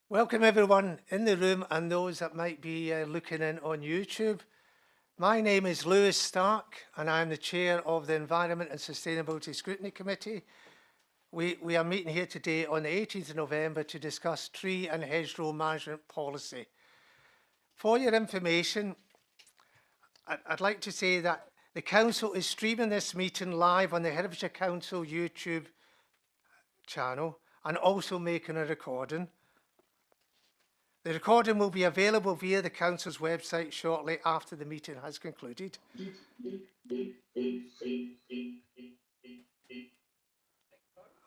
Welcome everyone in the room and those that might be looking in on YouTube. My name is Lewis Stark and I'm the chair of the Environment and Sustainability Scrutiny Committee. We are meeting here today on the 18th of November to discuss tree and hedgerow management policy. For your information, I'd like to say that the Council is streaming this meeting live on the Herefordshire Council YouTube channel and also making a recording. The recording will be available via the Council's website shortly after the meeting has concluded.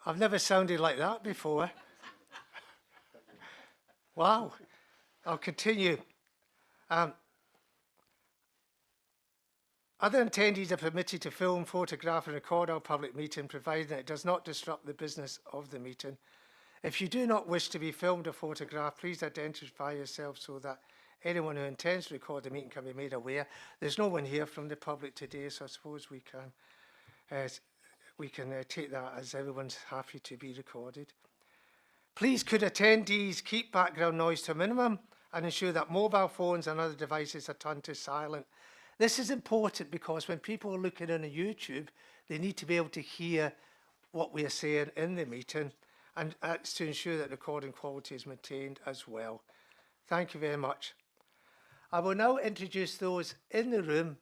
I've never sounded like that before. Wow. I'll continue. Other attendees are permitted to film, photograph and record our public meeting, provided that it does not disrupt the business of the meeting. If you do not wish to be filmed or photographed, please identify yourself so that anyone who intends to record the meeting can be made aware. There's no one here from the public today, so I suppose we can take that as everyone's happy to be recorded. Please could attendees keep background noise to a minimum and ensure that mobile phones and other devices are turned to silent. This is important because when people are looking in on YouTube, they need to be able to hear what we are saying in the meeting, and that's to ensure that recording quality is maintained as well. Thank you very much. I will now introduce those in the room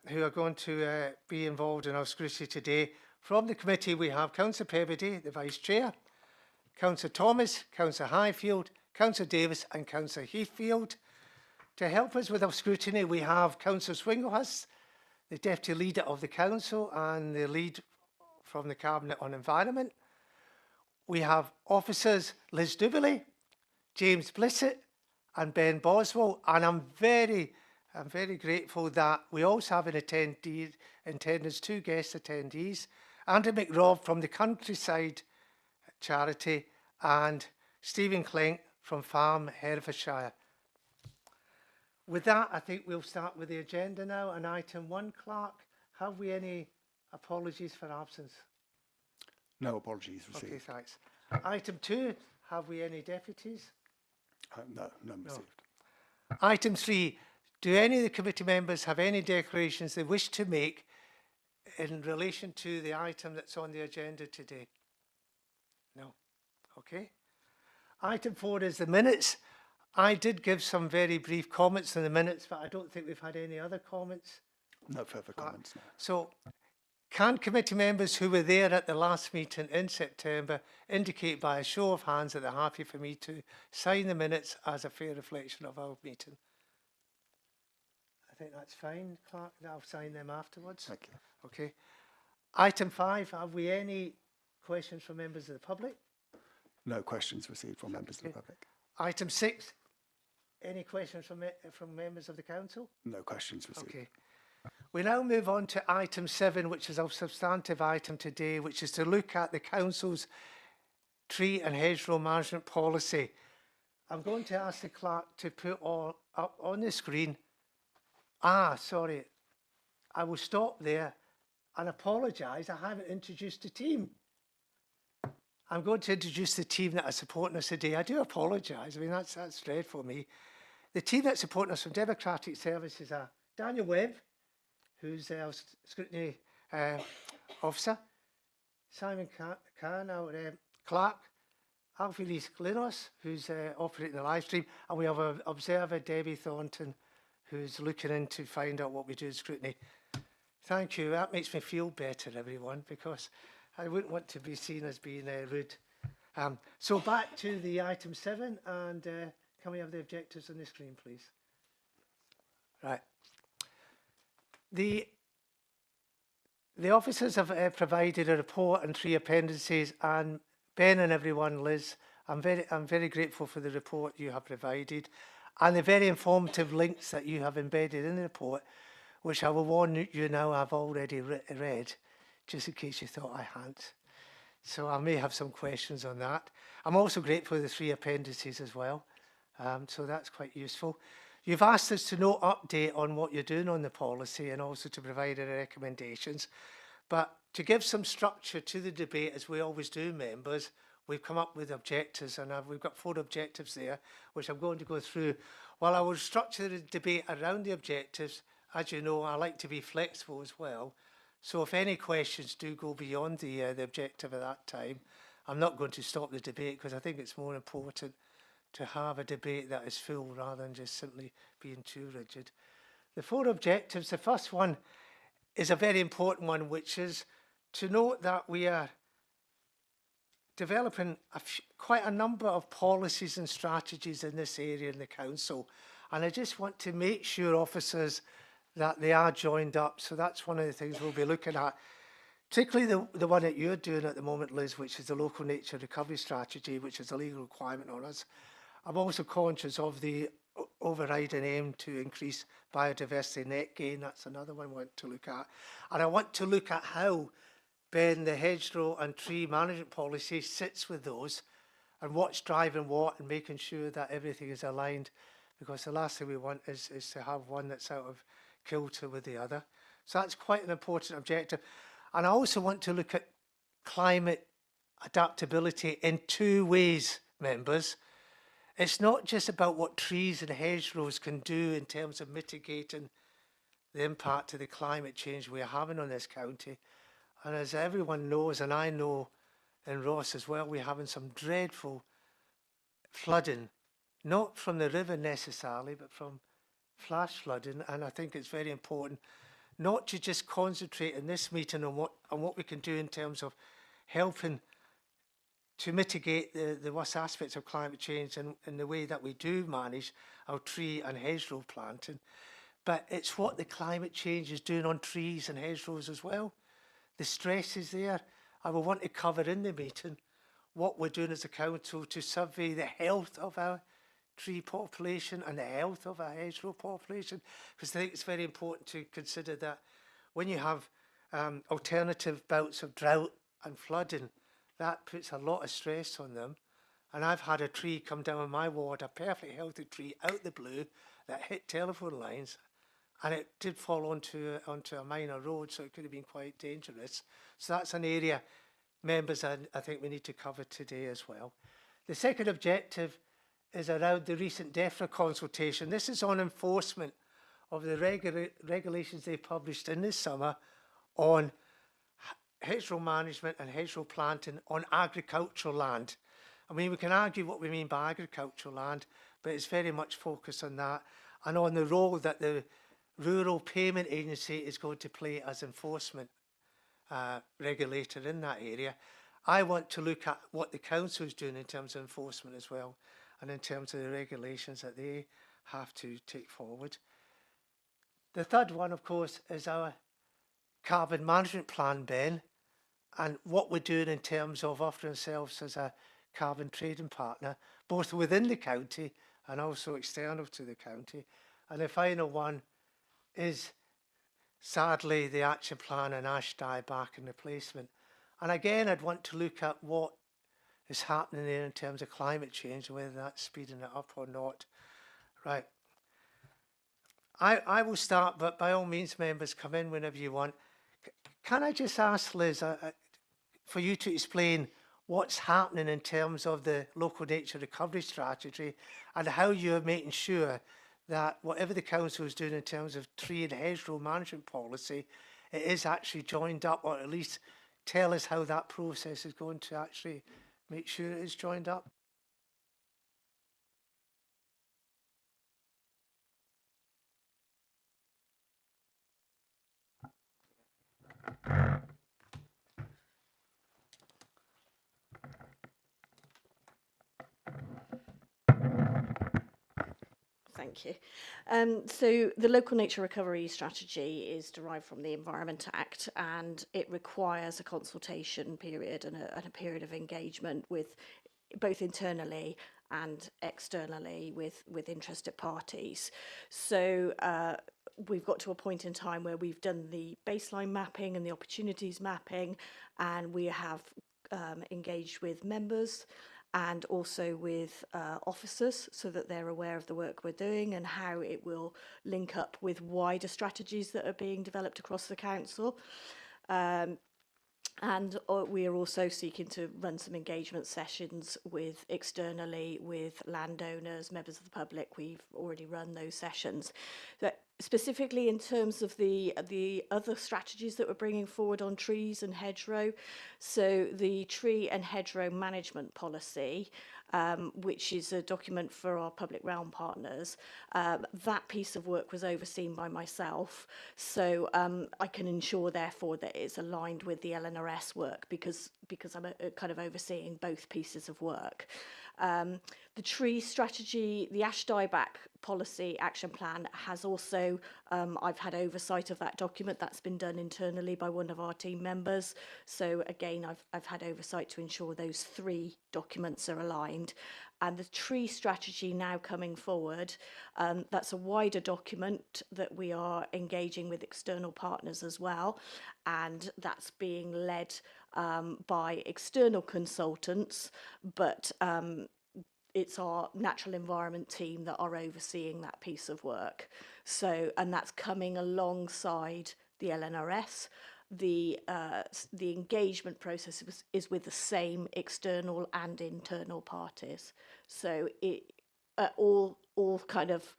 who are going to be involved in our scrutiny today. From the committee, we have Councillor Peabody, the Vice Chair, Councillor Thomas, Councillor Highfield, Councillor Davis and Councillor Heathfield. To help us with our scrutiny, we have Councillor Swinglehurst, the Deputy Leader of the Council and the Lead from the Cabinet on Environment. We have officers Liz Duberly, James Blissett and Ben Boswell, and I'm very grateful that we also have in attendance two guest attendees, Andrew McRobb from the Countryside Charity and Stephen Clink from Farm Herefordshire. With that, I think we'll start with the agenda now. And item 1, Clerk, have we any apologies for absence? No apologies received. Okay, thanks. Item 2, have we any deputies? No, none received. Item 3, do any of the committee members have any declarations they wish to make in relation to the item that's on the agenda today? No. Okay. Item 4 is the minutes. I did give some very brief comments in the minutes, but I don't think we've had any other comments. No further comments, no. So, can committee members who were there at the last meeting in September indicate by a show of hands that they're happy for me to sign the minutes as a fair reflection of our meeting? I think that's fine, Clerk. I'll sign them afterwards. Thank you. Okay. Item 5, have we any questions from members of the public? No questions received from members of the public. Item 6, any questions from members of the council? No questions received. Okay. We now move on to item 7, which is our substantive item today, which is to look at the council's tree and hedgerow management policy. I'm going to ask the clerk to put all up on the screen. Sorry. I will stop there and apologise. I haven't introduced the team. I'm going to introduce the team that are supporting us today. I do apologise. I mean, that's dreadful for me. The team that's supporting us from Democratic Services are Daniel Webb, who's our scrutiny officer, Simon Khan, our clerk, Alfie Lees-Glynos, who's operating the live stream, and we have an observer, Debbie Thornton, who's looking in to find out what we do in scrutiny. Thank you. That makes me feel better, everyone, because I wouldn't want to be seen as being rude. So back to the item 7, and can we have the objectives on the screen, please? Right. The officers have provided a report and 3 appendices, and Ben and everyone, Liz, I'm very grateful for the report you have provided and the very informative links that you have embedded in the report, which I will warn you now I've already read, just in case you thought I hadn't. So I may have some questions on that. I'm also grateful for the 3 appendices as well, so that's quite useful. You've asked us to no update on what you're doing on the policy and also to provide any recommendations. But to give some structure to the debate, as we always do, members, we've come up with objectives, and we've got 4 objectives there, which I'm going to go through. While I will structure the debate around the objectives, as you know, I like to be flexible as well. So if any questions do go beyond the objective at that time, I'm not going to stop the debate, because I think it's more important to have a debate that is full rather than just simply being too rigid. The 4 objectives, the first one is a very important one, which is to note that we are developing quite a number of policies and strategies in this area in the council. And I just want to make sure, officers, that they are joined up. So that's one of the things we'll be looking at, particularly the one that you're doing at the moment, Liz, which is the local nature recovery strategy, which is a legal requirement on us. I'm also conscious of the overriding aim to increase biodiversity net gain. That's another one I want to look at. And I want to look at how, Ben, the hedgerow and tree management policy sits with those, and what's driving what, and making sure that everything is aligned, because the last thing we want is to have one that's out of kilter with the other. So that's quite an important objective. And I also want to look at climate adaptability in 2 ways, members. It's not just about what trees and hedgerows can do in terms of mitigating the impact of the climate change we are having on this county. And as everyone knows, and I know in Ross as well, we're having some dreadful flooding, not from the river necessarily, but from flash flooding. And I think it's very important not to just concentrate in this meeting on what we can do in terms of helping to mitigate the worst aspects of climate change and the way that we do manage our tree and hedgerow planting, but it's what the climate change is doing on trees and hedgerows as well. The stress is there. I will want to cover in the meeting what we're doing as a council to survey the health of our tree population and the health of our hedgerow population, because I think it's very important to consider that when you have alternative bouts of drought and flooding, that puts a lot of stress on them. And I've had a tree come down in my ward, a perfectly healthy tree out the blue that hit telephone lines, and it did fall onto a minor road, so it could have been quite dangerous. So that's an area, members, I think we need to cover today as well. The second objective is around the recent DEFRA consultation. This is on enforcement of the regulations they published in this summer on hedgerow management and hedgerow planting on agricultural land. I mean, we can argue what we mean by agricultural land, but it's very much focused on that and on the role that the Rural Payment Agency is going to play as enforcement regulator in that area. I want to look at what the council is doing in terms of enforcement as well, and in terms of the regulations that they have to take forward. The third one, of course, is our carbon management plan, Ben, and what we're doing in terms of offering ourselves as a carbon trading partner, both within the county and also external to the county. And the final one is, sadly, the action plan on ash dieback and replacement. And again, I'd want to look at what is happening there in terms of climate change, whether that's speeding it up or not. Right. I will start, but by all means, members, come in whenever you want. Can I just ask, Liz, for you to explain what's happening in terms of the local nature recovery strategy and how you're making sure that whatever the council is doing in terms of tree and hedgerow management policy, it is actually joined up, or at least tell us how that process is going to actually make sure it is joined up? Thank you. So the local nature recovery strategy is derived from the Environment Act, and it requires a consultation period and a period of engagement with both internally and externally with interested parties. So we've got to a point in time where we've done the baseline mapping and the opportunities mapping, and we have engaged with members and also with officers so that they're aware of the work we're doing and how it will link up with wider strategies that are being developed across the council. And we are also seeking to run some engagement sessions with externally with landowners, members of the public. We've already run those sessions. But specifically in terms of the other strategies that we're bringing forward on trees and hedgerow, so the tree and hedgerow management policy, which is a document for our public realm partners. That piece of work was overseen by myself, so I can ensure, therefore, that it's aligned with the LNRS work because I'm kind of overseeing both pieces of work. The tree strategy, the ash dieback policy action plan has also, I've had oversight of that document. That's been done internally by one of our team members. So again, I've had oversight to ensure those three documents are aligned. And the tree strategy now coming forward, that's a wider document that we are engaging with external partners as well. And that's being led by external consultants, but it's our natural environment team that are overseeing that piece of work. So, and that's coming alongside the LNRS. The engagement process is with the same external and internal parties. So it all kind of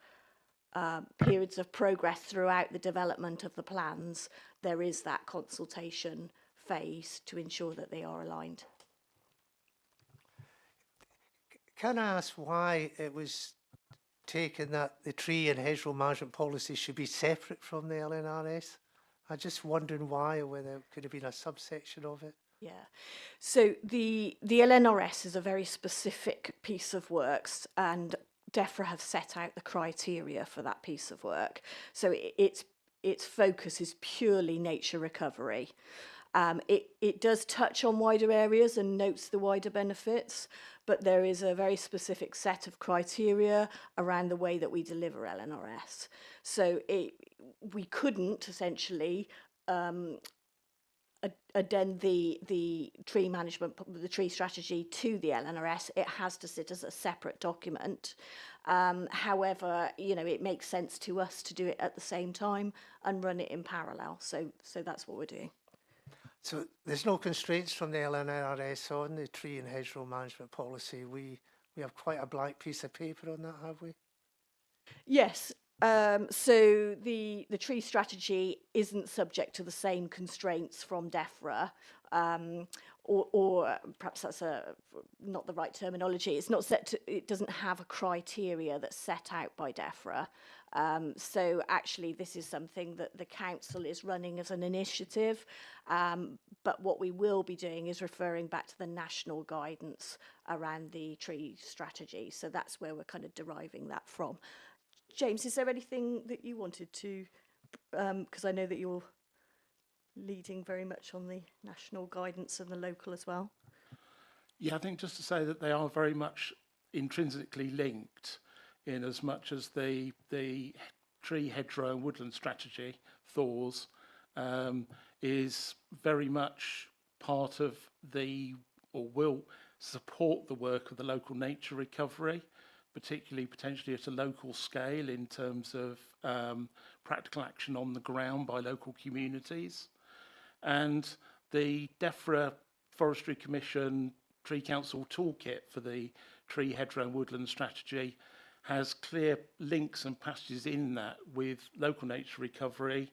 periods of progress throughout the development of the plans, there is that consultation phase to ensure that they are aligned. Can I ask why it was taken that the tree and hedgerow management policy should be separate from the LNRS? I'm just wondering why, or whether it could have been a subsection of it. Yeah, so the LNRS is a very specific piece of works, and DEFRA have set out the criteria for that piece of work. So its focus is purely nature recovery. It does touch on wider areas and notes the wider benefits, but there is a very specific set of criteria around the way that we deliver LNRS. So we couldn't essentially addend the tree management, the tree strategy to the LNRS. It has to sit as a separate document. However, it makes sense to us to do it at the same time and run it in parallel. So that's what we're doing. So there's no constraints from the LNRS on the tree and hedgerow management policy. We have quite a blank piece of paper on that, have we? Yes. So the tree strategy isn't subject to the same constraints from DEFRA, or perhaps that's not the right terminology. It's not it doesn't have a criteria that's set out by DEFRA. So actually, this is something that the council is running as an initiative. But what we will be doing is referring back to the national guidance around the tree strategy. So that's where we're kind of deriving that from. James, is there anything that you wanted to, because I know that you're leading very much on the national guidance and the local as well? Yeah, I think just to say that they are very much intrinsically linked, in as much as the tree, hedgerow and woodland strategy, THORS, is very much part of or will support the work of the local nature recovery, particularly potentially at a local scale in terms of practical action on the ground by local communities. And the DEFRA Forestry Commission Tree Council Toolkit for the tree, hedgerow and woodland strategy has clear links and passages in that with local nature recovery,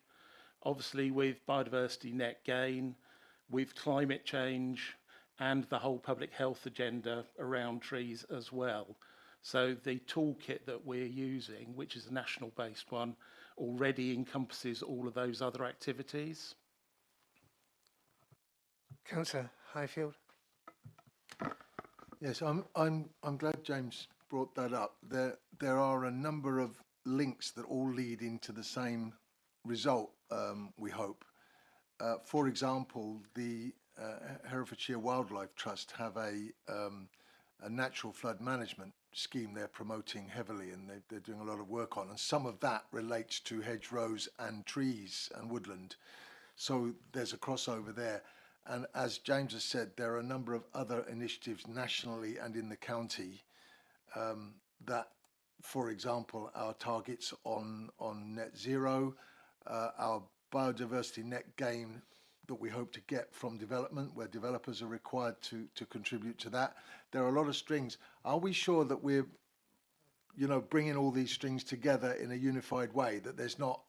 obviously with biodiversity net gain, with climate change, and the whole public health agenda around trees as well. So the toolkit that we're using, which is a national-based one, already encompasses all of those other activities. Councillor Highfield. Yes, I'm glad James brought that up. There are a number of links that all lead into the same result, we hope. For example, the Herefordshire Wildlife Trust have a natural flood management scheme they're promoting heavily, and they're doing a lot of work on, and some of that relates to hedgerows and trees and woodland. So there's a crossover there. And as James has said, there are a number of other initiatives nationally and in the county that, for example, our targets on net zero, our biodiversity net gain that we hope to get from development, where developers are required to contribute to that. There are a lot of strings. Are we sure that we're, you know, bringing all these strings together in a unified way, that there's not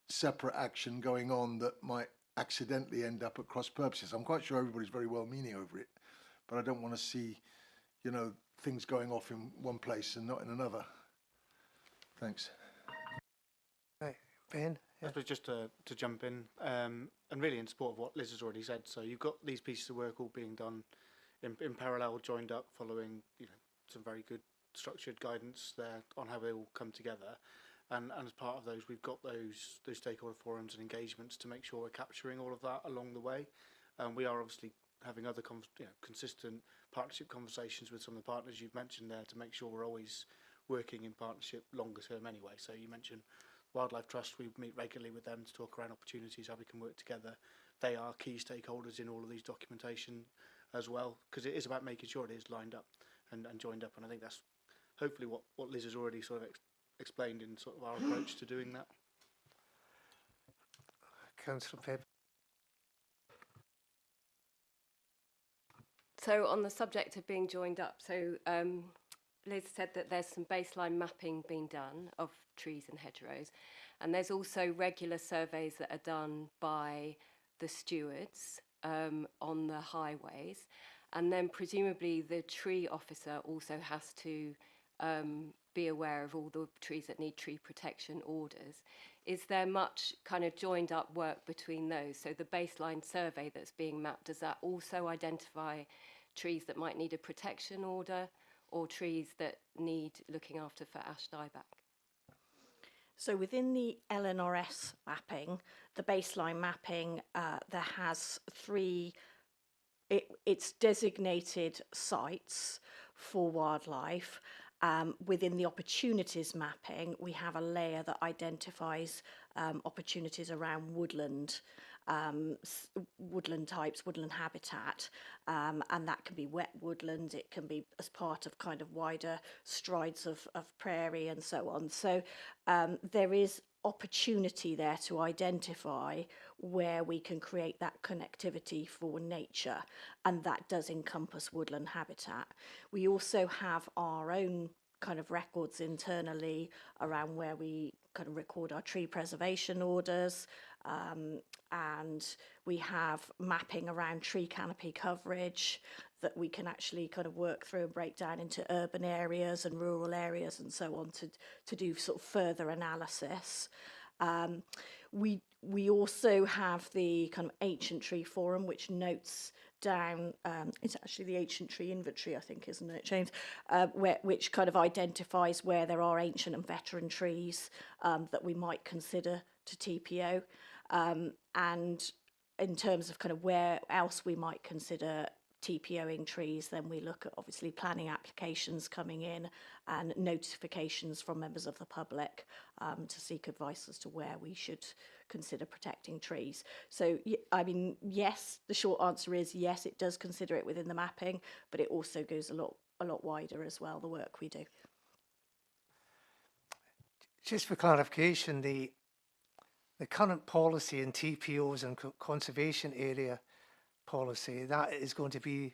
separate action going on that might accidentally end up at cross purposes? I'm quite sure everybody's very well meaning over it, but I don't want to see, you know, things going off in one place and not in another. Thanks. Right, Ben? I suppose just to jump in, and really in support of what Liz has already said. So you've got these pieces of work all being done in parallel, joined up, following, you know, some very good structured guidance there on how they all come together. And as part of those, we've got those stakeholder forums and engagements to make sure we're capturing all of that along the way. We are obviously having other consistent partnership conversations with some of the partners you've mentioned there to make sure we're always working in partnership longer term anyway. So you mentioned Wildlife Trust, we meet regularly with them to talk around opportunities, how we can work together. They are key stakeholders in all of these documentation as well, because it is about making sure it is lined up and joined up. And I think that's hopefully what Liz has already sort of explained in sort of our approach to doing that. Councillor Pip? So on the subject of being joined up, so Liz said that there's some baseline mapping being done of trees and hedgerows, and there's also regular surveys that are done by the stewards on the highways, and then presumably the tree officer also has to be aware of all the trees that need tree protection orders. Is there much kind of joined up work between those? So the baseline survey that's being mapped, does that also identify trees that might need a protection order, or trees that need looking after for ash dieback? So within the LNRS mapping, the baseline mapping, there has three, it's designated sites for wildlife. Within the opportunities mapping, we have a layer that identifies opportunities around woodland, woodland types, woodland habitat, and that can be wet woodland, it can be as part of kind of wider strides of prairie and so on. So there is opportunity there to identify where we can create that connectivity for nature, and that does encompass woodland habitat. We also have our own kind of records internally around where we kind of record our tree preservation orders, and we have mapping around tree canopy coverage that we can actually kind of work through and break down into urban areas and rural areas and so on to do sort of further analysis. We also have the kind of Ancient Tree Forum, which notes down, it's actually the Ancient Tree Inventory, I think, isn't it, James? Which kind of identifies where there are ancient and veteran trees that we might consider to TPO. And in terms of kind of where else we might consider TPOing trees, then we look at obviously planning applications coming in and notifications from members of the public to seek advice as to where we should consider protecting trees. So, I mean, yes, the short answer is yes, it does consider it within the mapping, but it also goes a lot wider as well, the work we do. Just for clarification, the current policy in TPOs and conservation area policy, that is going to be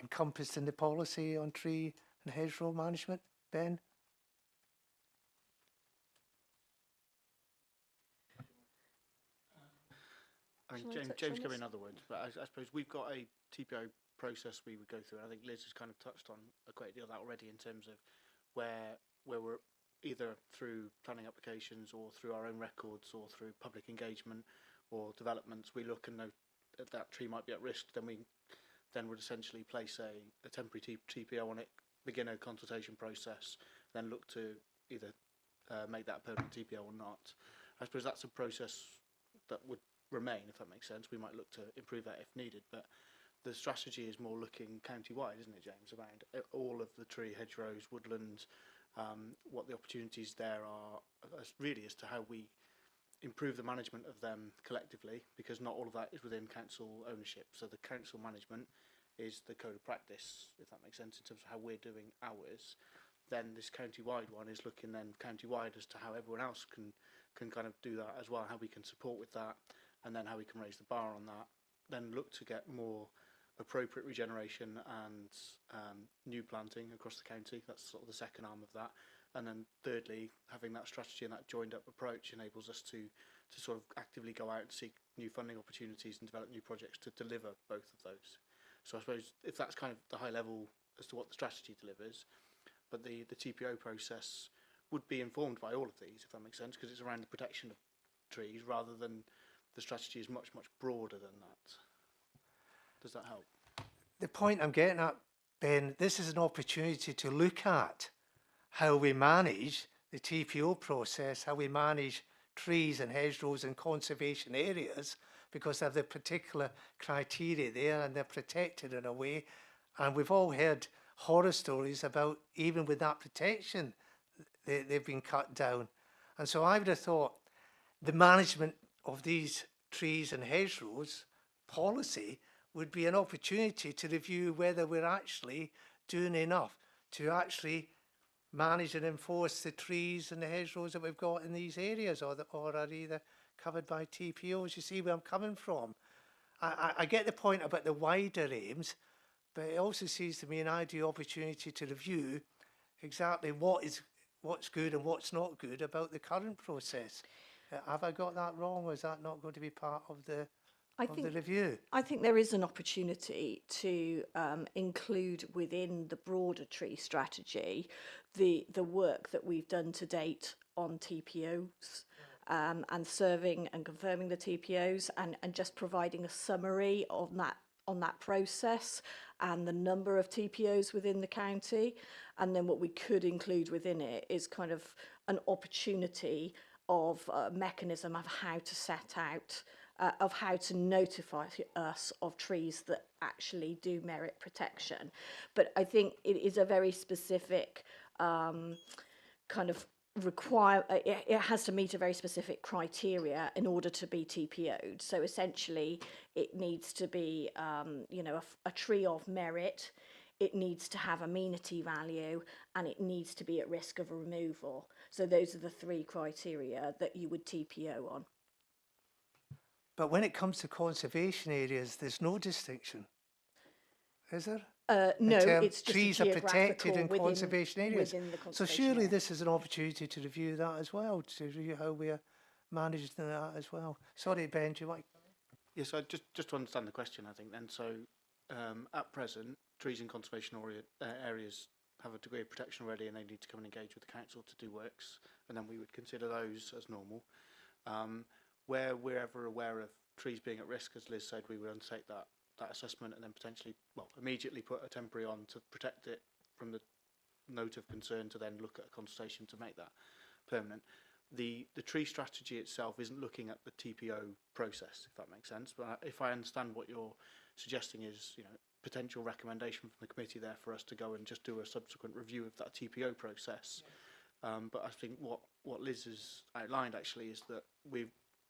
encompassed in the policy on tree and hedgerow management, Ben? I think Shall I touch James on came this? in other words, but I suppose we've got a TPO process we would go through. And I think Liz has kind of touched on a great deal of that already in terms of where we're either through planning applications or through our own records or through public engagement or developments, we look and know that tree might be at risk, then we would essentially place a temporary TPO on it, begin a consultation process, then look to either make that a permanent TPO or not. I suppose that's a process that would remain, if that makes sense. We might look to improve that if needed, but the strategy is more looking county-wide, isn't it, James, around all of the tree, hedgerows, woodlands, what the opportunities there are, really as to how we improve the management of them collectively, because not all of that is within council ownership. So the council management is the code of practice, if that makes sense, in terms of how we're doing ours. Then this county-wide one is looking then county-wide as to how everyone else can kind of do that as well, how we can support with that, and then how we can raise the bar on that, then look to get more appropriate regeneration and new planting across the county. That's sort of the second arm of that. And then thirdly, having that strategy and that joined up approach enables us to sort of actively go out and seek new funding opportunities and develop new projects to deliver both of those. So I suppose if that's kind of the high level as to what the strategy delivers, but the TPO process would be informed by all of these, if that makes sense, because it's around the protection of trees rather than the strategy is much, much broader than that. Does that help? The point I'm getting at, Ben, this is an opportunity to look at how we manage the TPO process, how we manage trees and hedgerows and conservation areas, because they have the particular criteria there and they're protected in a way. And we've all heard horror stories about, even with that protection, they've been cut down. And so I would have thought the management of these trees and hedgerows policy would be an opportunity to review whether we're actually doing enough to actually manage and enforce the trees and the hedgerows that we've got in these areas, or are either covered by TPOs. You see where I'm coming from? I get the point about the wider aims, but it also seems to me an ideal opportunity to review exactly what's good and what's not good about the current process. Have I got that wrong, or is that not going to be part of the review? I think there is an opportunity to include within the broader tree strategy the work that we've done to date on TPOs, and serving and confirming the TPOs, and just providing a summary on that process and the number of TPOs within the county. And then what we could include within it is kind of an opportunity of a mechanism of how to set out, of how to notify us of trees that actually do merit protection. But I think it is a very specific kind of it has to meet a very specific criteria in order to be TPO'd. So essentially it needs to be a tree of merit, it needs to have amenity value, and it needs to be at risk of removal. So those are the three criteria that you would TPO on. But when it comes to conservation areas, there's no distinction, is there? No, term, it's just trees a are protected in within, conservation areas. Within the So conservation surely area. this is an opportunity to review that as well, to review how we are managing that as well. Sorry, Ben, do you like? Yes, I just to understand the question, I think then. So at present, trees in conservation areas have a degree of protection already, and they need to come and engage with the council to do works, and then we would consider those as normal. Where we're ever aware of trees being at risk, as Liz said, we would undertake that assessment and then potentially, immediately put a temporary on to protect it from the note of concern, to then look at a consultation to make that permanent. The tree strategy itself isn't looking at the TPO process, if that makes sense. But if I understand what you're suggesting is, potential recommendation from the committee there for us to go and just do a subsequent review of that TPO process. But I think what Liz has outlined actually is that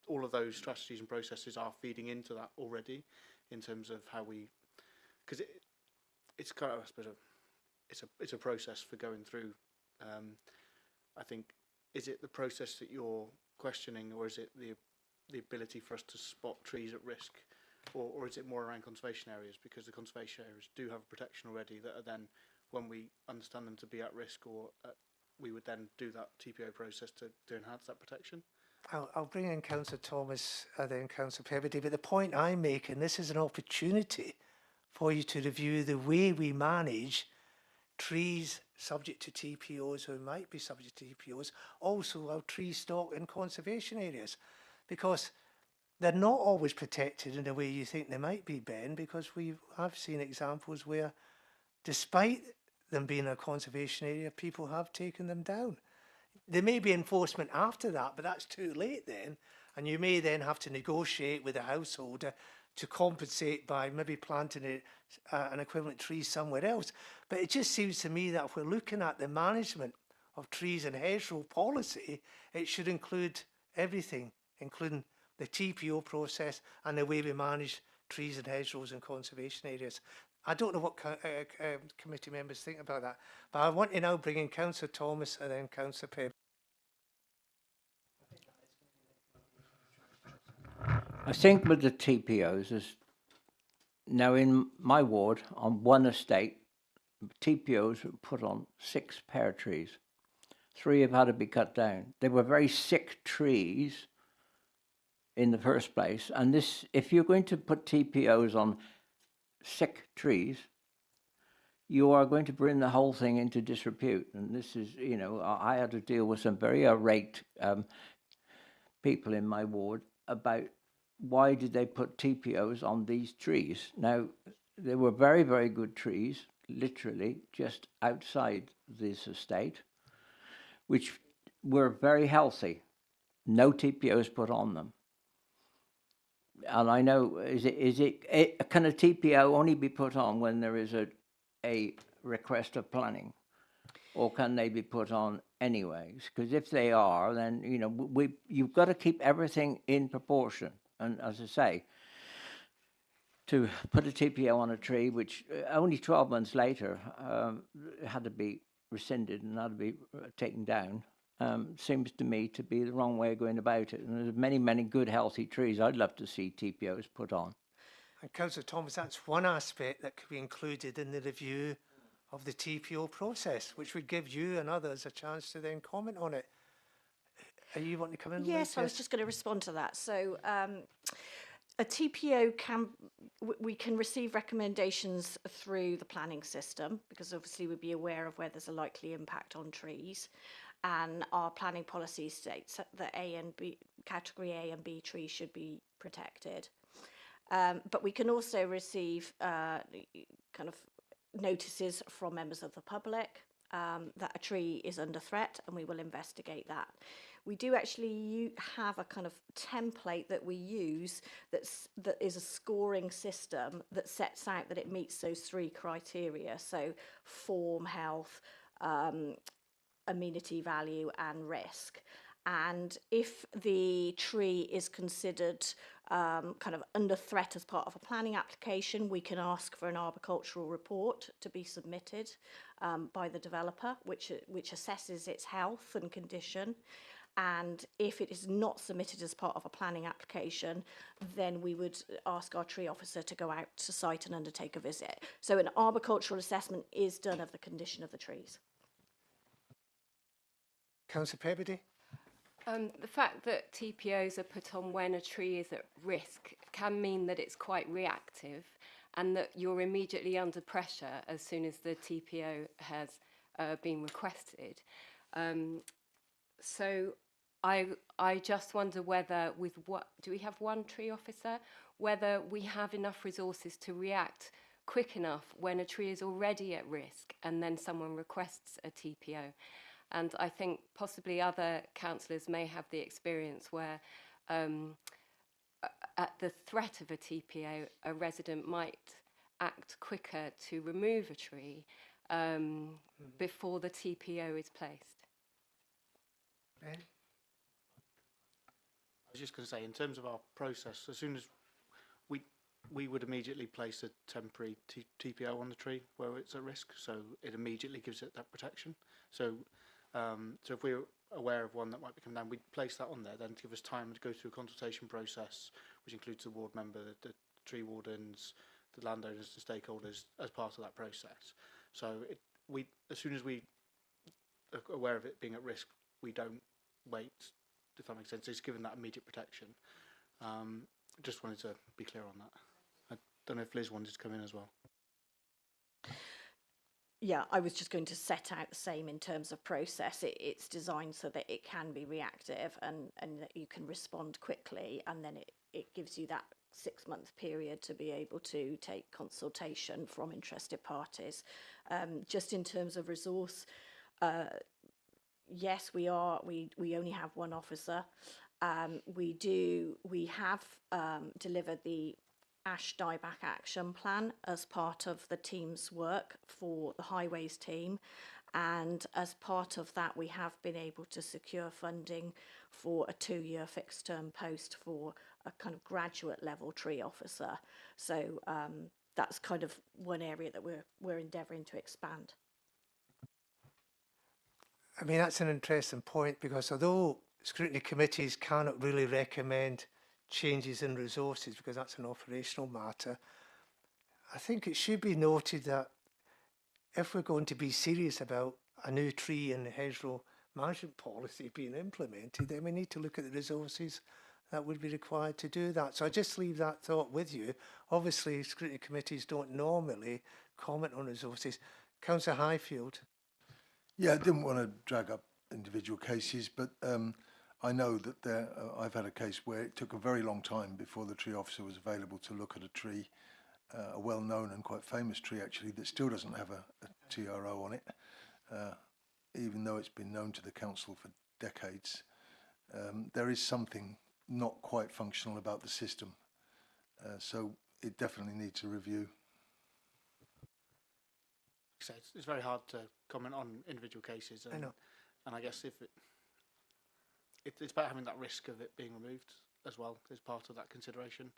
all of those strategies and processes are feeding into that already, in terms of how we, because it's kind of, I suppose, it's a process for going through. I think, is it the process that you're questioning, or is it the ability for us to spot trees at risk, or is it more around conservation areas? Because the conservation areas do have protection already that are then, when we understand them to be at risk, or we would then do that TPO process to enhance that protection. I'll bring in Councillor Thomas and then Councillor Pebbody, but the point I'm making, this is an opportunity for you to review the way we manage trees subject to TPOs, or might be subject to TPOs, also our tree stock in conservation areas, because they're not always protected in the way you think they might be, Ben, because I've seen examples where, despite them being a conservation area, people have taken them down. There may be enforcement after that, but that's too late then, and you may then have to negotiate with the householder to compensate by maybe planting an equivalent tree somewhere else. But it just seems to me that if we're looking at the management of trees and hedgerow policy, it should include everything, including the TPO process and the way we manage trees and hedgerows in conservation areas. I don't know what committee members think about that, but I want to now bring in Councillor Thomas and then Councillor Pebb. I think with the TPOs, is now in my ward, on one estate, TPOs were put on 6 pear trees. 3 have had to be cut down. They were very sick trees in the first place. And this, if you're going to put TPOs on sick trees, you are going to bring the whole thing into disrepute. And this is, you know, I had to deal with some very irate people in my ward about why did they put TPOs on these trees. Now, they were very, very good trees, literally just outside this estate, which were very healthy. No TPOs put on them. And I know, can a TPO only be put on when there is a request of planning? Or can they be put on anyways? Because if they are, then, you know, you've got to keep everything in proportion. And as I say, to put a TPO on a tree, which only 12 months later had to be rescinded and had to be taken down, seems to me to be the wrong way of going about it. And there's many, many good, healthy trees I'd love to see TPOs put on. And Councillor Thomas, that's one aspect that could be included in the review of the TPO process, which would give you and others a chance to then comment on it. Are you wanting to come in? Yes, Liz? I was just going to respond to that. So a TPO we can receive recommendations through the planning system, because obviously we'd be aware of where there's a likely impact on trees. And our planning policy states that A and B, category A and B trees should be protected. But we can also receive kind of notices from members of the public that a tree is under threat, and we will investigate that. We do actually have a kind of template that we use that is a scoring system that sets out that it meets those 3 criteria. So form, health, amenity value and risk. And if the tree is considered kind of under threat as part of a planning application, we can ask for an arboricultural report to be submitted by the developer, which assesses its health and condition. And if it is not submitted as part of a planning application, then we would ask our tree officer to go out to site and undertake a visit. So an arboricultural assessment is done of the condition of the trees. Councillor Peabody? The fact that TPOs are put on when a tree is at risk can mean that it's quite reactive and that you're immediately under pressure as soon as the TPO has been requested. So I just wonder whether do we have one tree officer? Whether we have enough resources to react quick enough when a tree is already at risk and then someone requests a TPO. And I think possibly other councillors may have the experience where at the threat of a TPO, a resident might act quicker to remove a tree before the TPO is placed. Ben? I was just going to say, in terms of our process, as soon as we would immediately place a temporary TPO on the tree where it's at risk, so it immediately gives it that protection. So if we're aware of one that might be coming down, we'd place that on there then to give us time to go through a consultation process, which includes the ward member, the tree wardens, the landowners, the stakeholders as part of that process. So as soon as we are aware of it being at risk, we don't wait, if that makes sense. It's given that immediate protection. Just wanted to be clear on that. I don't know if Liz wanted to come in as well. Yeah, I was just going to set out the same in terms of process. It's designed so that it can be reactive and that you can respond quickly, and then it gives you that 6-month period to be able to take consultation from interested parties. Just in terms of resource, yes, we only have one officer. We have delivered the ash dieback action plan as part of the team's work for the highways team, and as part of that we have been able to secure funding for a 2-year fixed term post for a kind of graduate level tree officer. So that's kind of one area that we're endeavouring to expand. I mean, that's an interesting point, because although scrutiny committees cannot really recommend changes in resources, because that's an operational matter. I think it should be noted that if we're going to be serious about a new tree and hedgerow management policy being implemented, then we need to look at the resources that would be required to do that. So I just leave that thought with you. Obviously, scrutiny committees don't normally comment on resources. Councillor Highfield. Yeah, I didn't want to drag up individual cases, but I know that I've had a case where it took a very long time before the tree officer was available to look at a tree, a well-known and quite famous tree actually, that still doesn't have a TRO on it, even though it's been known to the council for decades. There is something not quite functional about the system, so it definitely needs a review. So it's very hard to comment on individual cases. And, I know. And I guess if it's about having that risk of it being removed as well as part of that consideration.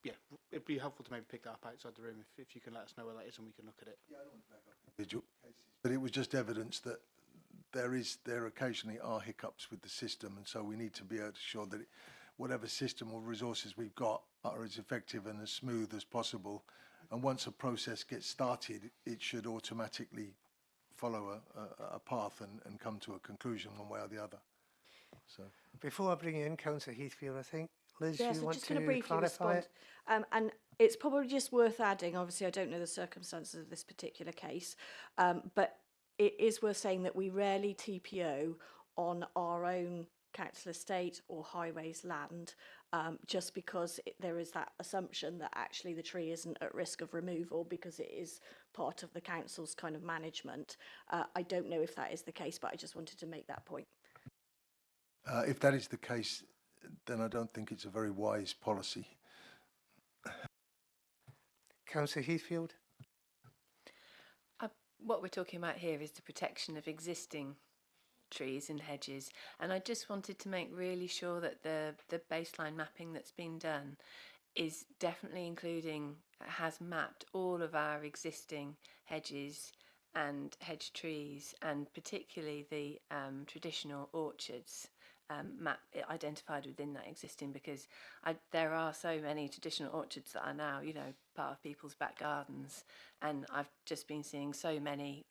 Yeah, it'd be helpful to maybe pick that up outside the room if you can let us know where that is and we can look at it. Yeah, I don't want to back up individual cases, but it was just evidence that there occasionally are hiccups with the system, and so we need to be able to ensure that whatever system or resources we've got are as effective and as smooth as possible. And once a process gets started, it should automatically follow a path and come to a conclusion one way or the other. So, Before I bring you in, Councillor Heathfield, I think, Liz, Yes, you I'm want just to going to briefly clarify respond. it? And it's probably just worth adding, obviously I don't know the circumstances of this particular case, but it is worth saying that we rarely TPO on our own council estate or highways land, just because there is that assumption that actually the tree isn't at risk of removal because it is part of the council's kind of management. I don't know if that is the case, but I just wanted to make that point. if that is the case, then I don't think it's a very wise policy. Councillor Heathfield? What we're talking about here is the protection of existing trees and hedges, and I just wanted to make really sure that the baseline mapping that's been done is definitely has mapped all of our existing hedges and hedge trees, and particularly the traditional orchards identified within that existing, because there are so many traditional orchards that are now, part of people's back gardens, and I've just been seeing so many,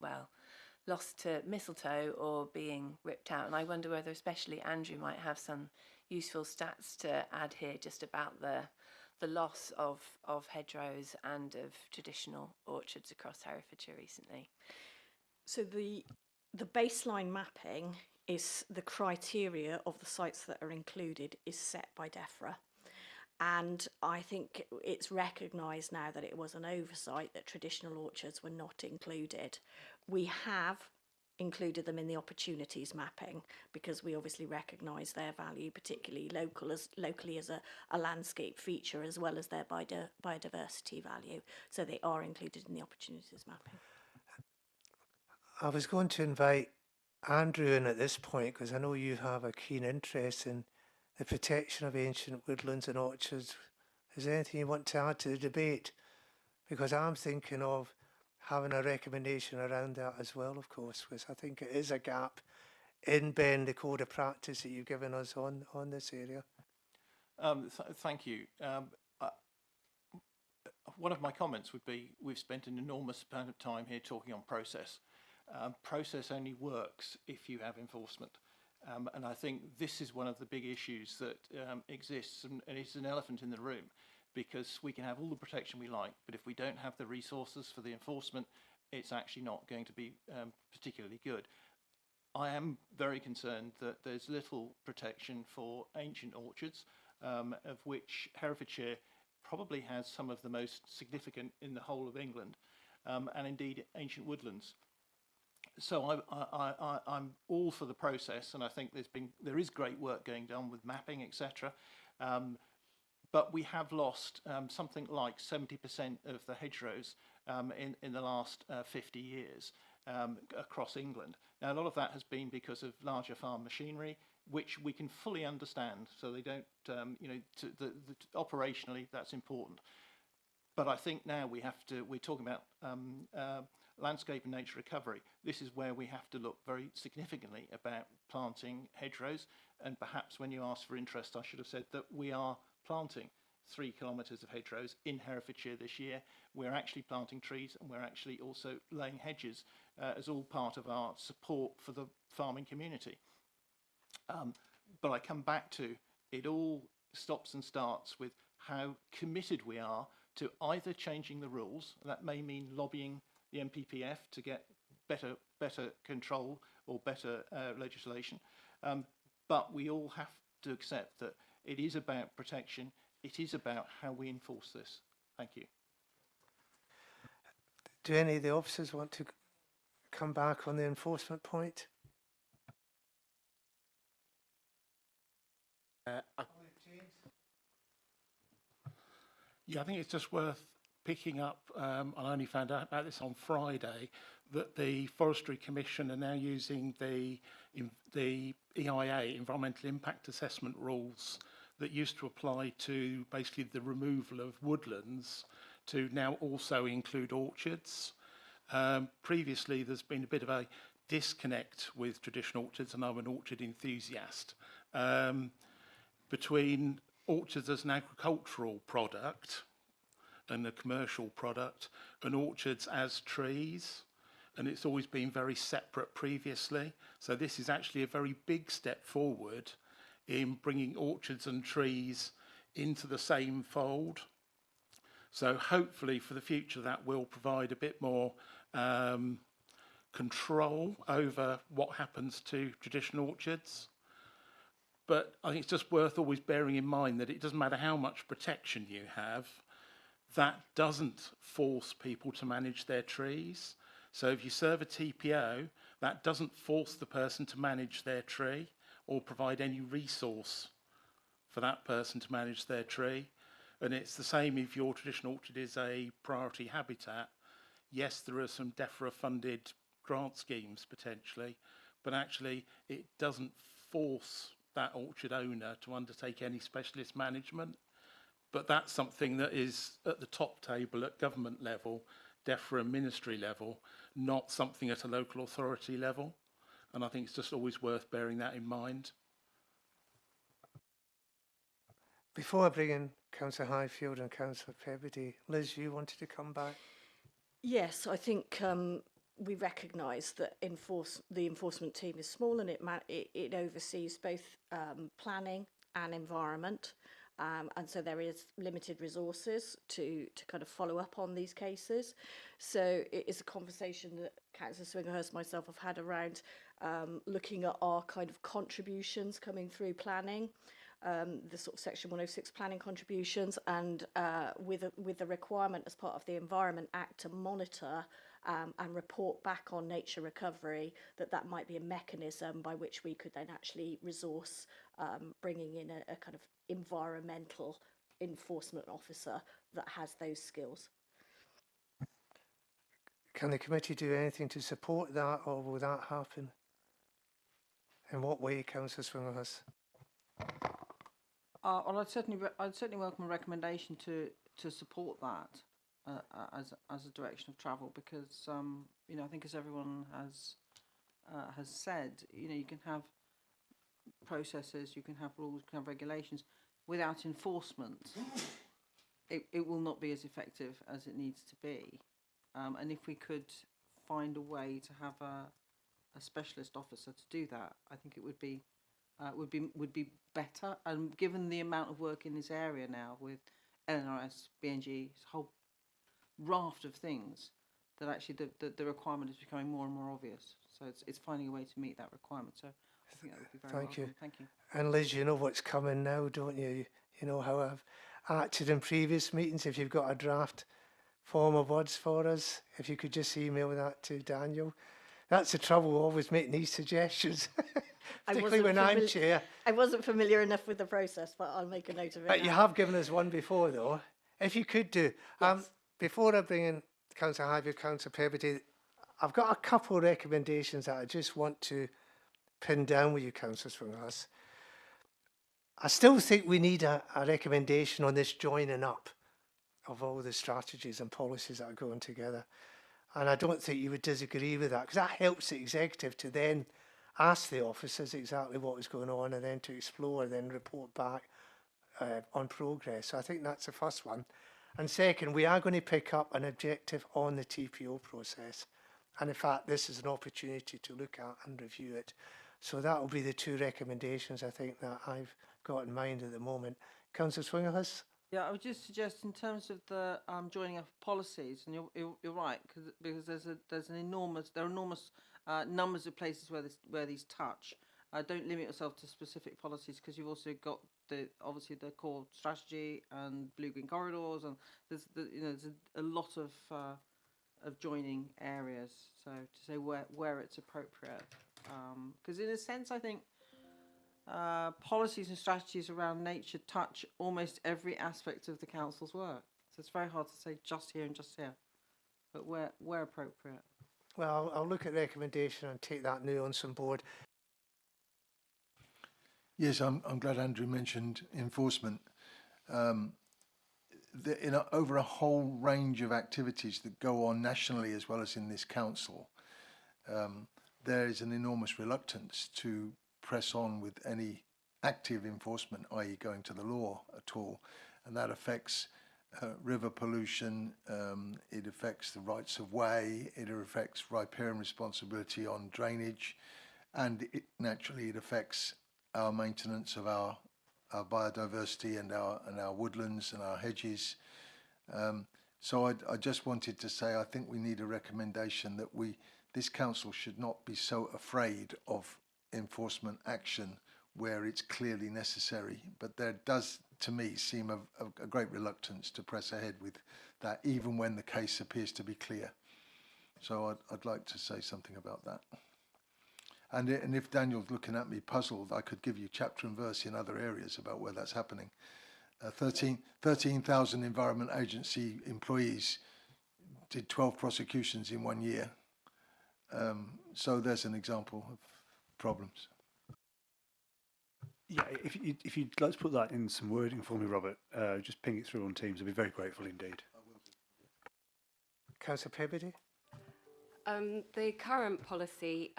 lost to mistletoe or being ripped out, and I wonder whether especially Andrew might have some useful stats to add here just about the loss of hedgerows and of traditional orchards across Herefordshire recently. So the baseline mapping is the criteria of the sites that are included is set by DEFRA. And I think it's recognised now that it was an oversight that traditional orchards were not included. We have included them in the opportunities mapping because we obviously recognise their value, particularly locally as a landscape feature, as well as their biodiversity value. So they are included in the opportunities mapping. I was going to invite Andrew in at this point because I know you have a keen interest in the protection of ancient woodlands and orchards. Is there anything you want to add to the debate? Because I'm thinking of having a recommendation around that as well, of course, because I think it is a gap in Ben, the code of practice that you've given us on this area. Thank you. One of my comments would be we've spent an enormous amount of time here talking on process. Process only works if you have enforcement. And I think this is one of the big issues that exists, and it's an elephant in the room, because we can have all the protection we like, but if we don't have the resources for the enforcement, it's actually not going to be particularly good. I am very concerned that there's little protection for ancient orchards, of which Herefordshire probably has some of the most significant in the whole of England, and indeed ancient woodlands. So I'm all for the process, and I think there is great work going on with mapping, etc. But we have lost something like 70% of the hedgerows in the last 50 years across England. Now, a lot of that has been because of larger farm machinery, which we can fully understand. So they don't, operationally, that's important. But I think now we're talking about landscape and nature recovery, this is where we have to look very significantly about planting hedgerows. And perhaps when you asked for interest, I should have said that we are planting 3 kilometres of hedgerows in Herefordshire this year. We're actually planting trees, and we're actually also laying hedges as all part of our support for the farming community. But I come back to, it all stops and starts with how committed we are to either changing the rules, and that may mean lobbying the MPPF to get better control or better legislation, but we all have to accept that it is about protection, it is about how we enforce this. Thank you. Do any of the officers want to come back on the enforcement point? Yeah, I think it's just worth picking up, I only found out about this on Friday, that the Forestry Commission are now using the EIA, Environmental Impact Assessment rules, that used to apply to basically the removal of woodlands to now also include orchards. Previously, there's been a bit of a disconnect with traditional orchards, and I'm an orchard enthusiast, between orchards as an agricultural product and a commercial product, and orchards as trees. And it's always been very separate previously. So this is actually a very big step forward in bringing orchards and trees into the same fold. So hopefully for the future that will provide a bit more control over what happens to traditional orchards. But I think it's just worth always bearing in mind that it doesn't matter how much protection you have, that doesn't force people to manage their trees. So if you serve a TPO, that doesn't force the person to manage their tree or provide any resource for that person to manage their tree. And it's the same if your traditional orchard is a priority habitat. Yes, there are some DEFRA-funded grant schemes potentially, but actually it doesn't force that orchard owner to undertake any specialist management. But that's something that is at the top table at government level, DEFRA and ministry level, not something at a local authority level. And I think it's just always worth bearing that in mind. Before I bring in Councillor Highfield and Councillor Pebbody, Liz, you wanted to come back? Yes, I think we recognise that the enforcement team is small, and it oversees both planning and environment. And so there is limited resources to kind of follow up on these cases. So it is a conversation that Councillor Swinglehurst and myself have had around looking at our kind of contributions coming through planning, the sort of Section 106 planning contributions, and with the requirement as part of the Environment Act to monitor and report back on nature recovery, that might be a mechanism by which we could then actually resource bringing in a kind of environmental enforcement officer that has those skills. Can the committee do anything to support that, or will that happen? In what way, Councillor Swinglehurst? Well, I'd certainly welcome a recommendation to support that as a direction of travel, because you know, I think as everyone has said, you know, you can have processes, you can have rules, you can have regulations. Without enforcement, it will not be as effective as it needs to be. And if we could find a way to have a specialist officer to do that, I think it would be better. And given the amount of work in this area now with LNRS, BNG, a whole raft of things, that actually the requirement is becoming more and more obvious. So it's finding a way to meet that requirement. So I think that would be very welcome. Thank you. And Liz, you know what's coming now, don't you? You know how I've acted in previous meetings. If you've got a draft form of words for us, if you could just email that to Daniel. That's the trouble, always making these suggestions, particularly when I'm chair. I wasn't familiar enough with the process, but I'll make a note of it. But now. you have given us one before, though. If you could do. Yes. Before I bring in Councillor Highfield, Councillor Pebbody, I've got a couple of recommendations that I just want to pin down with you, councillors, from us. I still think we need a recommendation on this joining up of all the strategies and policies that are going together. And I don't think you would disagree with that, because that helps the executive to then ask the officers exactly what is going on and then to explore, then report back on progress. So I think that's the first one. And second, we are going to pick up an objective on the TPO process. And in fact, this is an opportunity to look at and review it. So that will be the two recommendations I think that I've got in mind at the moment. Councillor Swingerhurst? Yeah, I would just suggest in terms of the joining up of policies, and you're right, because there are enormous numbers of places where these touch. Don't limit yourself to specific policies, because you've also got obviously the core strategy and blue-green corridors, and there's a lot of joining areas. So to say where it's appropriate, because in a sense, I think policies and strategies around nature touch almost every aspect of the council's work. So it's very hard to say just here and just here, but where appropriate. Well, I'll look at the recommendation and take that nuance on board. Yes, I'm glad Andrew mentioned enforcement. Over a whole range of activities that go on nationally as well as in this council, there is an enormous reluctance to press on with any active enforcement, i.e. going to the law at all. And that affects river pollution, it affects the rights of way, it affects riparian responsibility on drainage, and naturally it affects our maintenance of our biodiversity and our woodlands and our hedges. So I just wanted to say I think we need a recommendation that this council should not be so afraid of enforcement action where it's clearly necessary, but there does to me seem a great reluctance to press ahead with that even when the case appears to be clear. So I'd like to say something about that. And if Daniel's looking at me puzzled, I could give you chapter and verse in other areas about where that's happening. 13,000 Environment Agency employees did 12 prosecutions in 1 year. So there's an example of problems. Yeah, if you'd like to put that in some wording for me, Robert, just ping it through on Teams. I'd be very grateful indeed. Councillor Peabody? The current policy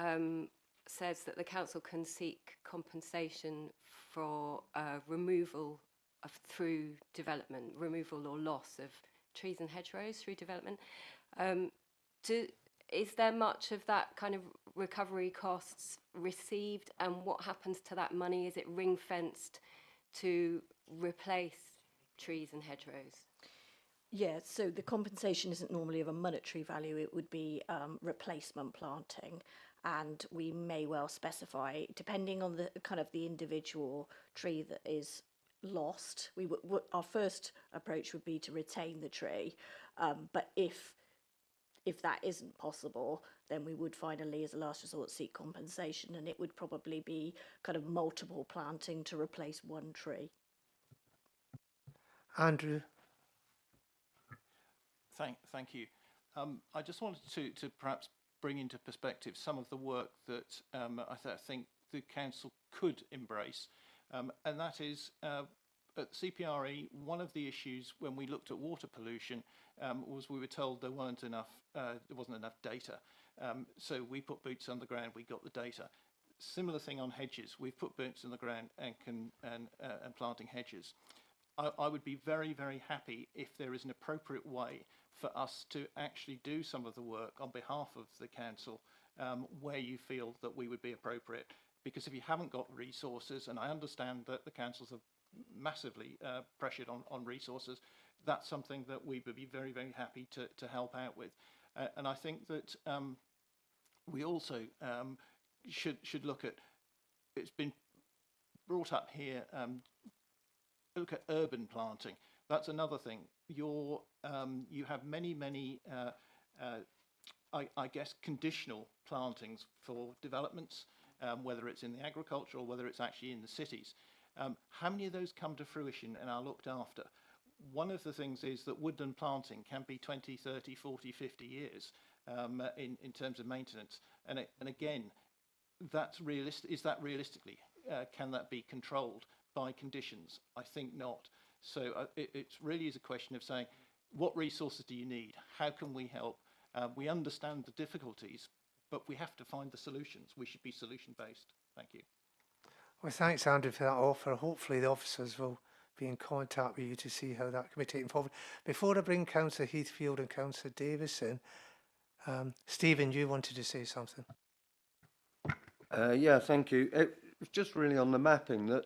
says that the council can seek compensation for removal through development, removal or loss of trees and hedgerows through development. Is there much of that kind of recovery costs received, and what happens to that money? Is it ring fenced to replace trees and hedgerows? Yeah, so the compensation isn't normally of a monetary value, it would be replacement planting. And we may well specify, depending on the kind of the individual tree that is lost, our first approach would be to retain the tree. But if that isn't possible, then we would finally, as a last resort, seek compensation, and it would probably be kind of multiple planting to replace one tree. Andrew? Thank you. I just wanted to perhaps bring into perspective some of the work that I think the council could embrace, and that is at CPRE, one of the issues when we looked at water pollution was we were told there wasn't enough data. So we put boots on the ground, we got the data. Similar thing on hedges, we've put boots on the ground and planting hedges. I would be very, very happy if there is an appropriate way for us to actually do some of the work on behalf of the council where you feel that we would be appropriate. Because if you haven't got resources, and I understand that the councils are massively pressured on resources, that's something that we would be very, very happy to help out with. And I think that we also should look at, it's been brought up here, look at urban planting. That's another thing. You have many I guess conditional plantings for developments, whether it's in the agriculture or whether it's actually in the cities. How many of those come to fruition and are looked after? One of the things is that woodland planting can be 20, 30, 40, 50 years in terms of maintenance. And again, that's realistic. Is that realistically? Can that be controlled by conditions? I think not. So it really is a question of saying, what resources do you need? How can we help? We understand the difficulties, but we have to find the solutions. We should be solution-based. Thank you. Well, thanks, Andrew, for that offer. Hopefully the officers will be in contact with you to see how that can be taken forward. Before I bring Councillor Heathfield and Councillor Davis in, Stephen, you wanted to say something? Yeah, thank you. It was just really on the mapping that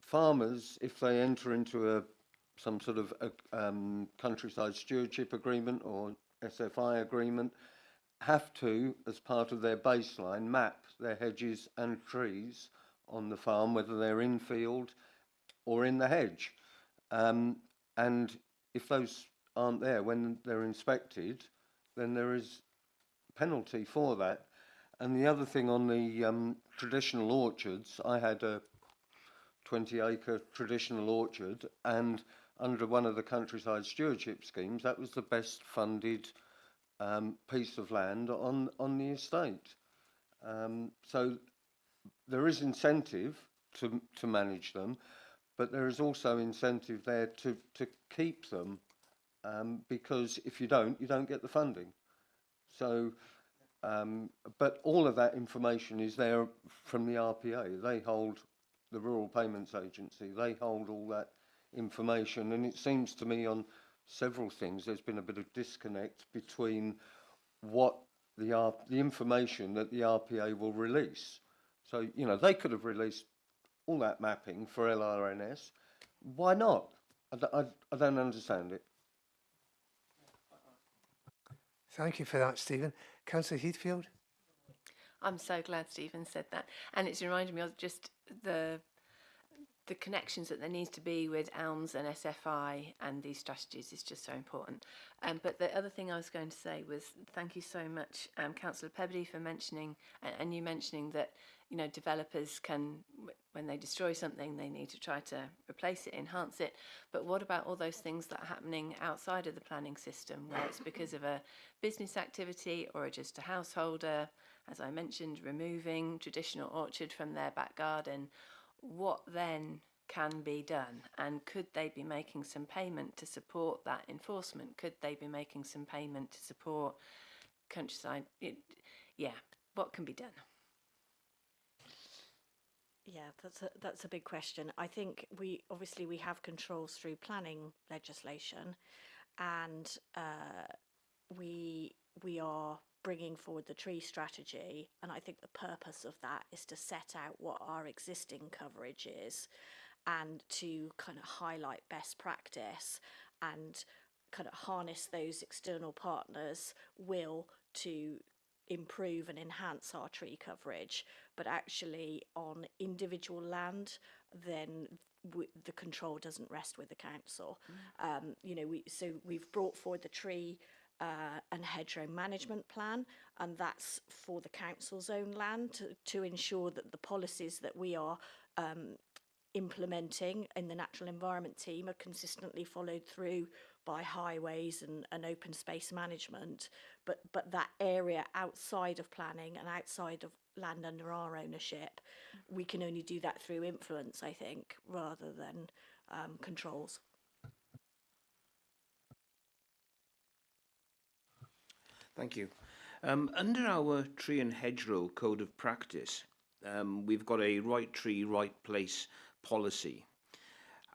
farmers, if they enter into some sort of countryside stewardship agreement or SFI agreement, have to, as part of their baseline, map their hedges and trees on the farm, whether they're in field or in the hedge. And if those aren't there when they're inspected, then there is penalty for that. And the other thing on the traditional orchards, I had a 20-acre traditional orchard, and under one of the countryside stewardship schemes, that was the best funded piece of land on the estate. So there is incentive to manage them, but there is also incentive there to keep them, because if you don't get the funding. So, but all of that information is there from the RPA. They hold, the Rural Payments Agency, they hold all that information, and it seems to me on several things there's been a bit of disconnect between what the information that the RPA will release. So, you know, they could have released all that mapping for LRNS. Why not? I don't understand it. Thank you for that, Stephen. Councillor Heathfield? I'm so glad Stephen said that, and it's reminded me of just the connections that there needs to be with ELMS and SFI and these strategies is just so important. But the other thing I was going to say was thank you so much, Councillor Pebbody, for mentioning, and you mentioning that, you know, developers can, when they destroy something, they need to try to replace it, enhance it. But what about all those things that are happening outside of the planning system, where it's because of a business activity or just a householder, as I mentioned, removing traditional orchard from their back garden? What then can be done, and could they be making some payment to support that enforcement? Could they be making some payment to support countryside? Yeah, what can be done? Yeah, that's a big question. I think we have controls through planning legislation, and we are bringing forward the tree strategy, and I think the purpose of that is to set out what our existing coverage is and to kind of highlight best practice and kind of harness those external partners' will to improve and enhance our tree coverage. But actually on individual land, then the control doesn't rest with the council. You know, we've brought forward the tree and hedgerow management plan, and that's for the council's own land to ensure that the policies that we are implementing in the natural environment team are consistently followed through by highways and open space management. But that area outside of planning and outside of land under our ownership, we can only do that through influence, I think, rather than controls. Thank you. Under our tree and hedgerow code of practice, we've got a right tree, right place policy.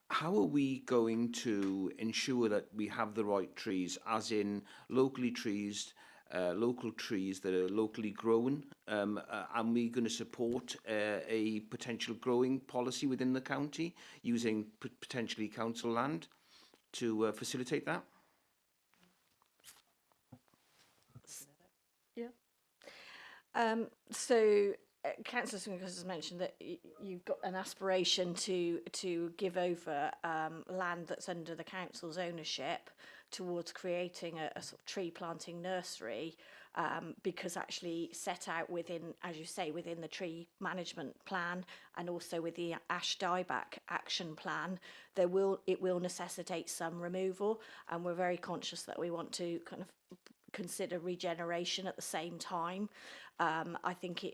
How are we going to ensure that we have the right trees, as in local trees that are locally grown? Are we going to support a potential growing policy within the county using potentially council land to facilitate that? So Councillor Swingle has mentioned that you've got an aspiration to give over land that's under the council's ownership towards creating a sort of tree planting nursery, because actually set out within, as you say, within the tree management plan and also with the ash dieback action plan, it will necessitate some removal, and we're very conscious that we want to kind of consider regeneration at the same time. I think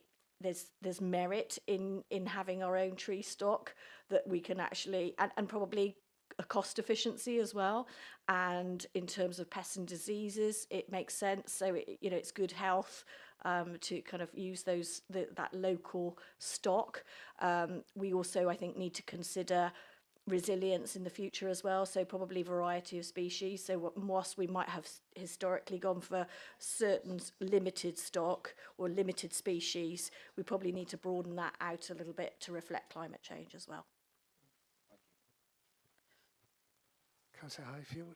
there's merit in having our own tree stock that we can actually and probably a cost efficiency as well, and in terms of pests and diseases, it makes sense. So it's good health to kind of use that local stock. We also, I think, need to consider resilience in the future as well, so probably variety of species. So whilst we might have historically gone for certain limited stock or limited species, we probably need to broaden that out a little bit to reflect climate change as well. Councillor Highfield.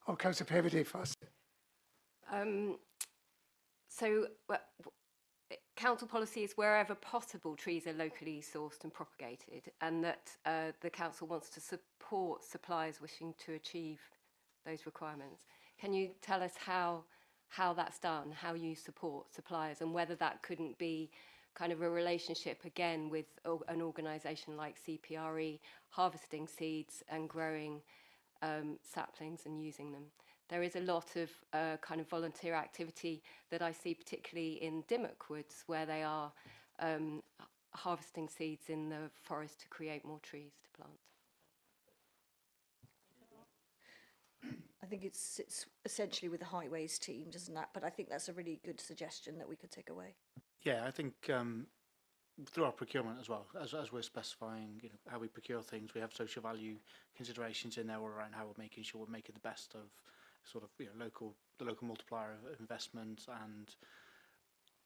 Oh, Councillor Pevedy first. So council policy is wherever possible trees are locally sourced and propagated, and that the council wants to support suppliers wishing to achieve those requirements. Can you tell us how that's done, how you support suppliers, and whether that couldn't be kind of a relationship again with an organisation like CPRE, harvesting seeds and growing saplings and using them? There is a lot of kind of volunteer activity that I see, particularly in Dimmock Woods, where they are harvesting seeds in the forest to create more trees to plant. I think it's essentially with the highways team, doesn't that? But I think that's a really good suggestion that we could take away. Yeah, I think through our procurement as well, as we're specifying, how we procure things, we have social value considerations in there all around how we're making sure we're making the best of sort of the local multiplier of investment, and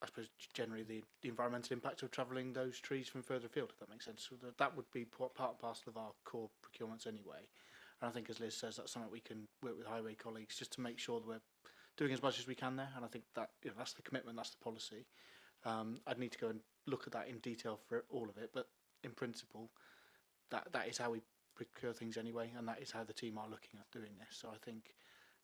I suppose generally the environmental impact of travelling those trees from further afield, if that makes sense. So that would be part and parcel of our core procurements anyway. And I think, as Liz says, that's something we can work with highway colleagues just to make sure that we're doing as much as we can there. And I think that that's the commitment, that's the policy. I'd need to go and look at that in detail for all of it, but in principle, that is how we procure things anyway, and that is how the team are looking at doing this. So I think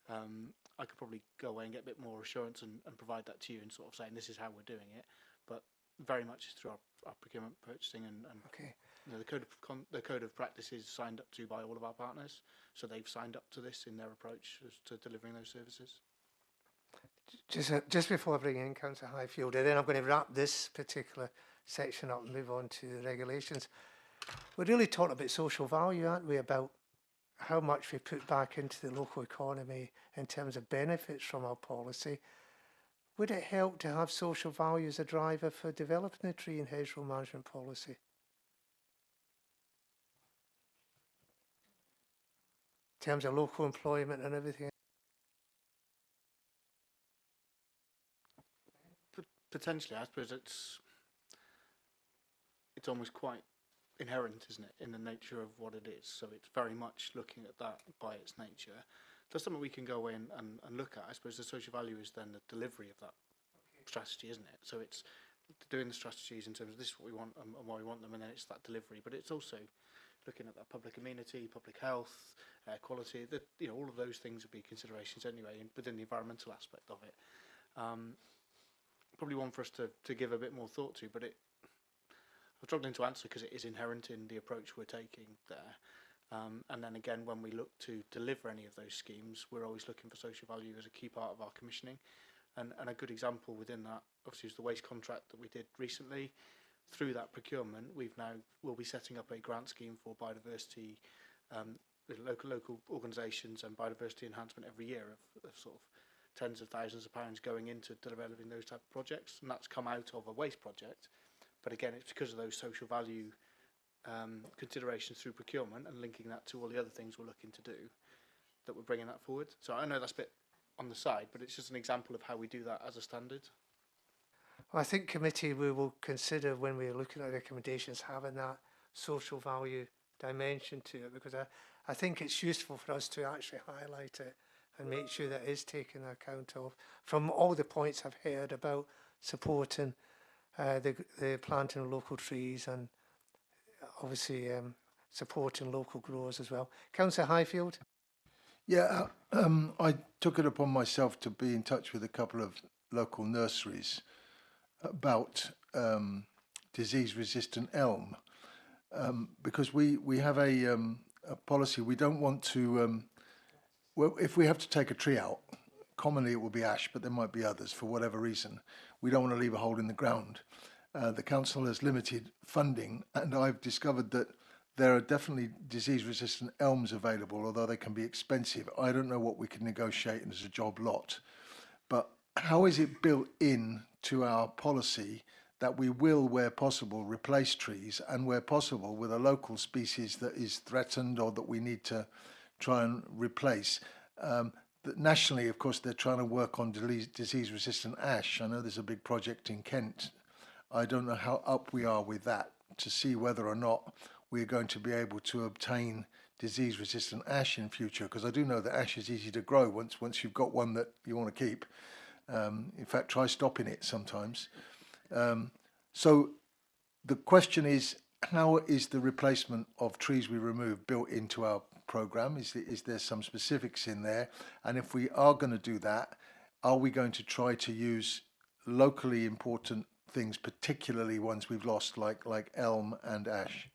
I could probably go away and get a bit more assurance and provide that to you and sort of saying this is how we're doing it, but very much is through our procurement, purchasing, and Okay. the code of practice is signed up to by all of our partners, so they've signed up to this in their approach to delivering those services. Just before I bring in Councillor Highfield, and then I'm going to wrap this particular section up and move on to the regulations. We're really talking about social value, aren't we, about how much we put back into the local economy in terms of benefits from our policy. Would it help to have social value as a driver for developing the tree and hedgerow management policy? In terms of local employment and everything? Potentially, I suppose it's almost quite inherent, isn't it, in the nature of what it is. So it's very much looking at that by its nature. That's something we can go in and look at. I suppose the social value is then the delivery of that strategy, isn't it? So it's doing the strategies in terms of this is what we want and why we want them, and then it's that delivery. But it's also looking at that public amenity, public health, air quality. That all of those things would be considerations anyway within the environmental aspect of it. Probably one for us to give a bit more thought to, but I'm struggling to answer because it is inherent in the approach we're taking there. And then again, when we look to deliver any of those schemes, we're always looking for social value as a key part of our commissioning. And a good example within that, obviously, is the waste contract that we did recently. Through that procurement, we'll be setting up a grant scheme for biodiversity, local organisations and biodiversity enhancement every year of sort of tens of thousands of pounds going into developing those type of projects, and that's come out of a waste project. But again, it's because of those social value considerations through procurement and linking that to all the other things we're looking to do that we're bringing that forward. So I know that's a bit on the side, but it's just an example of how we do that as a standard. Well, I think committee we will consider when we're looking at recommendations having that social value dimension to it, because I think it's useful for us to actually highlight it and make sure that it is taken account of from all the points I've heard about supporting the planting of local trees and obviously supporting local growers as well. Councillor Highfield? Yeah, I took it upon myself to be in touch with a couple of local nurseries about disease-resistant elm, because we have a policy. We don't want to, well, if we have to take a tree out, commonly it will be ash, but there might be others for whatever reason. We don't want to leave a hole in the ground. The council has limited funding, and I've discovered that there are definitely disease-resistant elms available, although they can be expensive. I don't know what we can negotiate as a job lot, but how is it built in to our policy that we will, where possible, replace trees, and where possible with a local species that is threatened or that we need to try and replace? Nationally, of course, they're trying to work on disease-resistant ash. I know there's a big project in Kent. I don't know how up we are with that to see whether or not we're going to be able to obtain disease-resistant ash in future, because I do know that ash is easy to grow once you've got one that you want to keep. In fact, try stopping it sometimes. So the question is, how is the replacement of trees we remove built into our programme? Is there some specifics in there? And if we are going to do that, are we going to try to use locally important things, particularly ones we've lost, like elm and ash?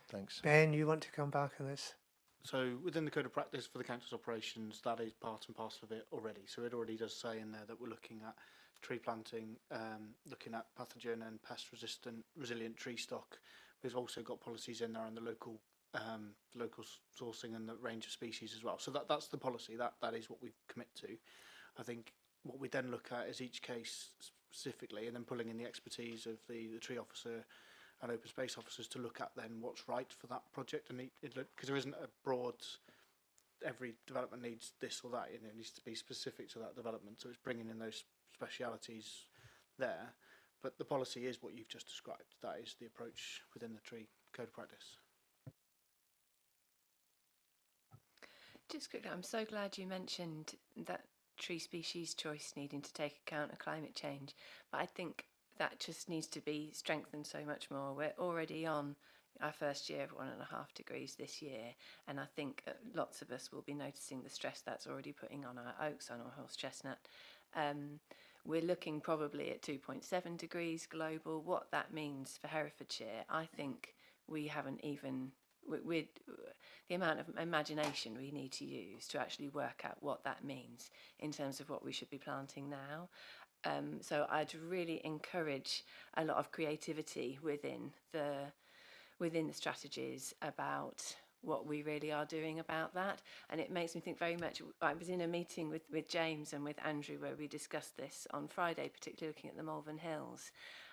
Thanks. Ben, you want to come back on this? So within the code of practice for the council's operations, that is part and parcel of it already. So it already does say in there that we're looking at tree planting, looking at pathogen and pest resilient tree stock. We've also got policies in there on the local sourcing and the range of species as well. So that's the policy. That is what we commit to. I think what we then look at is each case specifically, and then pulling in the expertise of the tree officer and open space officers to look at then what's right for that project, and because there isn't a broad, every development needs this or that, it needs to be specific to that development, so it's bringing in those specialities there. But the policy is what you've just described. That is the approach within the tree code of practice. Just quickly, I'm so glad you mentioned that tree species choice needing to take account of climate change, but I think that just needs to be strengthened so much more. We're already on our first year of 1.5 degrees this year, and I think lots of us will be noticing the stress that's already putting on our oaks, on our horse chestnut. We're looking probably at 2.7 degrees global. What that means for Herefordshire, I think we haven't even, with the amount of imagination we need to use to actually work out what that means in terms of what we should be planting now. So I'd really encourage a lot of creativity within the strategies about what we really are doing about that. And it makes me think very much, I was in a meeting with James and with Andrew where we discussed this on Friday, particularly looking at the Malvern Hills.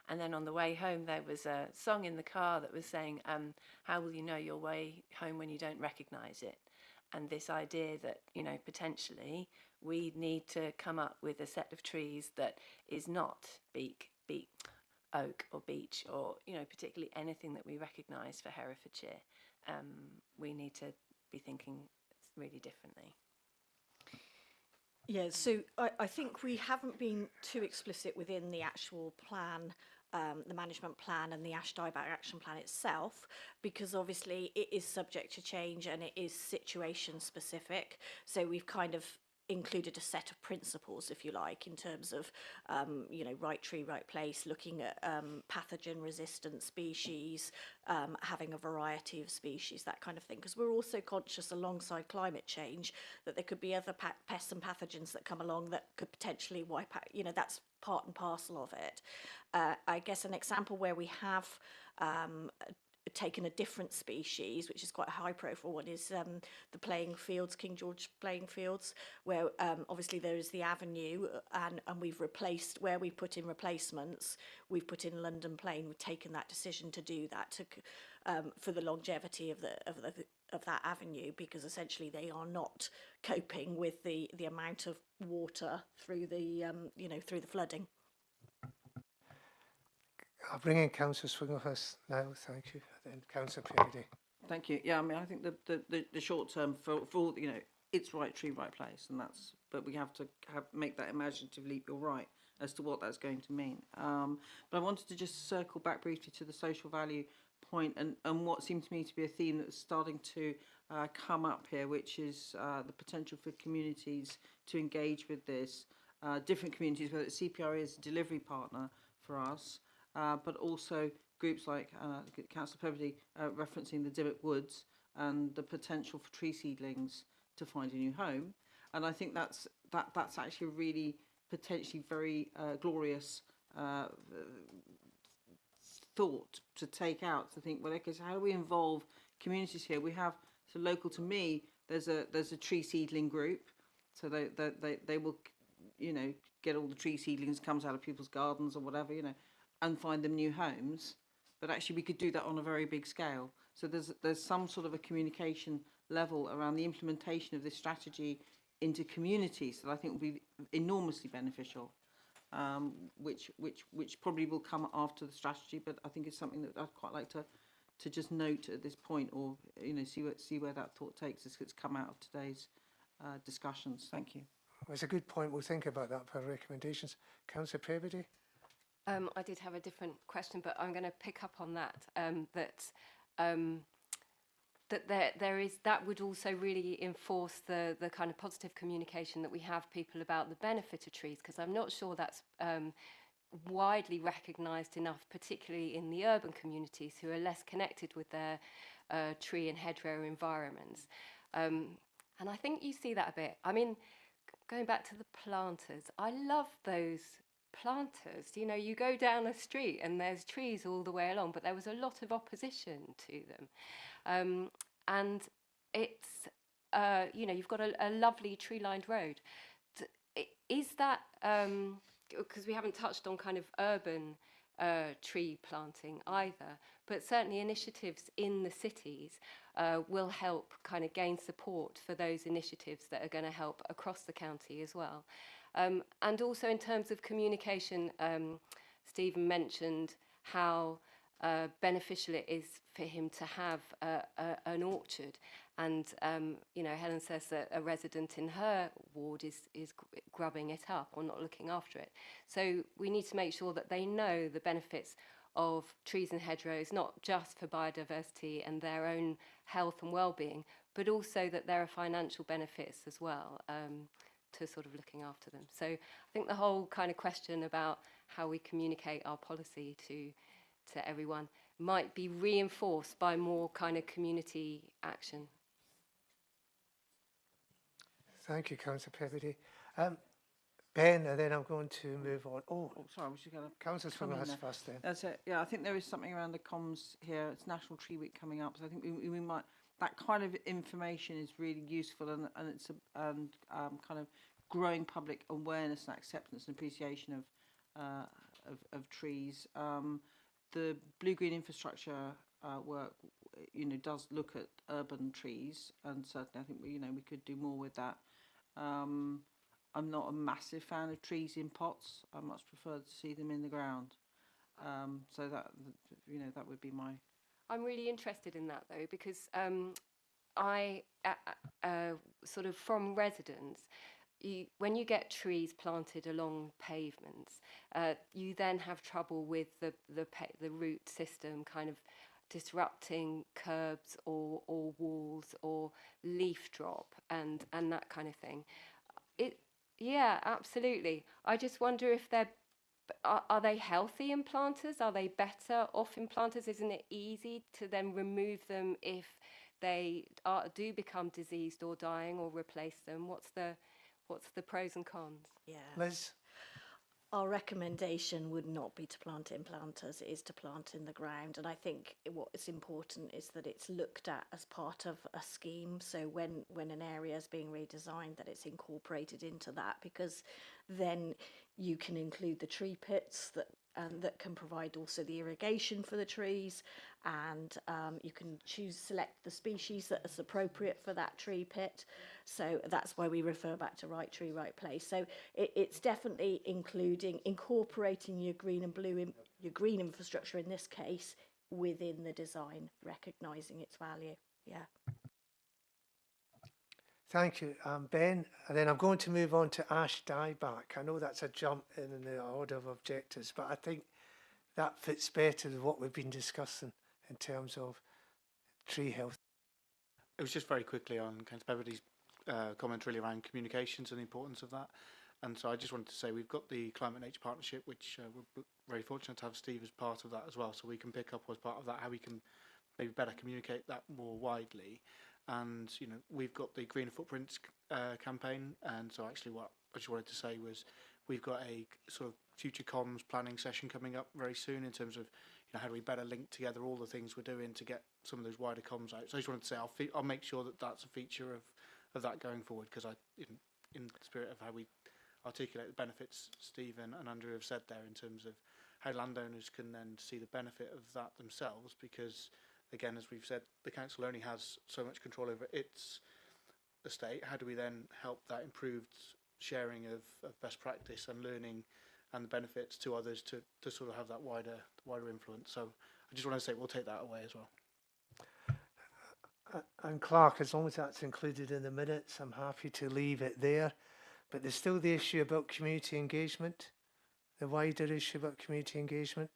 And then on the way home, there was a song in the car that was saying, how will you know your way home when you don't recognise it? And this idea that, potentially we need to come up with a set of trees that is not oak or beech or, particularly anything that we recognise for Herefordshire. We need to be thinking really differently. Yeah, so I think we haven't been too explicit within the actual plan, the management plan and the ash dieback action plan itself, because obviously it is subject to change and it is situation specific. So we've kind of included a set of principles, if you like, in terms of, right tree, right place, looking at pathogen resistant species, having a variety of species, that kind of thing. Because we're also conscious alongside climate change that there could be other pests and pathogens that come along that could potentially wipe out, that's part and parcel of it. I guess an example where we have taken a different species, which is quite a high profile one, is the playing fields, King George playing fields, where obviously there is the avenue, and we've replaced, where we put in replacements, we've put in London Plain. We've taken that decision to do that for the longevity of that avenue, because essentially they are not coping with the amount of water through the through the flooding. I'll bring in Councillor Swinglehurst now, thank you, then Councillor Purdy. Thank you. Yeah, I mean, I think the short term for it's right tree, right place, and but we have to make that imaginative leap. You're right as to what that's going to mean. But I wanted to just circle back briefly to the social value point and what seemed to me to be a theme that's starting to come up here, which is the potential for communities to engage with this. Different communities, whether it's CPRE as a delivery partner for us, but also groups like Councillor Purdy referencing the Dimmock Woods and the potential for tree seedlings to find a new home. And I think that's actually a really potentially very glorious thought to take out, to think, well, okay, so how do we involve communities here? We have, so local to me, there's a tree seedling group, so they will, you know, get all the tree seedlings, comes out of people's gardens or whatever, you know, and find them new homes. But actually we could do that on a very big scale. So there's some sort of a communication level around the implementation of this strategy into communities that I think will be enormously beneficial, which probably will come after the strategy, but I think it's something that I'd quite like to just note at this point, or, you know, see where that thought takes us. It's come out of today's discussions. Thank you. Well, it's a good point. We'll think about that for recommendations. Councillor Peabody? I did have a different question, but I'm going to pick up on that. That would also really enforce the kind of positive communication that we have people about the benefit of trees, because I'm not sure that's widely recognised enough, particularly in the urban communities who are less connected with their tree and hedgerow environments. And I think you see that a bit. I mean, going back to the planters, I love those planters. You know, you go down a street and there's trees all the way along, but there was a lot of opposition to them. And it's, you know, you've got a lovely tree-lined road. Is that, because we haven't touched on kind of urban tree planting either, but certainly initiatives in the cities will help kind of gain support for those initiatives that are going to help across the county as well. And also in terms of communication, Stephen mentioned how beneficial it is for him to have an orchard, and you know, Helen says that a resident in her ward is grubbing it up or not looking after it. So we need to make sure that they know the benefits of trees and hedgerows, not just for biodiversity and their own health and well-being, but also that there are financial benefits as well to sort of looking after them. So I think the whole kind of question about how we communicate our policy to everyone might be reinforced by more kind of community action. Thank you, Councillor Peabody. Ben, and then I'm going to move on. Oh, sorry, we should get a Councillor Swingle first then. That's it. Yeah, I think there is something around the comms here. It's National Tree Week coming up, so I think we might, that kind of information is really useful, and it's kind of growing public awareness and acceptance and appreciation of trees. The blue-green infrastructure work, you know, does look at urban trees, and certainly I think we could do more with that. I'm not a massive fan of trees in pots. I much prefer to see them in the ground. So that, you know, that would be my. I'm really interested in that though, because I sort of from residents. When you get trees planted along pavements, you then have trouble with the root system kind of disrupting curbs or walls or leaf drop and that kind of thing. Yeah, absolutely. I just wonder if are they healthy implanters? Are they better off implanters? Isn't it easy to then remove them if they do become diseased or dying, or replace them? What's the pros and cons? Yeah. Liz? Our recommendation would not be to plant in planters, it is to plant in the ground. And I think what is important is that it's looked at as part of a scheme. So when an area is being redesigned, that it's incorporated into that, because then you can include the tree pits that can provide also the irrigation for the trees, and you can select the species that is appropriate for that tree pit. So that's why we refer back to right tree, right place. So it's definitely incorporating your green and blue, your green infrastructure in this case, within the design, recognising its value. Yeah. Thank you, Ben. And then I'm going to move on to Ash Dieback. I know that's a jump in the order of objectives, but I think that fits better with what we've been discussing in terms of tree health. It was just very quickly on Councillor Peabody's comment really around communications and the importance of that. And so I just wanted to say we've got the Climate Nature Partnership, which we're very fortunate to have Steve as part of that as well. So we can pick up as part of that how we can maybe better communicate that more widely. And, you know, we've got the Greener Footprints campaign. And so actually what I just wanted to say was we've got a sort of future comms planning session coming up very soon in terms of how do we better link together all the things we're doing to get some of those wider comms out. So I just wanted to say I'll make sure that that's a feature of that going forward, because in the spirit of how we articulate the benefits Stephen and Andrew have said there in terms of how landowners can then see the benefit of that themselves, because again, as we've said, the council only has so much control over its estate. How do we then help that improved sharing of best practice and learning and the benefits to others to sort of have that wider influence? So I just want to say we'll take that away as well. And Clark, as long as that's included in the minutes, I'm happy to leave it there. But there's still the issue about community engagement, the wider issue about community engagement.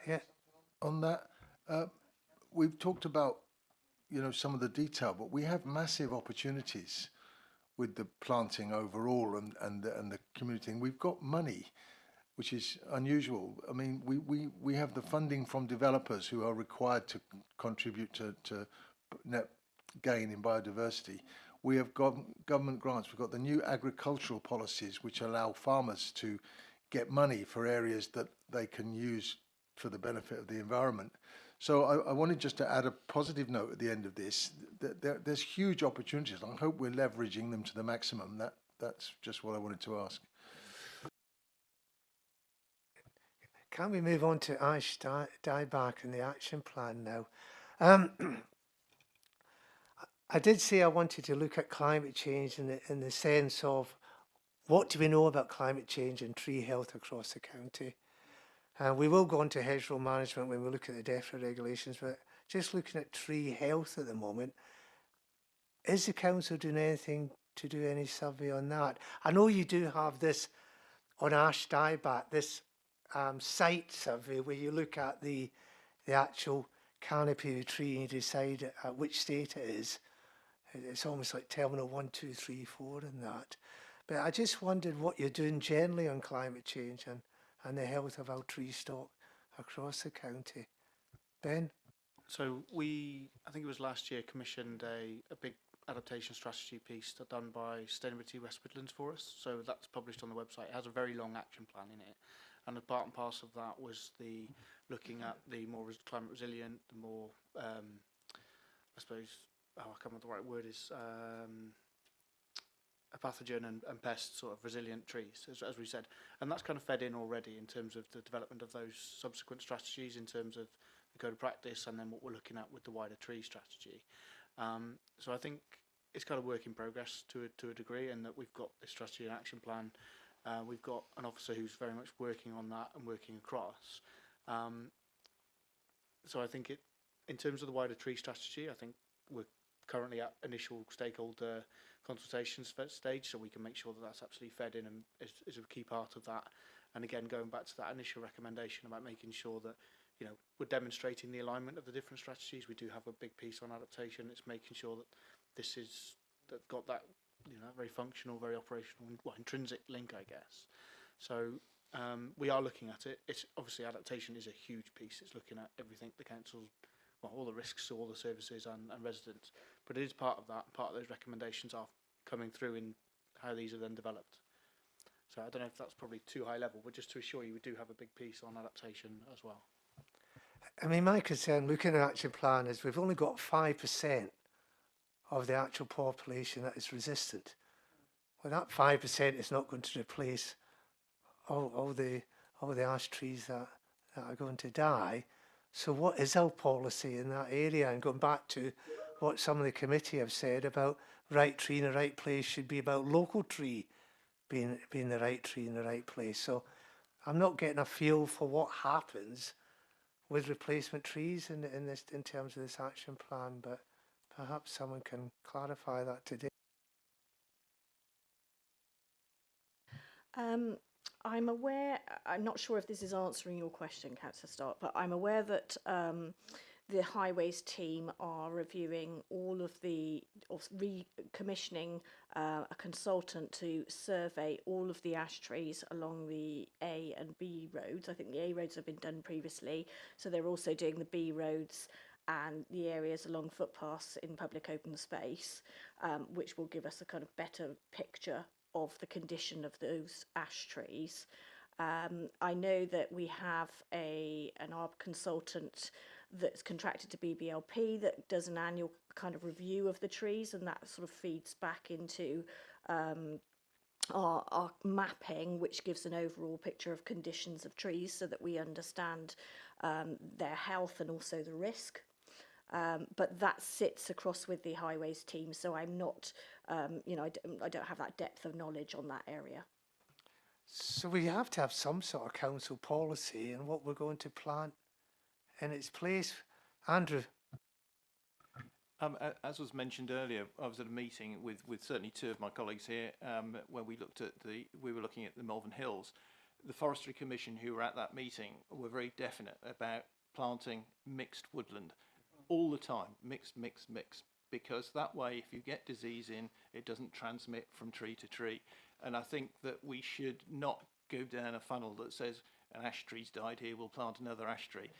Yeah. On that, we've talked about, some of the detail, but we have massive opportunities with the planting overall and the community. And we've got money, which is unusual. I mean, we have the funding from developers who are required to contribute to net gain in biodiversity. We have got government grants. We've got the new agricultural policies, which allow farmers to get money for areas that they can use for the benefit of the environment. So I wanted just to add a positive note at the end of this. There's huge opportunities. I hope we're leveraging them to the maximum. That's just what I wanted to ask. Can we move on to ash dieback and the action plan now? I did say I wanted to look at climate change in the sense of what do we know about climate change and tree health across the county. We will go on to hedgerow management when we look at the DEFRA regulations, but just looking at tree health at the moment, is the council doing anything to do any survey on that? I know you do have this on ash dieback, this site survey where you look at the actual canopy of the tree and you decide at which state it is. It's almost like terminal 1, 2, 3, 4 and that. But I just wondered what you're doing generally on climate change and the health of our tree stock across the county. Ben? So I think it was last year, commissioned a big adaptation strategy piece done by Sustainability West Midlands for us. So that's published on the website. It has a very long action plan in it. And a part and parcel of that was the looking at the more climate resilient, the more, I suppose, I can't remember what the right word is, a pathogen and pest sort of resilient trees, as we said. And that's kind of fed in already in terms of the development of those subsequent strategies, in terms of the code of practice and then what we're looking at with the wider tree strategy. So I think it's kind of work in progress to a degree, and that we've got this strategy and action plan. We've got an officer who's very much working on that and working across. So I think in terms of the wider tree strategy, I think we're currently at initial stakeholder consultations stage, so we can make sure that that's absolutely fed in and is a key part of that. And again, going back to that initial recommendation about making sure that we're demonstrating the alignment of the different strategies. We do have a big piece on adaptation. It's making sure that that's got that very functional, very operational, intrinsic link, I guess. So we are looking at it. It's obviously adaptation is a huge piece. It's looking at everything the council's, all the risks to all the services and residents. But it is part of that. Part of those recommendations are coming through in how these are then developed. So I don't know if that's probably too high level, but just to assure you, we do have a big piece on adaptation as well. I mean, my concern looking at action plan is we've only got 5% of the actual population that is resistant. Well, that 5% is not going to replace all the ash trees that are going to die. So what is our policy in that area? And going back to what some of the committee have said about right tree in the right place should be about local tree being the right tree in the right place. So I'm not getting a feel for what happens with replacement trees in terms of this action plan, but perhaps someone can clarify that today. I'm aware, I'm not sure if this is answering your question, Councillor Stark, but I'm aware that the highways team are reviewing recommissioning a consultant to survey all of the ash trees along the A and B roads. I think the A roads have been done previously, so they're also doing the B roads and the areas along footpaths in public open space, which will give us a kind of better picture of the condition of those ash trees. I know that we have an ARB consultant that's contracted to BBLP that does an annual kind of review of the trees, and that sort of feeds back into our mapping, which gives an overall picture of conditions of trees so that we understand their health and also the risk. But that sits across with the highways team, so I'm not, I don't have that depth of knowledge on that area. So we have to have some sort of council policy and what we're going to plant in its place. Andrew? As was mentioned earlier, I was at a meeting with certainly two of my colleagues here where we were looking at the Malvern Hills. The Forestry Commission who were at that meeting were very definite about planting mixed woodland all the time, mix, because that way if you get disease in, it doesn't transmit from tree to tree. And I think that we should not go down a funnel that says an ash tree's died here, we'll plant another ash tree.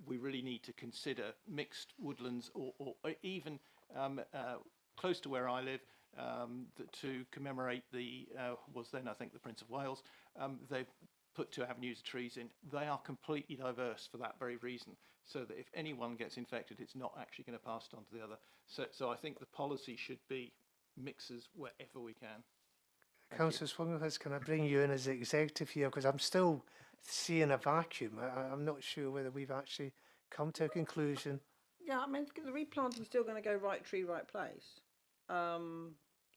We really need to consider mixed woodlands or even close to where I live to commemorate was then I think the Prince of Wales. They've put 2 avenues of trees in. They are completely diverse for that very reason, so that if anyone gets infected, it's not actually going to pass it on to the other. So I think the policy should be mixes wherever we can. Councillor Swinglehurst, can I bring you in as the executive here? Because I'm still seeing a vacuum. I'm not sure whether we've actually come to a conclusion. Yeah, I mean, the replanting's still going to go right tree, right place. And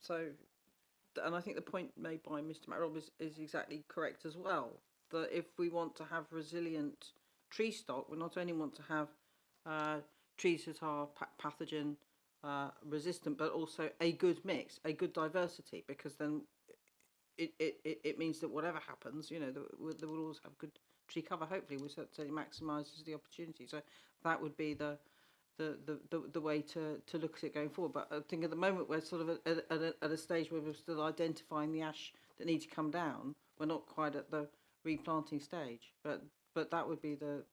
I think the point made by Mr. McRobb is exactly correct as well. That if we want to have resilient tree stock, we not only want to have trees that are pathogen resistant, but also a good mix, a good diversity, because then it means that whatever happens, you know, there will always have good tree cover. Hopefully, which certainly maximises the opportunity. So that would be the way to look at it going forward. But I think at the moment we're sort of at a stage where we're still identifying the ash that need to come down. We're not quite at the replanting stage, but that would be the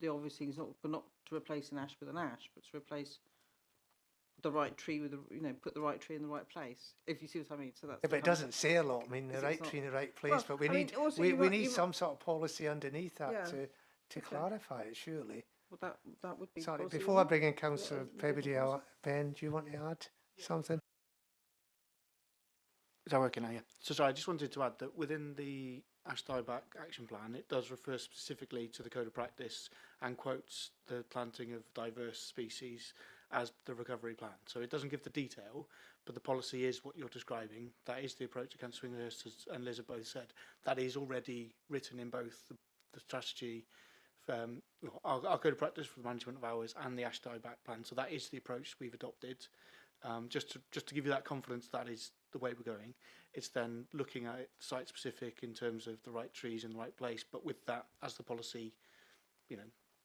obvious thing. Is not to replace an ash with an ash, but to replace the right tree with put the right tree in the right place. If you see what I mean. So that's. Yeah, but it doesn't say a lot. I mean, the right tree in the right place. Well, but we I need mean, we need some sort of policy underneath that Yeah. to clarify it. Surely. Well, that would be. Sorry, possible. before I bring in Councillor Pebbody, Ben, do you want to add something? Is that working now? Yeah. So sorry, I just wanted to add that within the Ash Dieback Action Plan, it does refer specifically to the Code of Practice and quotes the planting of diverse species as the recovery plan. So it doesn't give the detail, but the policy is what you're describing. That is the approach that Councillor Swinglehurst and Liz have both said. That is already written in both the strategy, our Code of Practice for the management of ours and the Ash Dieback Plan. So that is the approach we've adopted. Just to give you that confidence, that is the way we're going. It's then looking at it site specific in terms of the right trees in the right place, but with that as the policy,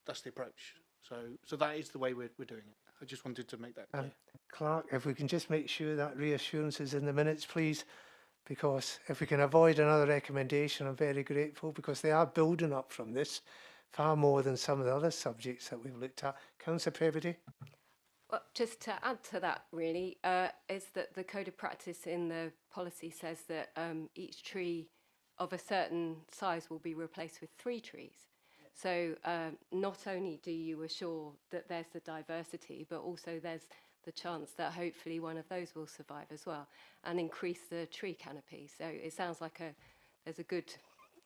that's the approach. So that is the way we're doing it. I just wanted to make that clear. Clark, if we can just make sure that reassurance is in the minutes, please, because if we can avoid another recommendation, I'm very grateful, because they are building up from this far more than some of the other subjects that we've looked at. Councillor Pebbody? Well, just to add to that, really, is that the Code of Practice in the policy says that each tree of a certain size will be replaced with 3 trees. So not only do you assure that there's the diversity, but also there's the chance that hopefully one of those will survive as well and increase the tree canopy. So it sounds like there's a good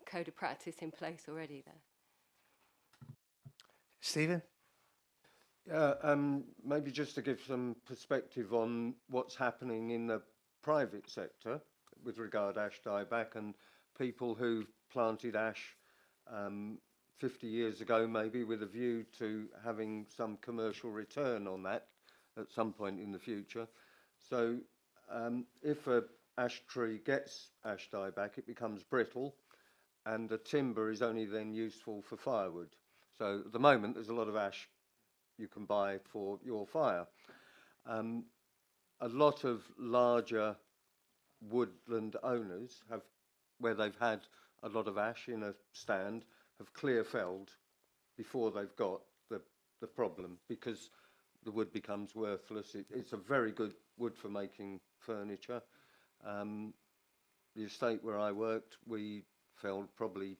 Code of Practice in place already there. Stephen? Maybe just to give some perspective on what's happening in the private sector with regard to ash dieback and people who've planted ash 50 years ago, maybe with a view to having some commercial return on that at some point in the future. So if a ash tree gets ash dieback, it becomes brittle, and the timber is only then useful for firewood. So at the moment, there's a lot of ash you can buy for your fire. A lot of larger woodland owners have, where they've had a lot of ash in a stand, have clear felled before they've got the problem, because the wood becomes worthless. It's a very good wood for making furniture, the estate where I worked, we felled probably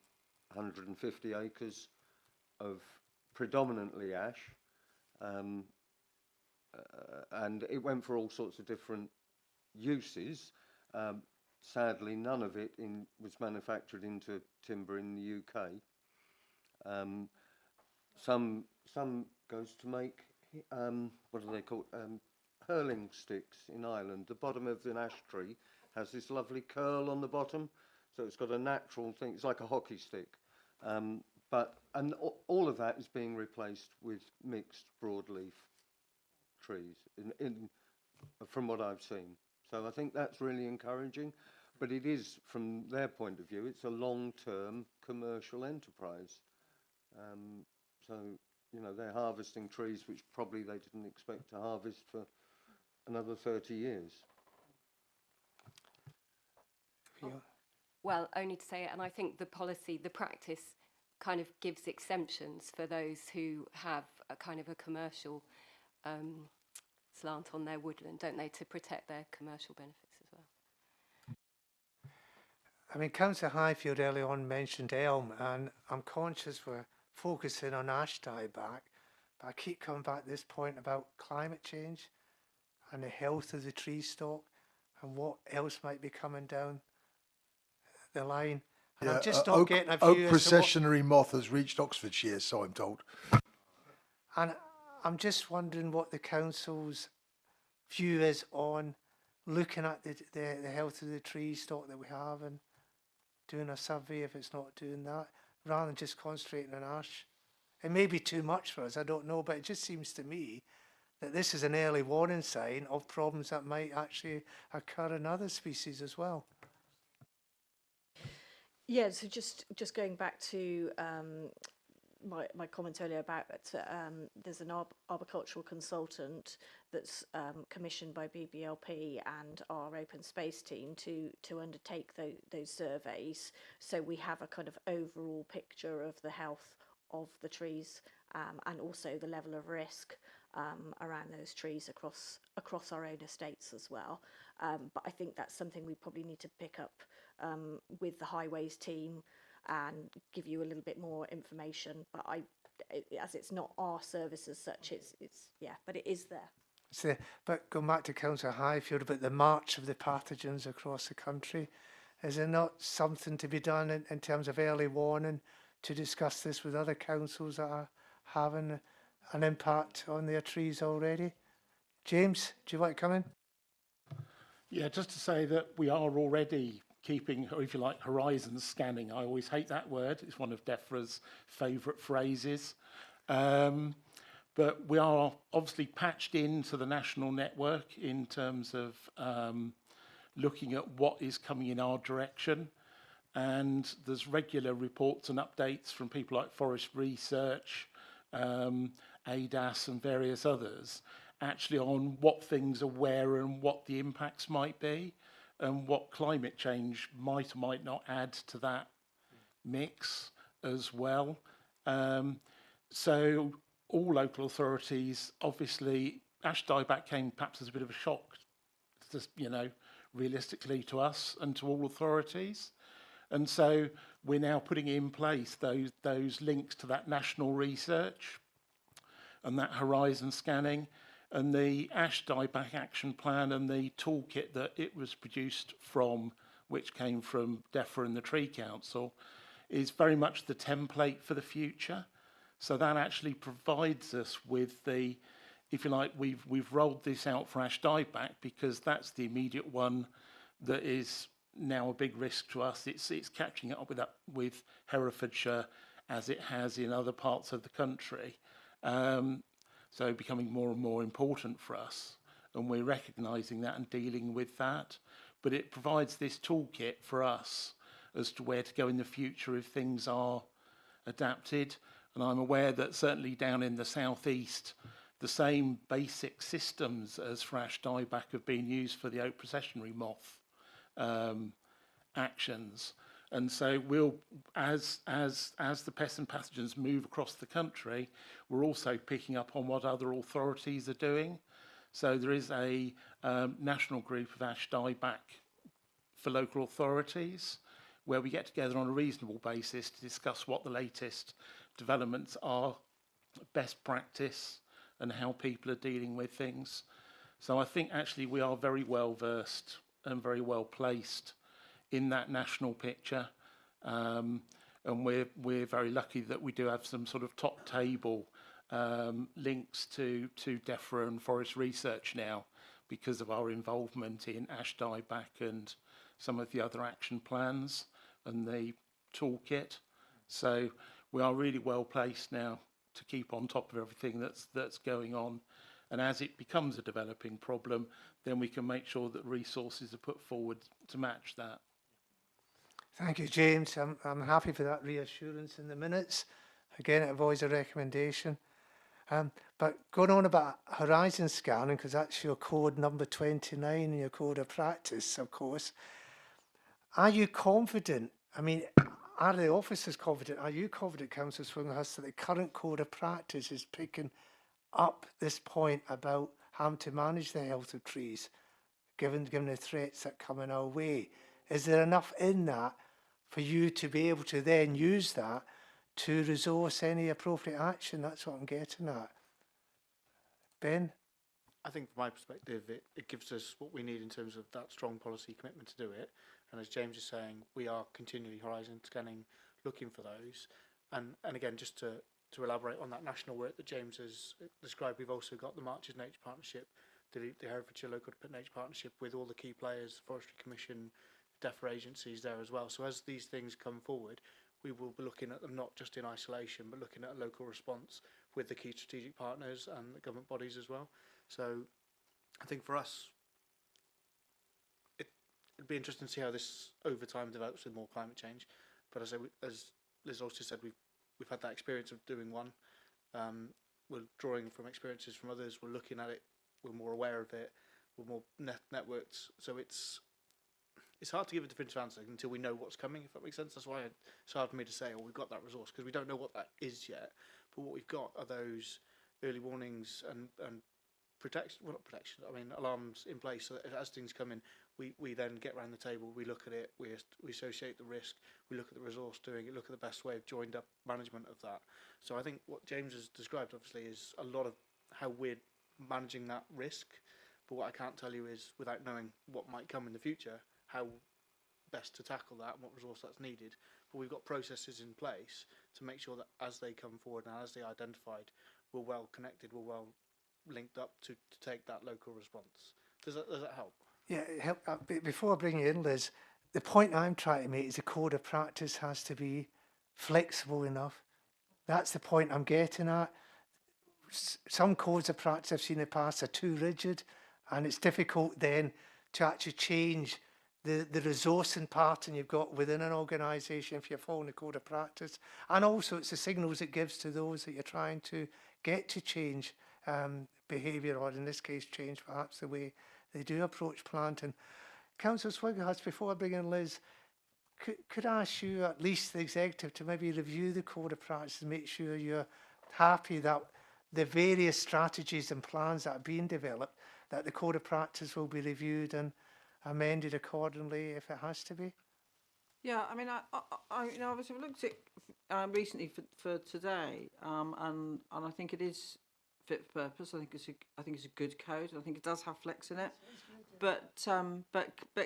150 acres of predominantly ash, and it went for all sorts of different uses. Sadly, none of it was manufactured into timber in the UK. Some goes to make what are they called? Hurling sticks in Ireland. The bottom of an ash tree has this lovely curl on the bottom, so it's got a natural thing. It's like a hockey stick. And all of that is being replaced with mixed broadleaf trees from what I've seen. So I think that's really encouraging, but it is, from their point of view, it's a long-term commercial enterprise. So, you know, they're harvesting trees which probably they didn't expect to harvest for another 30 years. Well, only to say it, and I think the policy, the practice kind of gives exemptions for those who have a kind of a commercial slant on their woodland, don't they, to protect their commercial benefits as well. I mean, Councillor Highfield early on mentioned elm, and I'm conscious we're focusing on ash dieback, but I keep coming back to this point about climate change and the health of the tree stock and what else might be coming down the line. And I'm just not getting a oak view as to what, processionary moth has reached Oxfordshire, so I'm told. and I'm just wondering what the council's view is on looking at the health of the tree stock that we have and doing a survey if it's not doing that, rather than just concentrating on ash. It may be too much for us, I don't know, but it just seems to me that this is an early warning sign of problems that might actually occur in other species as well. Yeah, so just going back to my comment earlier about there's an arboricultural consultant that's commissioned by BBLP and our open space team to undertake those surveys, so we have a kind of overall picture of the health of the trees and also the level of risk around those trees across our own estates as well. But I think that's something we probably need to pick up with the highways team and give you a little bit more information. But as it's not our service as such, it's yeah, but it is there. So, but going back to Councillor Highfield about the march of the pathogens across the country, is there not something to be done in terms of early warning to discuss this with other councils that are having an impact on their trees already? James, do you want to come in? Yeah, just to say that we are already keeping, or if you like, horizon scanning. I always hate that word. It's one of DEFRA's favourite phrases. But we are obviously patched into the national network in terms of looking at what is coming in our direction. And there's regular reports and updates from people like Forest Research, ADAS and various others, actually on what things are where and what the impacts might be and what climate change might or might not add to that mix as well. So all local authorities, obviously, ash dieback came perhaps as a bit of a shock, just, you know, realistically to us and to all authorities. And so we're now putting in place those links to that national research and that horizon scanning and the ash dieback action plan and the toolkit that it was produced from, which came from DEFRA and the Tree Council, is very much the template for the future. So that actually provides us with the, if you like, we've rolled this out for ash dieback because that's the immediate one that is now a big risk to us. It's catching up with Herefordshire as it has in other parts of the country. So becoming more and more important for us, and we're recognising that and dealing with that. But it provides this toolkit for us as to where to go in the future if things are adapted. And I'm aware that certainly down in the southeast, the same basic systems as for ash dieback have been used for the oak processionary moth actions. And so we'll, as the pests and pathogens move across the country, we're also picking up on what other authorities are doing. So there is a national group of ash dieback for local authorities, where we get together on a reasonable basis to discuss what the latest developments are, best practice, and how people are dealing with things. So I think actually we are very well versed and very well placed in that national picture. And we're very lucky that we do have some sort of top table links to DEFRA and Forest Research now because of our involvement in ash dieback and some of the other action plans and the toolkit. So we are really well placed now to keep on top of everything that's going on. And as it becomes a developing problem, then we can make sure that resources are put forward to match that. Thank you, James. I'm happy for that reassurance in the minutes. Again, it avoids a recommendation. But going on about horizon scanning, because that's your code number 29 in your code of practice, of course. Are you confident? I mean, are the officers confident? Are you confident, Councillor Swinglehurst, that the current code of practice is picking up this point about having to manage the health of trees, given the threats that are coming our way? Is there enough in that for you to be able to then use that to resource any appropriate action? That's what I'm getting at. Ben? I think from my perspective, it gives us what we need in terms of that strong policy commitment to do it. And as James is saying, we are continually horizon scanning, looking for those. And again, just to elaborate on that national work that James has described, we've also got the Marches Nature Partnership, the Herefordshire Local Nature Partnership with all the key players, Forestry Commission, DEFRA agencies there as well. So as these things come forward, we will be looking at them not just in isolation, but looking at a local response with the key strategic partners and the government bodies as well. So I think for us, it'd be interesting to see how this over time develops with more climate change. But as Liz also said, we've had that experience of doing one. We're drawing from experiences from others. We're looking at it. We're more aware of it. We're more networked. So it's hard to give a definitive answer until we know what's coming, if that makes sense. That's why it's hard for me to say, oh, we've got that resource, because we don't know what that is yet. But what we've got are those early warnings and protection, well, not protection, I mean, alarms in place. So that as things come in, we then get around the table, we look at it, we associate the risk, we look at the resource doing it, look at the best way of joined up management of that. So I think what James has described, obviously, is a lot of how we're managing that risk. But what I can't tell you is, without knowing what might come in the future, how best to tackle that and what resource that's needed. But we've got processes in place to make sure that as they come forward and as they identified, we're well connected, we're well linked up to take that local response. Does that help? Yeah, before I bring you in, Liz, the point I'm trying to make is the code of practice has to be flexible enough. That's the point I'm getting at. Some codes of practice I've seen in the past are too rigid, and it's difficult then to actually change the resourcing pattern you've got within an organisation if you're following the code of practice. And also it's the signals it gives to those that you're trying to get to change behaviour, or in this case change perhaps the way they do approach planting. Councillor Swinglehurst, before I bring in Liz, could I ask you, at least the executive, to maybe review the code of practice and make sure you're happy that the various strategies and plans that are being developed, that the code of practice will be reviewed and amended accordingly if it has to be? Yeah, I mean, I you know, obviously I've looked at it recently for today, and I think it is fit for purpose. I think it's a good code. I think it does have flex in it, but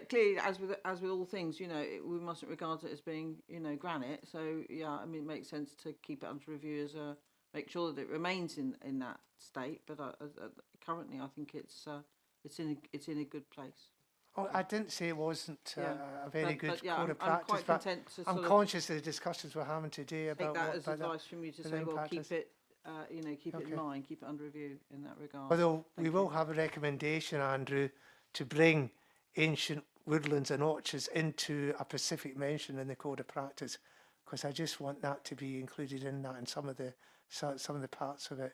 clearly, as with all things, you know, we mustn't regard it as being, you know, granite. So yeah, I mean, it makes sense to keep it under review make sure that it remains in that state. But currently, I think it's in a good place. Oh, I didn't say it wasn't a very good yeah, code of I'm practice, quite but content to I'm conscious of the discussions we're having today about take that what as advice from you to say, well, keep it, keep it in mind, keep it under review in that regard. Although we will have a recommendation, Andrew, to bring ancient woodlands and orchards into a specific mention in the code of practice, because I just want that to be included in that and some of the parts of it.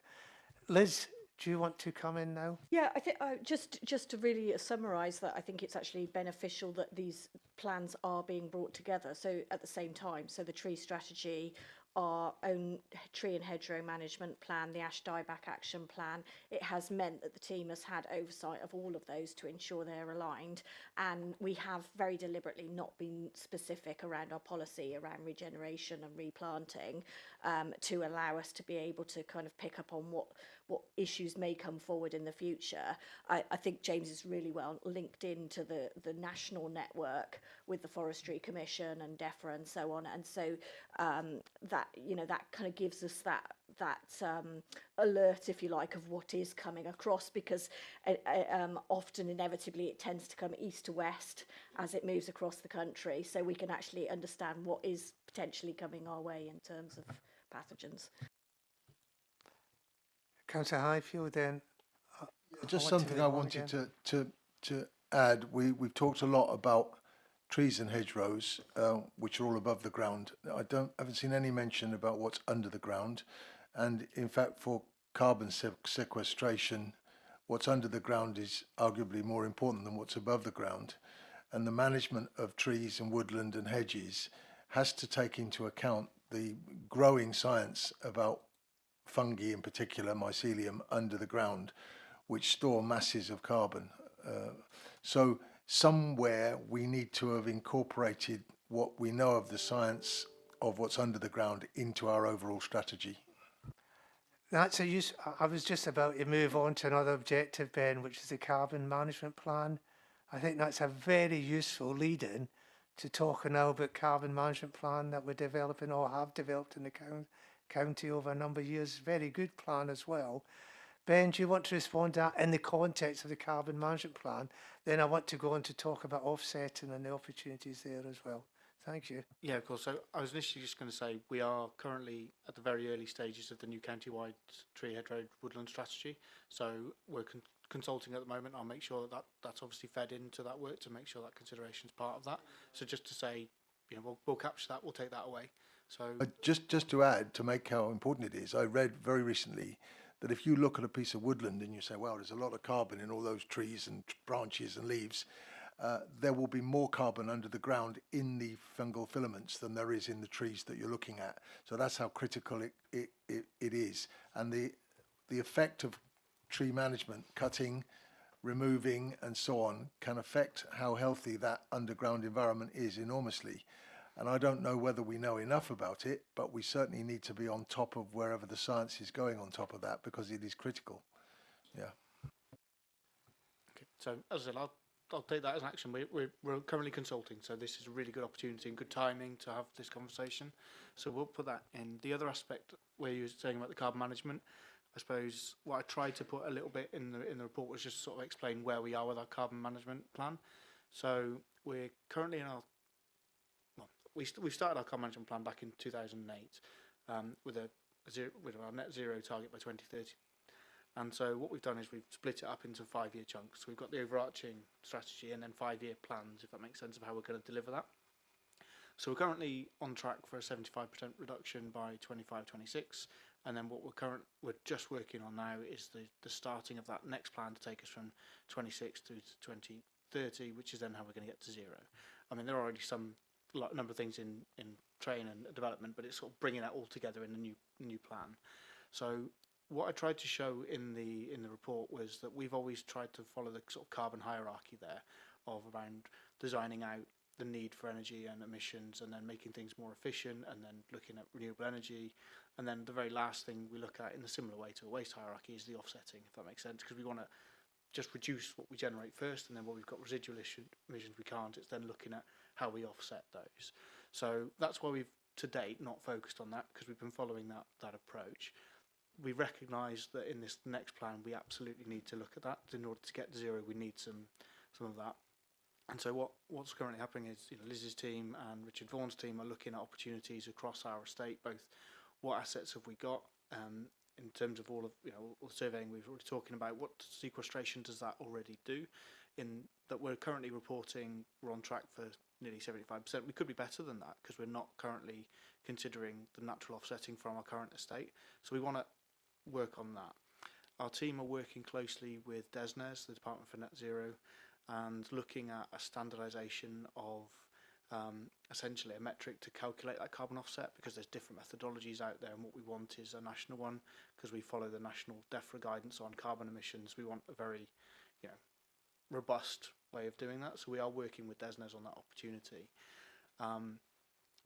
Liz, do you want to come in now? Yeah, I think just to really summarise that, I think it's actually beneficial that these plans are being brought together. So at the same time, so the tree strategy our own tree and hedgerow management plan, the ash dieback action plan, it has meant that the team has had oversight of all of those to ensure they're aligned. And we have very deliberately not been specific around our policy around regeneration and replanting, to allow us to be able to kind of pick up on what issues may come forward in the future. I think James is really well linked into the national network with the Forestry Commission and DEFRA and so on. And so that, you know, that kind of gives us that alert, if you like, of what is coming across, because often inevitably it tends to come east to west as it moves across the country, so we can actually understand what is potentially coming our way in terms of pathogens. Councillor Highfield, then. Just want to something move I on wanted again. to add. We've talked a lot about trees and hedgerows, which are all above the ground. Haven't seen any mention about what's under the ground, and in fact, for carbon sequestration, what's under the ground is arguably more important than what's above the ground, and the management of trees and woodland and hedges has to take into account the growing science about fungi, in particular mycelium, under the ground, which store masses of carbon. So somewhere we need to have incorporated what we know of the science of what's under the ground into our overall strategy. That's a use. I was just about to move on to another objective, Ben, which is the carbon management plan. I think that's a very useful lead-in to talking now about carbon management plan that we're developing or have developed in the county over a number of years. Very good plan as well. Ben, do you want to respond to that in the context of the carbon management plan? Then I want to go on to talk about offsetting and the opportunities there as well. Thank you. Yeah, of course. So I was initially just going to say we are currently at the very early stages of the new county-wide tree, hedgerow, woodland strategy. So we're consulting at the moment. I'll make sure that that's obviously fed into that work to make sure that consideration is part of that. So just to say, you know, we'll capture that. We'll take that away. So just to add, to make how important it is, I read very recently that if you look at a piece of woodland and you say, well, there's a lot of carbon in all those trees and branches and leaves, there will be more carbon under the ground in the fungal filaments than there is in the trees that you're looking at. So that's how critical it is. And the effect of tree management, cutting, removing and so on, can affect how healthy that underground environment is enormously. And I don't know whether we know enough about it, but we certainly need to be on top of wherever the science is going on top of that, because it is critical. Yeah. okay. So as I said, I'll take that as an action. We're currently consulting, so this is a really good opportunity and good timing to have this conversation. So we'll put that in. The other aspect where you were saying about the carbon management, I suppose what I tried to put a little bit in the report was just sort of explain where we are with our carbon management plan. So we're currently in our we started our carbon management plan back in 2008 with our net zero target by 2030. And so what we've done is we've split it up into 5-year chunks. So we've got the overarching strategy and then 5-year plans, if that makes sense, of how we're going to deliver that. So we're currently on track for a 75% reduction by 25-26. And then what we're just working on now is the starting of that next plan to take us from 26 to 2030, which is then how we're going to get to zero. I mean, there are already a number of things in train and development, but it's sort of bringing that all together in the new plan. So what I tried to show in the report was that we've always tried to follow the sort of carbon hierarchy there of around designing out the need for energy and emissions and then making things more efficient and then looking at renewable energy. And then the very last thing we look at in a similar way to a waste hierarchy is the offsetting, if that makes sense, because we want to just reduce what we generate first, and then when we've got residual emissions we can't, it's then looking at how we offset those. So that's why we've to date not focused on that, because we've been following that approach. We recognise that in this next plan we absolutely need to look at that. In order to get to zero we need some of that. And so what's currently happening is, you know, Liz's team and Richard Vaughan's team are looking at opportunities across our estate, both what assets have we got, in terms of all of, you know, all the surveying we've already talking about, what sequestration does that already do? In that we're currently reporting we're on track for nearly 75%. We could be better than that because we're not currently considering the natural offsetting from our current estate. So we want to work on that. Our team are working closely with DESNES, the Department for Net Zero, and looking at a standardisation of essentially a metric to calculate that carbon offset, because there's different methodologies out there, and what we want is a national one, because we follow the national DEFRA guidance on carbon emissions. We want a very, you know, robust way of doing that. So we are working with DESNES on that opportunity.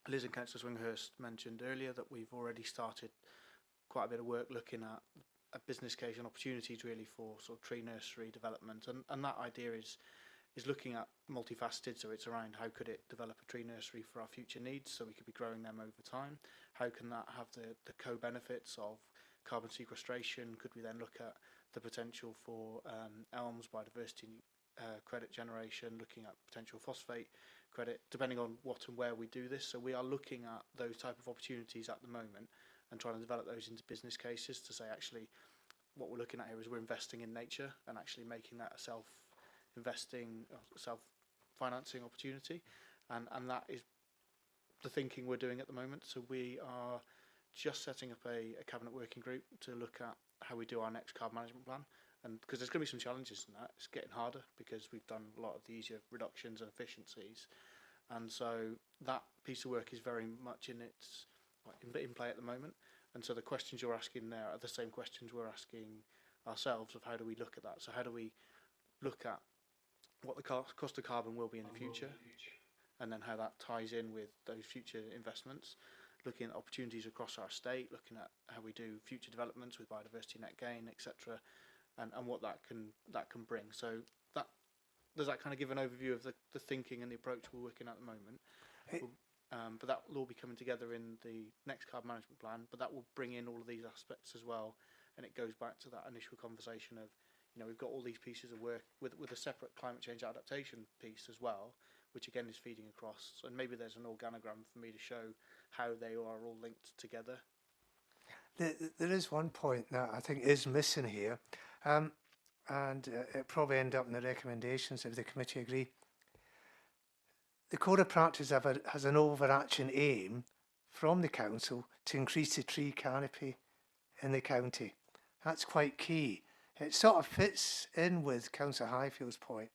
Liz and Councillor Swinghurst mentioned earlier that we've already started quite a bit of work looking at a business case and opportunities really for sort of tree nursery development, and that idea is looking at multifaceted. So it's around how could it develop a tree nursery for our future needs, so we could be growing them over time. How can that have the co-benefits of carbon sequestration? Could we then look at the potential for elms biodiversity credit generation, looking at potential phosphate credit, depending on what and where we do this. So we are looking at those type of opportunities at the moment and trying to develop those into business cases to say, actually, what we're looking at here is we're investing in nature and actually making that a self-investing, self-financing opportunity. And that is the thinking we're doing at the moment. So we are just setting up a cabinet working group to look at how we do our next carbon management plan. And because there's going to be some challenges in that, it's getting harder because we've done a lot of the easier reductions and efficiencies, and so that piece of work is very much in play at the moment. And so the questions you're asking there are the same questions we're asking ourselves of how do we look at that. So how do we look at what the cost of carbon will be in the future, and then how that ties in with those future investments, looking at opportunities across our state, looking at how we do future developments with biodiversity net gain, etc. And what that can bring. So that does that kind of give an overview of the thinking and the approach we're working at the moment. But that will all be coming together in the next carbon management plan. But that will bring in all of these aspects as well, and it goes back to that initial conversation of, you know, we've got all these pieces of work with a separate climate change adaptation piece as well, which again is feeding across. And maybe there's an organogram for me to show how they are all linked together. There is one point that I think is missing here, and it probably end up in the recommendations if the committee agree. The Code of Practice has an overarching aim from the council to increase the tree canopy in the county. That's quite key. It sort of fits in with Councillor Highfield's point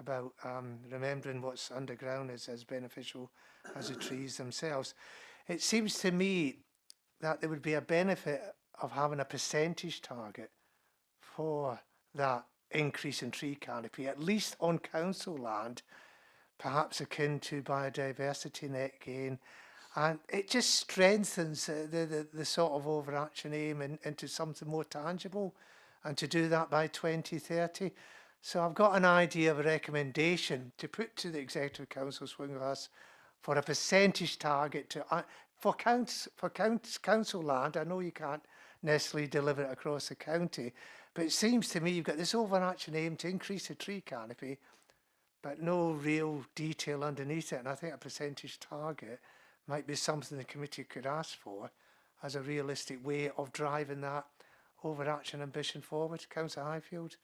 about remembering what's underground is as beneficial as the trees themselves. It seems to me that there would be a benefit of having a percentage target for that increase in tree canopy, at least on council land, perhaps akin to biodiversity net gain. And it just strengthens the sort of overarching aim into something more tangible, and to do that by 2030. So I've got an idea of a recommendation to put to the Executive Council Swinghurst for a percentage target to for council land. I know you can't necessarily deliver it across the county, but it seems to me you've got this overarching aim to increase the tree canopy, but no real detail underneath it. And I think a percentage target might be something the committee could ask for as a realistic way of driving that overarching ambition forward. Councillor Highfield.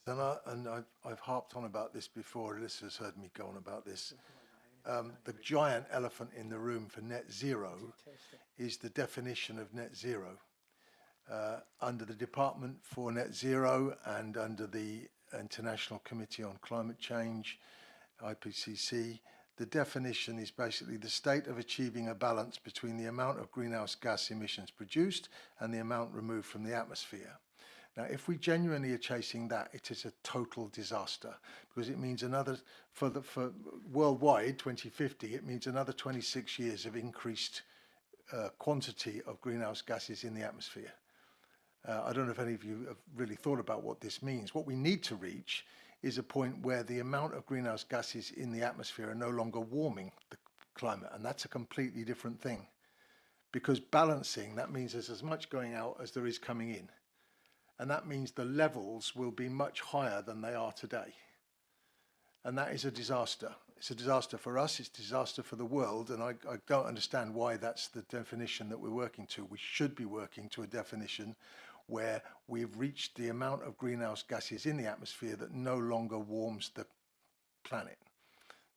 And I've harped on about this before. Liz has heard me go on about this. The giant elephant in the room for net zero is the definition of net zero. Under the Department for Net Zero and under the International Committee on Climate Change, IPCC, the definition is basically the state of achieving a balance between the amount of greenhouse gas emissions produced and the amount removed from the atmosphere. Now, if we genuinely are chasing that, it is a total disaster, because it means for worldwide 2050, it means another 26 years of increased quantity of greenhouse gases in the atmosphere. I don't know if any of you have really thought about what this means. What we need to reach is a point where the amount of greenhouse gases in the atmosphere are no longer warming the climate, and that's a completely different thing. Because balancing, that means there's as much going out as there is coming in. And that means the levels will be much higher than they are today. And that is a disaster. It's a disaster for us, it's a disaster for the world, and I don't understand why that's the definition that we're working to. We should be working to a definition where we've reached the amount of greenhouse gases in the atmosphere that no longer warms the planet.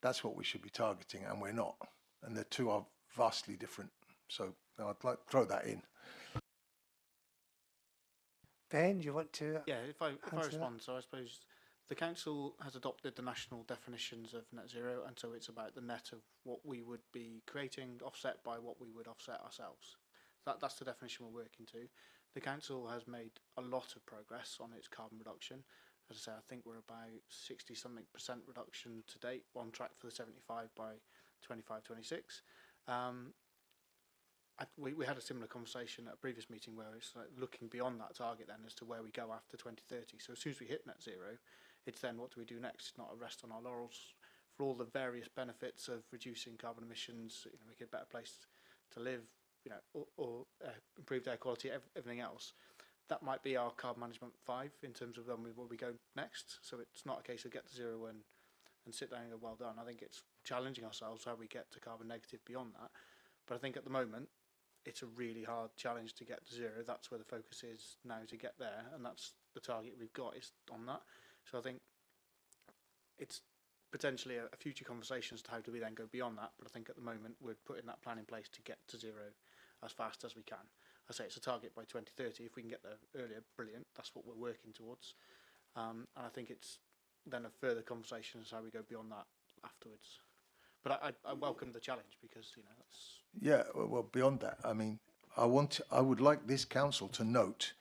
That's what we should be targeting, and we're not. And the two are vastly different. So I'd like to throw that in. Ben, do you want to? Yeah, if I respond, so I suppose The council has adopted the national definitions of net zero, and so it's about the net of what we would be creating offset by what we would offset ourselves. That's the definition we're working to. The council has made a lot of progress on its carbon reduction. As I say, I think we're about 60-something% reduction to date, on track for the 75 by 25-26. We had a similar conversation at a previous meeting where it's like looking beyond that target then as to where we go after 2030. So as soon as we hit net zero, it's then what do we do next? It's not a rest on our laurels for all the various benefits of reducing carbon emissions, make it a better place to live, or improved air quality, everything else. That might be our carbon management 5 in terms of where we go next. So it's not a case of get to zero and sit down and go, well done. I think it's challenging ourselves how we get to carbon negative beyond that. But I think at the moment, it's a really hard challenge to get to zero. That's where the focus is now to get there. And that's the target we've got is on that. So I think it's potentially a future conversation as to how do we then go beyond that. But I think at the moment, we're putting that plan in place to get to zero as fast as we can. I say it's a target by 2030. If we can get there earlier, brilliant. That's what we're working towards. And I think it's then a further conversation as how we go beyond that afterwards. But I welcome the challenge because, that's... Yeah, well, beyond that, I mean, I would like this council to note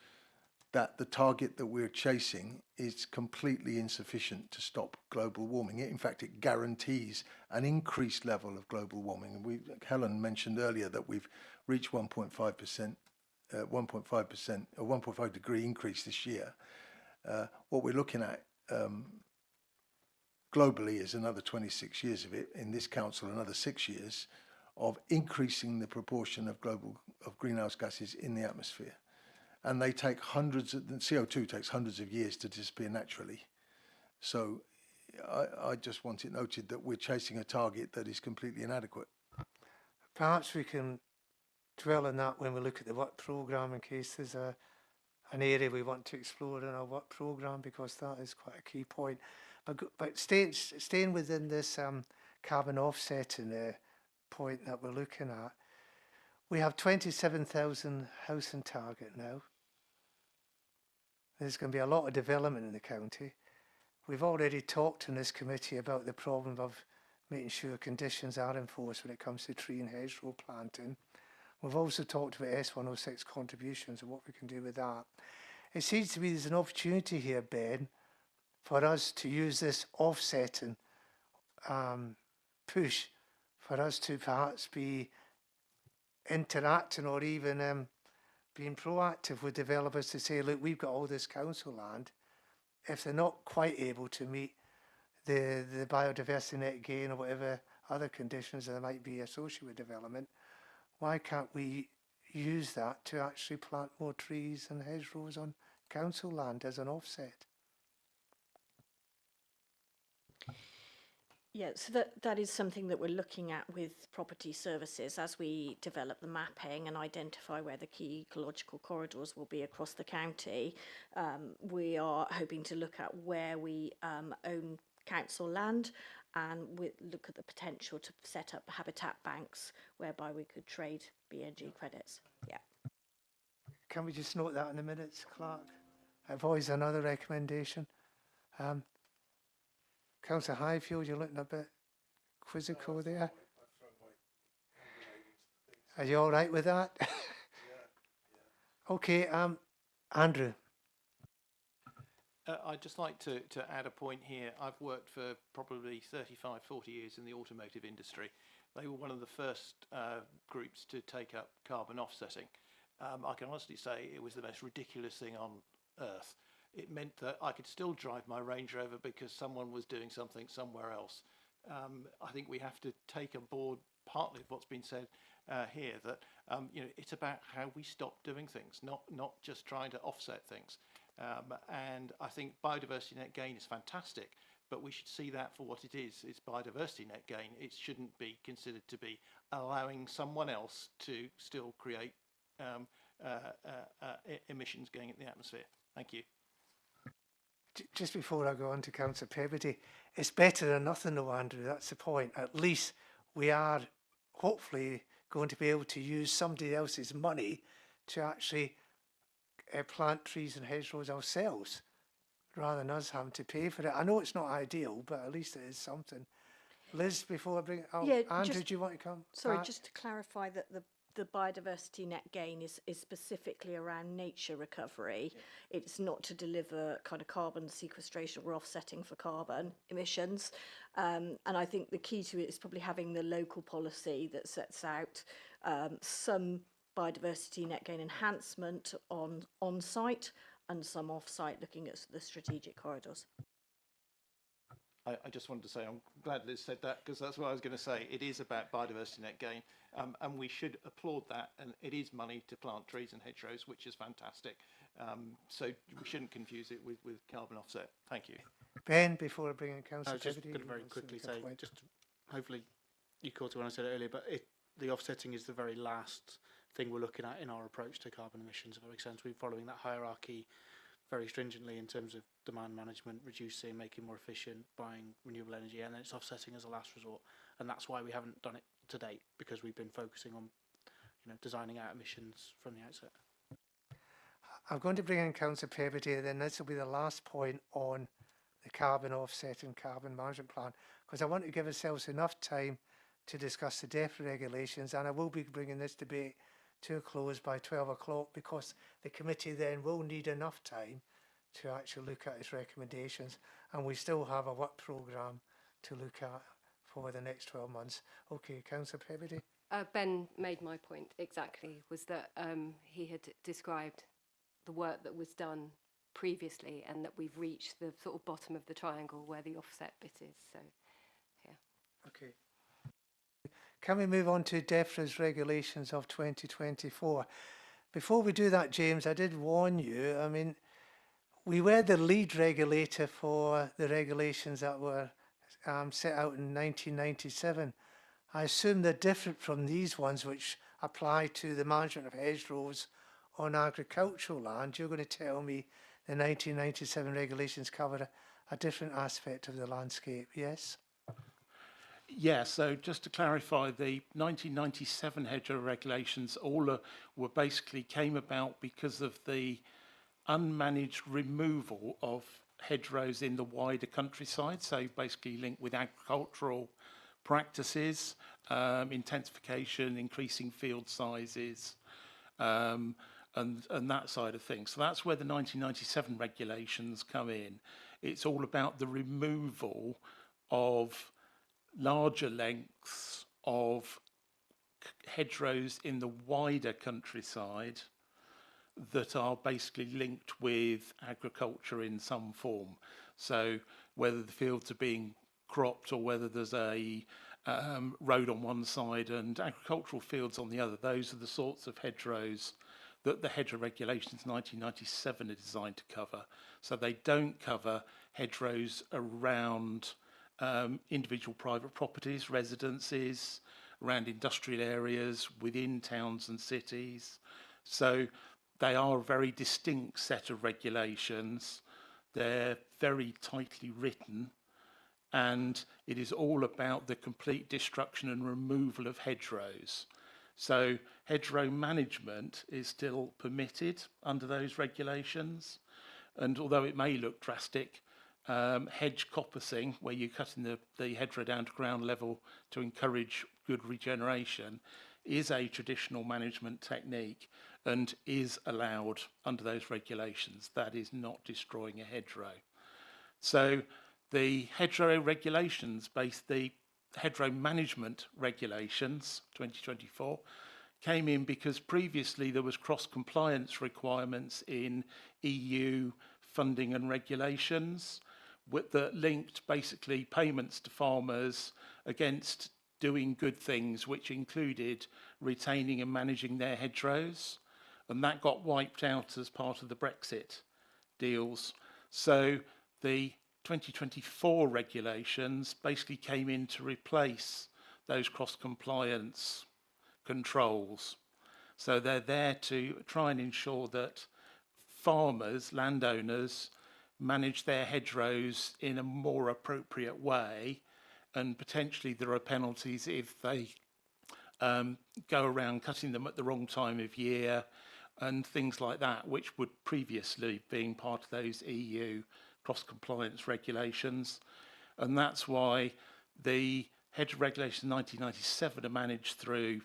that the target that we're chasing is completely insufficient to stop global warming. In fact, it guarantees an increased level of global warming. And Helen mentioned earlier that we've reached 1.5%, 1.5 degree increase this year. What we're looking at globally is another 26 years of it. In this council, another 6 years of increasing the proportion of greenhouse gases in the atmosphere. And they take CO2 takes hundreds of years to disappear naturally. So I just want it noted that we're chasing a target that is completely inadequate. Perhaps we can dwell on that when we look at the work programme in case there's an area we want to explore in our work programme, because that is quite a key point. But staying within this carbon offsetting point that we're looking at, we have 27,000 housing target now. There's going to be a lot of development in the county. We've already talked in this committee about the problem of making sure conditions are enforced when it comes to tree and hedgerow planting. We've also talked about S106 contributions and what we can do with that. It seems to me there's an opportunity here, Ben, for us to use this offsetting push for us to perhaps be interacting or even being proactive with developers to say, look, we've got all this council land. If they're not quite able to meet the biodiversity net gain or whatever other conditions that might be associated with development, why can't we use that to actually plant more trees and hedgerows on council land as an offset? Yeah, so that is something that we're looking at with property services as we develop the mapping and identify where the key ecological corridors will be across the county. We are hoping to look at where we own council land, and we look at the potential to set up habitat banks whereby we could trade BNG credits. Yeah. Can we just note that in the minutes, Clark? I've always another recommendation. Councillor Highfield, you're looking a bit quizzical there. Are you all right with that? Okay, Andrew. I'd just like to add a point here. I've worked for probably 35, 40 years in the automotive industry. They were one of the first groups to take up carbon offsetting. I can honestly say it was the most ridiculous thing on earth. It meant that I could still drive my Range Rover because someone was doing something somewhere else. I think we have to take aboard partly of what's been said here, that it's about how we stop doing things, not just trying to offset things. And I think biodiversity net gain is fantastic, but we should see that for what it is. It's biodiversity net gain. It shouldn't be considered to be allowing someone else to still create emissions going into the atmosphere. Thank you. Just before I go on to Councillor Pebbody, it's better than nothing though, Andrew, that's the point. At least we are hopefully going to be able to use somebody else's money to actually plant trees and hedgerows ourselves. rather than us having to pay for it. I know it's not ideal, but at least it is something. Liz, before I bring it, Yeah, Andrew, just- do you want to come? Sorry, back? just to clarify that the biodiversity net gain is specifically around nature recovery. It's not to deliver kind of carbon sequestration or offsetting for carbon emissions. And I think the key to it is probably having the local policy that sets out some biodiversity net gain enhancement on site and some off site, looking at the strategic corridors. I just wanted to say I'm glad Liz said that, because that's what I was going to say. It is about biodiversity net gain, and we should applaud that. And it is money to plant trees and hedgerows, which is fantastic. So we shouldn't confuse it with carbon offset. Thank you. Ben, before I bring in I Councillor was just Kennedy, going to very wants to quickly make a say, point. just hopefully you caught it when I said it earlier, but the offsetting is the very last thing we're looking at in our approach to carbon emissions, if that makes sense. We're following that hierarchy very stringently in terms of demand management, reducing, making more efficient, buying renewable energy, and then it's offsetting as a last resort. And that's why we haven't done it to date, because we've been focusing on, designing out emissions from the outset. I'm going to bring in Councillor Peverday, then this will be the last point on the carbon offset and carbon management plan, because I want to give ourselves enough time to discuss the DEFRA regulations, and I will be bringing this debate to a close by 12 o'clock, because the committee then will need enough time to actually look at its recommendations, and we still have a work programme to look at for the next 12 months. Okay, Councillor Peverday. Ben made my point exactly, was that he had described the work that was done previously and that we've reached the sort of bottom of the triangle where the offset bit is. So, yeah. Okay. Can we move on to DEFRA's regulations of 2024? Before we do that, James, I did warn you. I mean, we were the lead regulator for the regulations that were set out in 1997. I assume they're different from these ones, which apply to the management of hedgerows on agricultural land. You're going to tell me the 1997 regulations cover a different aspect of the landscape, yes? Yeah, so just to clarify, the 1997 hedgerow regulations were basically came about because of the unmanaged removal of hedgerows in the wider countryside, so basically linked with agricultural practices, intensification, increasing field sizes, and that side of things. So that's where the 1997 regulations come in. It's all about the removal of larger lengths of hedgerows in the wider countryside that are basically linked with agriculture in some form. So whether the fields are being cropped or whether there's a road on one side and agricultural fields on the other, those are the sorts of hedgerows that the hedgerow regulations 1997 are designed to cover. So they don't cover hedgerows around individual private properties, residences, around industrial areas, within towns and cities. So they are a very distinct set of regulations. They're very tightly written, and it is all about the complete destruction and removal of hedgerows. So hedgerow management is still permitted under those regulations, and although it may look drastic, hedge coppicing, where you're cutting the hedgerow down to ground level to encourage good regeneration, is a traditional management technique and is allowed under those regulations. That is not destroying a hedgerow. So the hedgerow regulations, the hedgerow management regulations 2024 came in because previously there was cross-compliance requirements in EU funding and regulations that linked basically payments to farmers against doing good things, which included retaining and managing their hedgerows. And that got wiped out as part of the Brexit deals. So the 2024 regulations basically came in to replace those cross-compliance controls. So they're there to try and ensure that farmers, landowners, manage their hedgerows in a more appropriate way, and potentially there are penalties if they go around cutting them at the wrong time of year and things like that, which would previously been part of those EU cross-compliance regulations, and that's why the hedge regulation 1997 are managed through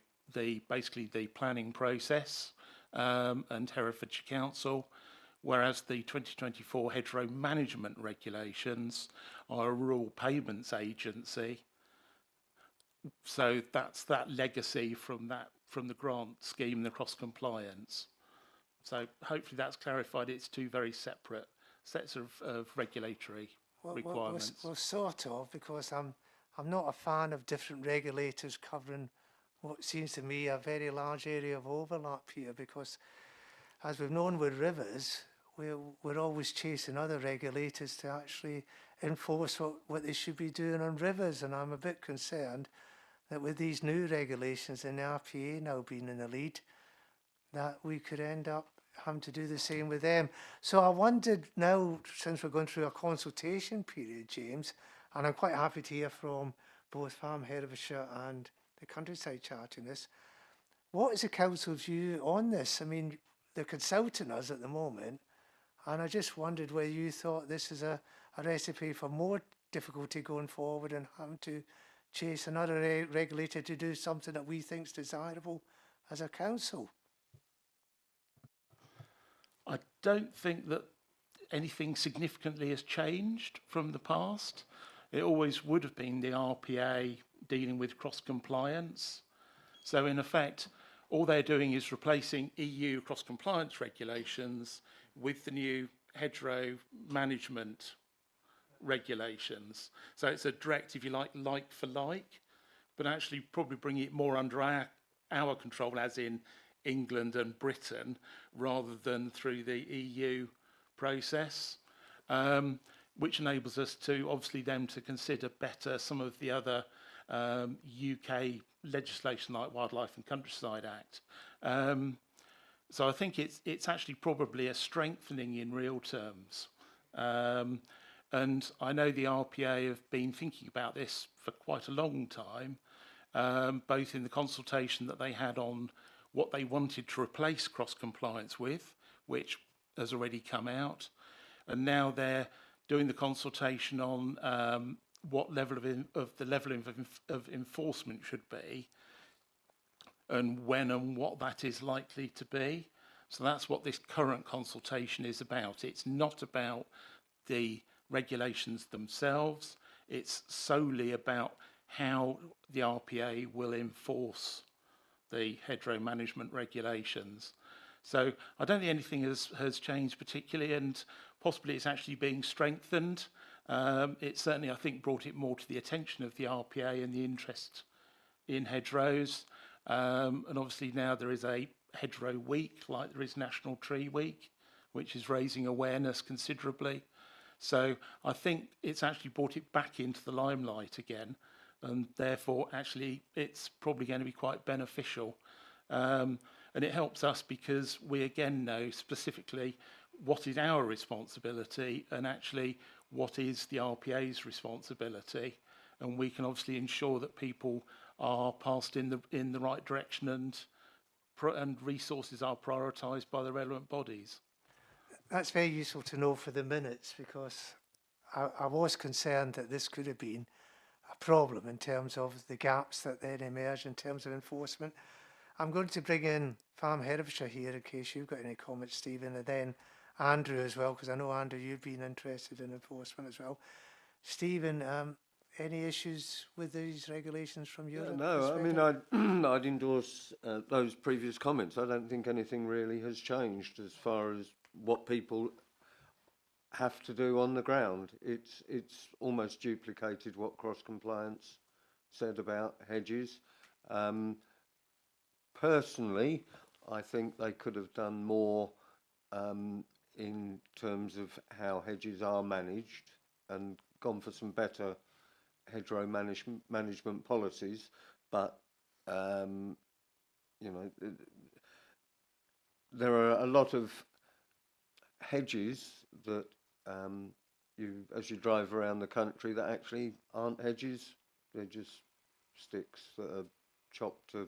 basically the planning process and Herefordshire Council, whereas the 2024 hedgerow management regulations are a rural payments agency. So that's that legacy from the grant scheme, the cross compliance. So hopefully that's clarified. It's two very separate sets of regulatory requirements. Well, sort of, because I'm not a fan of different regulators covering what seems to me a very large area of overlap here, because as we've known with rivers, we're always chasing other regulators to actually enforce what they should be doing on rivers, and I'm a bit concerned that with these new regulations and the RPA now being in the lead, that we could end up having to do the same with them. So I wondered now, since we're going through a consultation period, James, and I'm quite happy to hear from both Farm Herefordshire and the Countryside Charter in this, what is the council's view on this? I mean, they're consulting us at the moment, and I just wondered whether you thought this is a recipe for more difficulty going forward and having to chase another regulator to do something that we think is desirable as a council. I don't think that anything significantly has changed from the past. It always would have been the RPA dealing with cross-compliance. So in effect, all they're doing is replacing EU cross-compliance regulations with the new hedgerow management regulations. So it's a direct, if you like for like, but actually probably bring it more under our control, as in England and Britain, rather than through the EU process, which enables us to obviously then to consider better some of the other UK legislation like Wildlife and Countryside Act. So I think it's actually probably a strengthening in real terms. And I know the RPA have been thinking about this for quite a long time, both in the consultation that they had on what they wanted to replace cross-compliance with, which has already come out, and now they're doing the consultation on what level of enforcement should be, and when and what that is likely to be. So that's what this current consultation is about. It's not about the regulations themselves. It's solely about how the RPA will enforce the hedgerow management regulations. So I don't think anything has changed particularly, and possibly it's actually being strengthened. It certainly, I think, brought it more to the attention of the RPA and the interest in hedgerows. And obviously now there is a hedgerow week, like there is National Tree Week, which is raising awareness considerably. So I think it's actually brought it back into the limelight again, and therefore actually it's probably going to be quite beneficial. And it helps us because we again know specifically what is our responsibility and actually what is the RPA's responsibility, and we can obviously ensure that people are passed in the right direction and resources are prioritised by the relevant bodies. That's very useful to know for the minutes, because I was concerned that this could have been a problem in terms of the gaps that then emerge in terms of enforcement. I'm going to bring in Farm Herefordshire here in case you've got any comments, Stephen, and then Andrew as well, because I know, Andrew, you've been interested in enforcement as well. Stephen, any issues with these regulations from your No, I mean, I'd endorse those previous comments. I don't think anything really has changed as far as what people have to do on the ground. It's almost duplicated what cross-compliance said about hedges. Personally, I think they could have done more in terms of how hedges are managed and gone for some better hedgerow management policies, but you know, there are a lot of hedges that as you drive around the country that actually aren't hedges. They're just sticks that are chopped to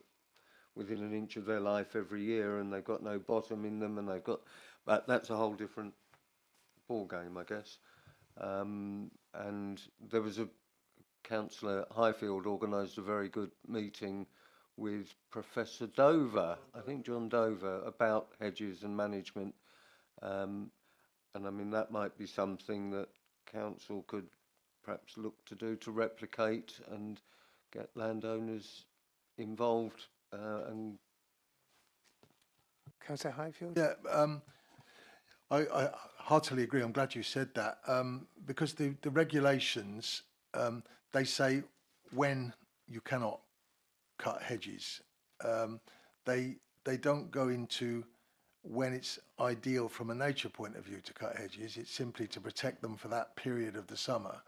within an inch of their life every year, and they've got no bottom in them, and but that's a whole different ball game, I guess. And there was a Councillor Highfield organised a very good meeting with Professor Dover, I think John Dover, about hedges and management. And I mean, that might be something that council could perhaps look to do to replicate and get landowners involved. And Councillor Highfield? Yeah, I heartily agree. I'm glad you said that, because the regulations, they say when you cannot cut hedges. They don't go into when it's ideal from a nature point of view to cut hedges. It's simply to protect them for that period of the summer.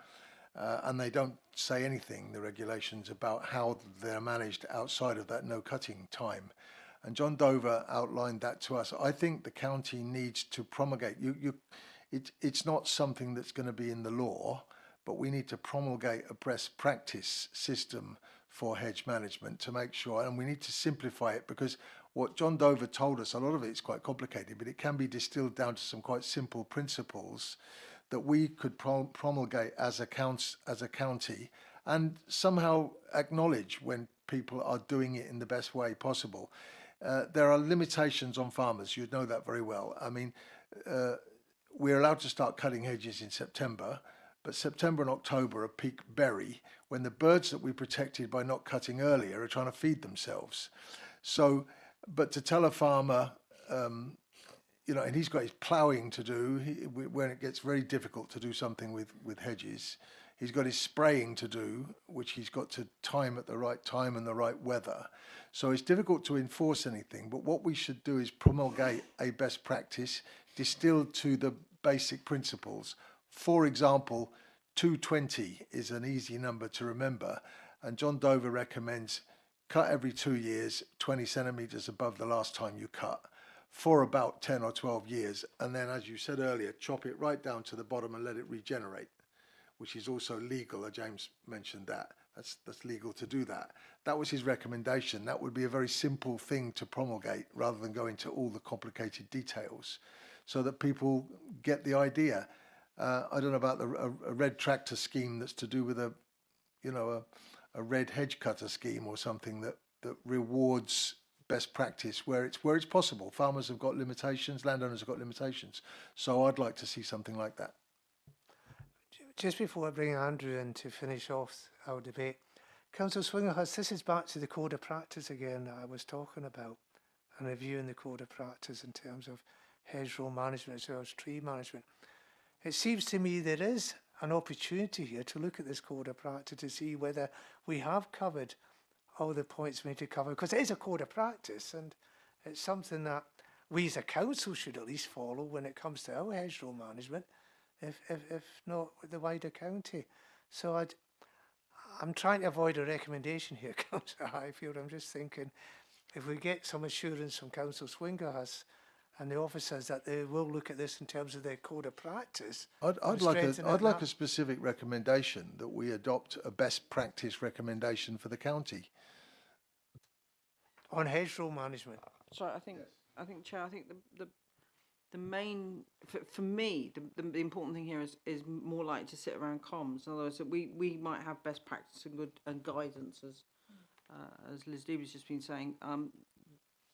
And they don't say anything, the regulations, about how they're managed outside of that no cutting time. And John Dover outlined that to us. I think the county needs to promulgate. It's not something that's going to be in the law, but we need to promulgate a best practice system for hedge management to make sure, and we need to simplify it, because what John Dover told us, a lot of it is quite complicated, but it can be distilled down to some quite simple principles that we could promulgate as a county, and somehow acknowledge when people are doing it in the best way possible. There are limitations on farmers, you know that very well. I mean, we're allowed to start cutting hedges in September, but September and October are peak berry, when the birds that we protected by not cutting earlier are trying to feed themselves. So, but to tell a farmer, you know, and he's got his ploughing to do, when it gets very difficult to do something with hedges, he's got his spraying to do, which he's got to time at the right time and the right weather. So it's difficult to enforce anything, but what we should do is promulgate a best practice distilled to the basic principles. For example, 220 is an easy number to remember, and John Dover recommends cut every 2 years, 20 centimetres above the last time you cut, for about 10 or 12 years, and then, as you said earlier, chop it right down to the bottom and let it regenerate, which is also legal. James mentioned that. That's legal to do that. That was his recommendation. That would be a very simple thing to promulgate, rather than go into all the complicated details, so that people get the idea. I don't know about a red tractor scheme that's to do with a red hedge cutter scheme or something that rewards best practice where it's possible. Farmers have got limitations, landowners have got limitations. So I'd like to see something like that. Just before I bring Andrew in to finish off our debate, Councillor Swinglehurst, this is back to the code of practice again that I was talking about, and reviewing the code of practice in terms of hedgerow management as well as tree management. It seems to me there is an opportunity here to look at this code of practice to see whether we have covered all the points we need to cover, because it is a code of practice and it's something that we as a council should at least follow when it comes to our hedgerow management, if not with the wider county. So I'm trying to avoid a recommendation here, Councillor Highfield. I'm just thinking, if we get some assurance from Councillor Swinglehurst and the officers that they will look at this in terms of their code of practice. I'd like a specific recommendation that we adopt a best practice recommendation for the county. On hedgerow management. So I think, Chair, I think the main, for me, the important thing here is more likely to sit around comms. In other words, that we might have best practice and good and guidance, as Liz Deeby's just been saying,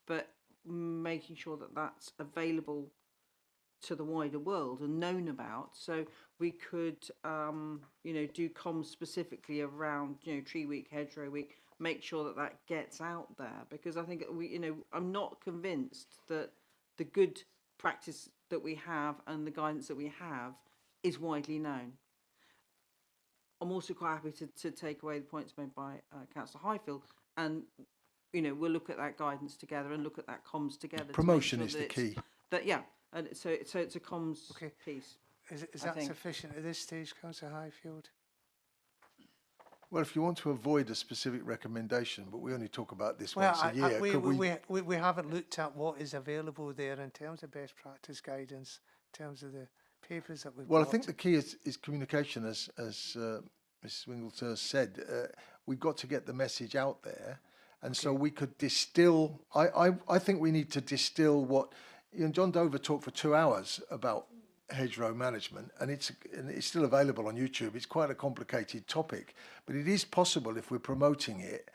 but making sure that that's available to the wider world and known about. So we could, do comms specifically around, Tree Week, Hedgerow Week, make sure that that gets out there, because I think I'm not convinced that the good practice that we have and the guidance that we have is widely known. I'm also quite happy to take away the points made by Councillor Highfield, and we'll look at that guidance together and look at that comms together. Promotion is the key. And so it's a comms piece. Is that sufficient at this stage, Councillor Highfield? Well, if you want to avoid a specific recommendation, but we only talk about this once a year, we haven't looked at what is available there in terms of best practice guidance, in terms of the papers that we've got. I think the key is communication, as Ms. Swinglehurst said. We've got to get the message out there, and so we could distill. I think we need to distill what. John Dover talked for 2 hours about hedgerow management, and it's still available on YouTube. It's quite a complicated topic, but it is possible, if we're promoting it,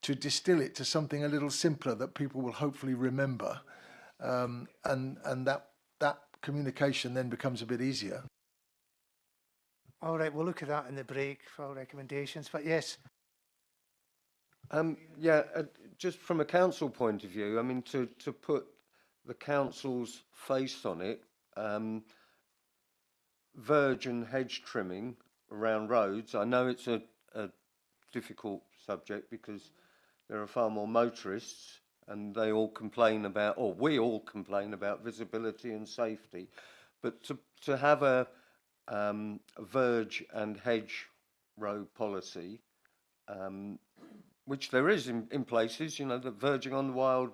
to distill it to something a little simpler that people will hopefully remember, and that communication then becomes a bit easier. All right, we'll look at that in the break for recommendations. But yes, Yeah, just from a council point of view, I mean, to put the council's face on it, verge and hedge trimming around roads, I know it's a difficult subject because there are far more motorists and they all complain about, or we all complain about visibility and safety. But to have a verge and hedge row policy, which there is in places, you know, the Verging on the Wild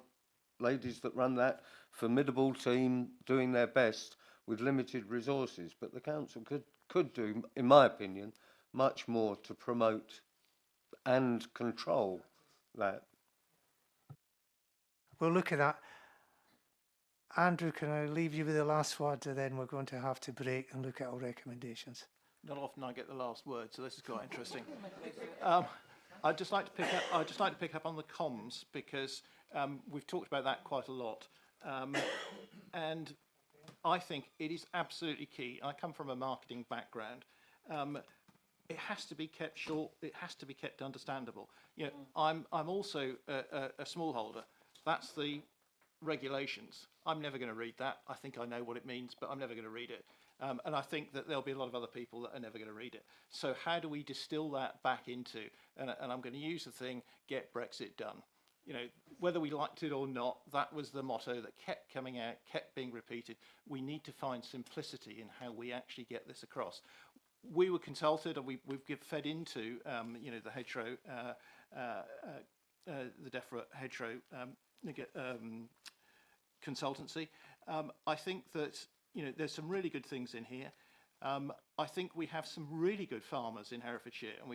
ladies that run that formidable team doing their best with limited resources. But the council could do, in my opinion, much more to promote and control that. we'll look at that. Andrew, can I leave you with the last word, and then we're going to have to break and look at our recommendations. Not often I get the last word, so this is quite interesting. I'd just like to pick up on the comms, because we've talked about that quite a lot, and I think it is absolutely key. I come from a marketing background. It has to be kept short. It has to be kept understandable. You know, I'm also a smallholder. That's the regulations. I'm never going to read that. I think I know what it means, but I'm never going to read it. And I think that there'll be a lot of other people that are never going to read it. So how do we distill that back into, and I'm going to use the thing, get Brexit done. You know, whether we liked it or not, that was the motto that kept coming out, kept being repeated. We need to find simplicity in how we actually get this across. We were consulted, and we've fed into, you know, the hedgerow, the DEFRA hedgerow consultancy. I think that, you know, there's some really good things in here. I think we have some really good farmers in Herefordshire, and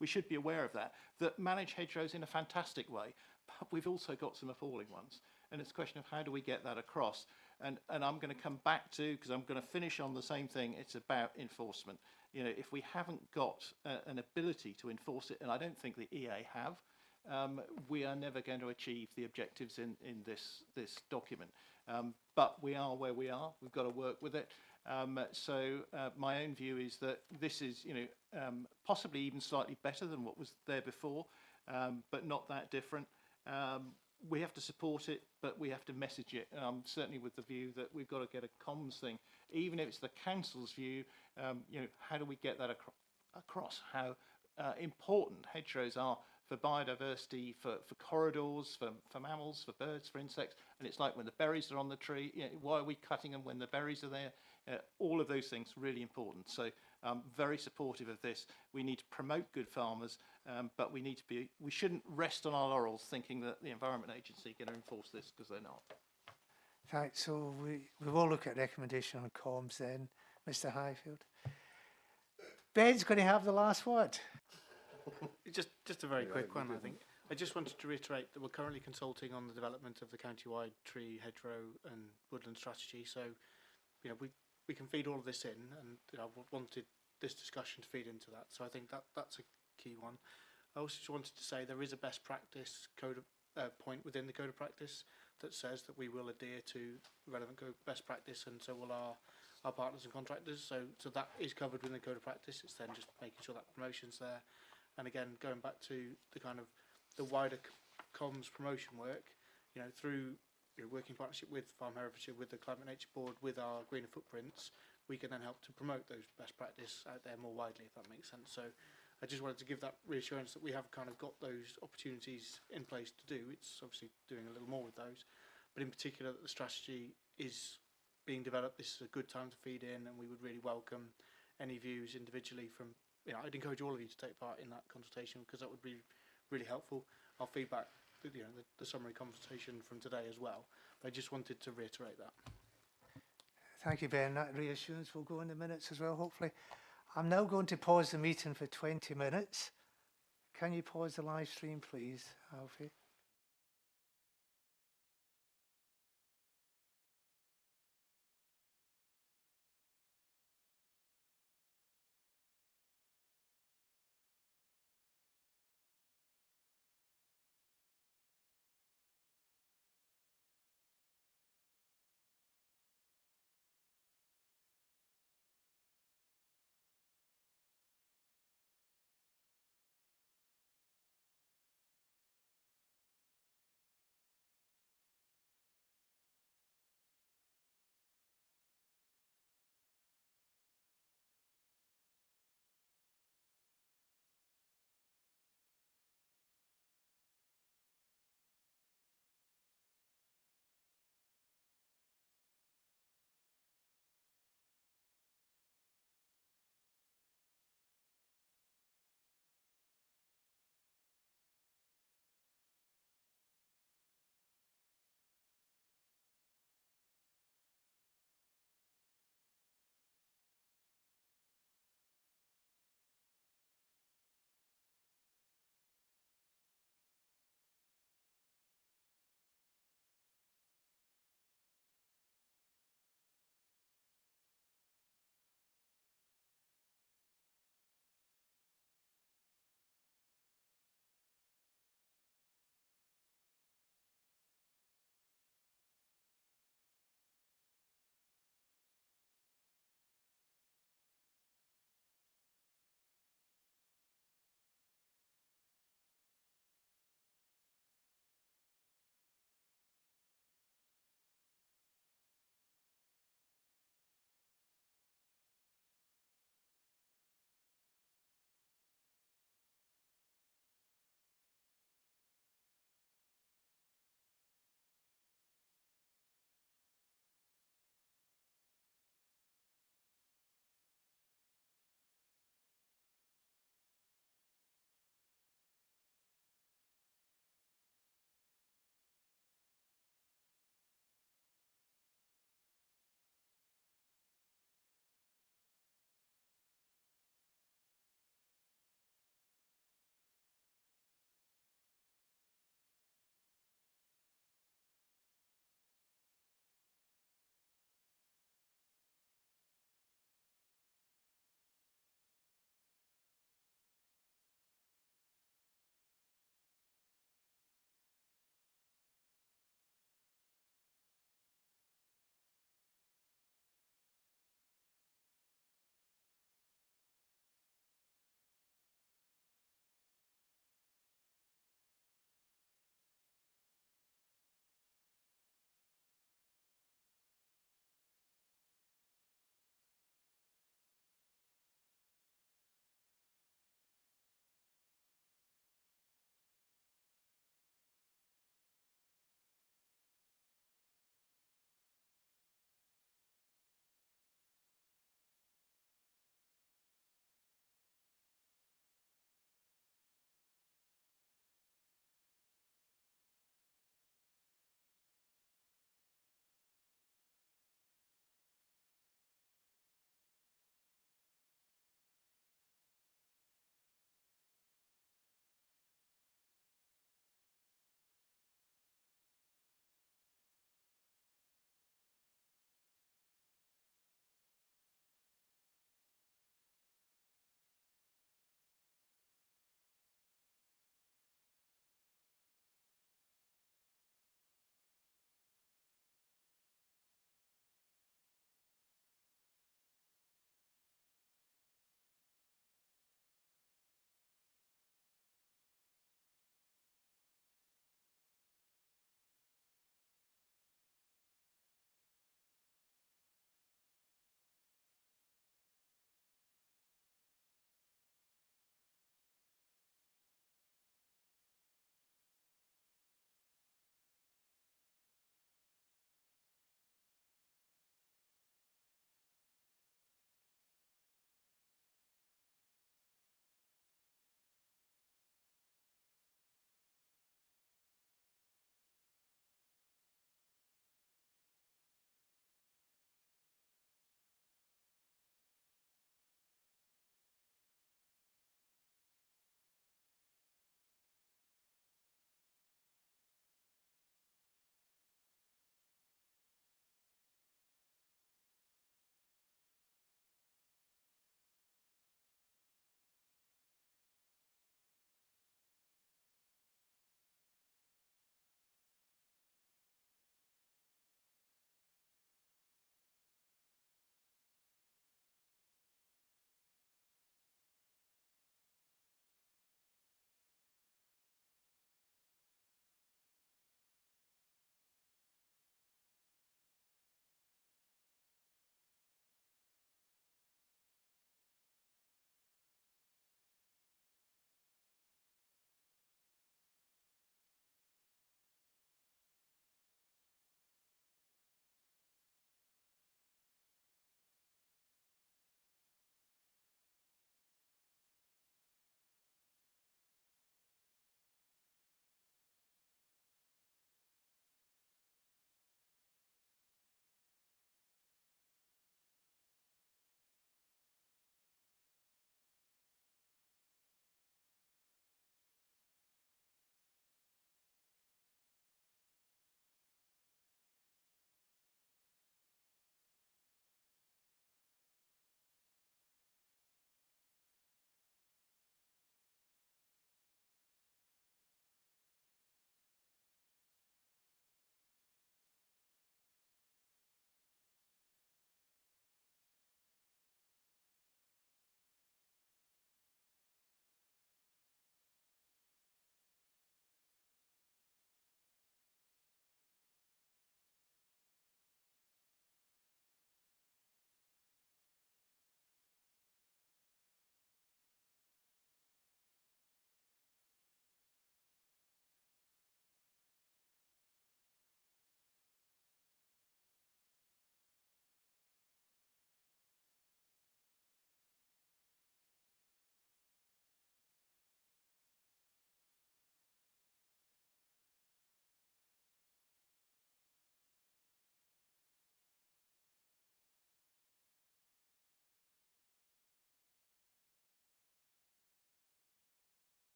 we should be aware of that manage hedgerows in a fantastic way, but we've also got some appalling ones. And it's a question of how do we get that across? And I'm going to come back to, because I'm going to finish on the same thing, it's about enforcement. You know, if we haven't got an ability to enforce it, and I don't think the EA have, we are never going to achieve the objectives in this document. But we are where we are. We've got to work with it. So my own view is that this is, you know, possibly even slightly better than what was there before, but not that different. We have to support it, but we have to message it. Certainly with the view that we've got to get a comms thing, even if it's the council's view. You know, how do we get that across? How important hedgerows are for biodiversity, for corridors, for mammals, for birds, for insects. And it's like when the berries are on the tree, you know, why are we cutting them when the berries are there? All of those things really important. So I'm very supportive of this. We need to promote good farmers, but we shouldn't rest on our laurels thinking that the Environment Agency are going to enforce this, because they're not. Right, so we will look at recommendation on comms then, Mr. Highfield. Ben's going to have the last word. Just a very quick one, I think. I just wanted to reiterate that we're currently consulting on the development of the county-wide tree, hedgerow and woodland strategy. So, you know, we can feed all of this in, and you know, I wanted this discussion to feed into that. So I think that's a key one. I also just wanted to say there is a best practice code point within the code of practice that says that we will adhere to relevant best practice, and so will our partners and contractors. So that is covered within the code of practice. It's then just making sure that promotion's there. And again, going back to the kind of the wider comms promotion work, you know, through working partnership with Farm Herefordshire, with the Climate Nature Board, with our greener footprints, we can then help to promote those best practice out there more widely, if that makes sense. So I just wanted to give that reassurance that we have kind of got those opportunities in place to do. It's obviously doing a little more with those, but in particular that the strategy is being developed. This is a good time to feed in, and we would really welcome any views individually from. You know, I'd encourage all of you to take part in that consultation, because that would be really helpful. I'll feedback, you know, the summary consultation from today as well. But I just wanted to reiterate that. Thank you, Ben. That reassurance will go in the minutes as well, hopefully. I'm now going to pause the meeting for 20 minutes. Can you pause the live stream, please, Alfie?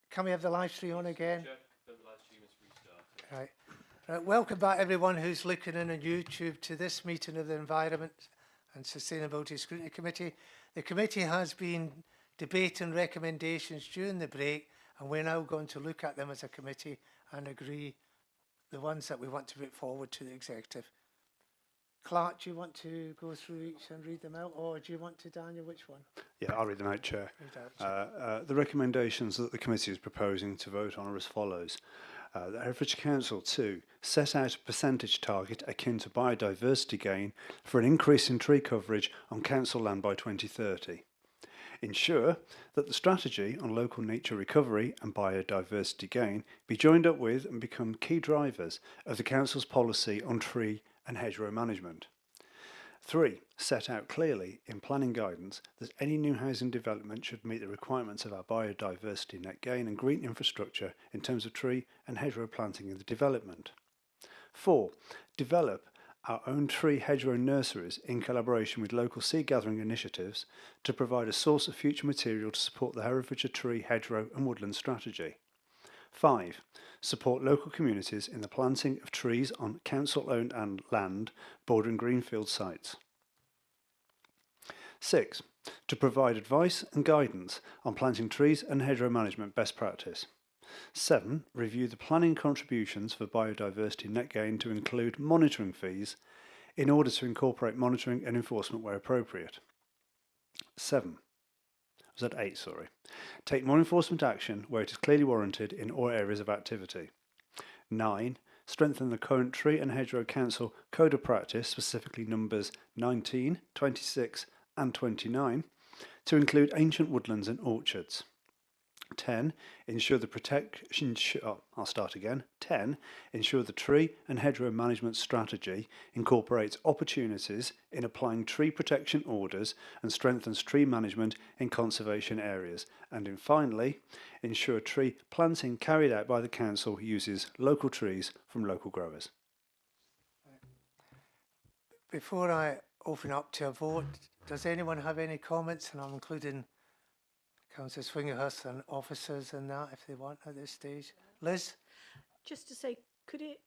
can we have the live stream on again? Right. Right. Welcome back everyone who's looking in on YouTube to this meeting of the Environment and Sustainability Scrutiny Committee. The committee has been debating recommendations during the break, and we're now going to look at them as a committee and agree the ones that we want to put forward to the executive. Clark, do you want to go through each and read them out, or do you want to, Daniel, which one? Yeah, I'll read them out, Chair. Read out, Chair. The recommendations that the committee is proposing to vote on are as follows. The Herefordshire Council to set out a percentage target akin to biodiversity gain for an increase in tree coverage on council land by 2030. Ensure that the strategy on local nature recovery and biodiversity gain be joined up with and become key drivers of the council's policy on tree and hedgerow management. 3. Set out clearly in planning guidance that any new housing development should meet the requirements of our biodiversity net gain and green infrastructure in terms of tree and hedgerow planting in the development. 4. Develop our own tree hedgerow nurseries in collaboration with local seed gathering initiatives to provide a source of future material to support the Herefordshire tree, hedgerow and woodland strategy. 5. Support local communities in the planting of trees on council-owned and land bordering greenfield sites. 6. To provide advice and guidance on planting trees and hedgerow management best practice. 7. Review the planning contributions for biodiversity net gain to include monitoring fees in order to incorporate monitoring and enforcement where appropriate. 7. Was that 8, sorry. Take more enforcement action where it is clearly warranted in all areas of activity. 9. Strengthen the current Tree and Hedgerow Council Code of Practice, specifically numbers 19, 26 and 29, to include ancient woodlands and orchards. 10. Ensure the protection. I'll start again. 10. Ensure the tree and hedgerow management strategy incorporates opportunities in applying tree protection orders and strengthens tree management in conservation areas. And then finally, ensure tree planting carried out by the council uses local trees from local growers. Before I open up to a vote, does anyone have any comments? And I'm including Councillor Swingerhurst and officers and that if they want at this stage. Liz? Just to say, could it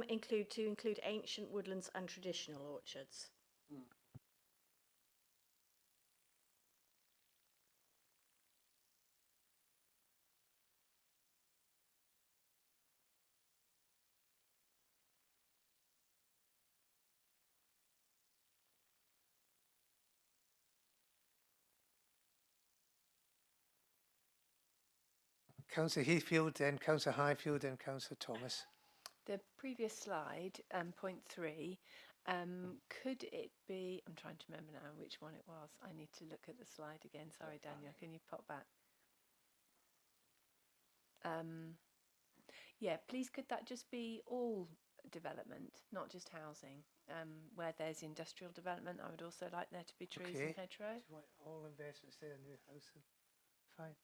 include ancient woodlands and traditional orchards? Councillor Heathfield, then Councillor Highfield, then Councillor Thomas. The previous slide, point 3, could it be, I'm trying to remember now which one it was. I need to look at the slide again. Sorry, Daniel, can you pop back? Yeah, please could that just be all development, not just housing? Where there's industrial development, I would also like there to be trees and hedgerow. Do you want all investments there in new housing? Fine.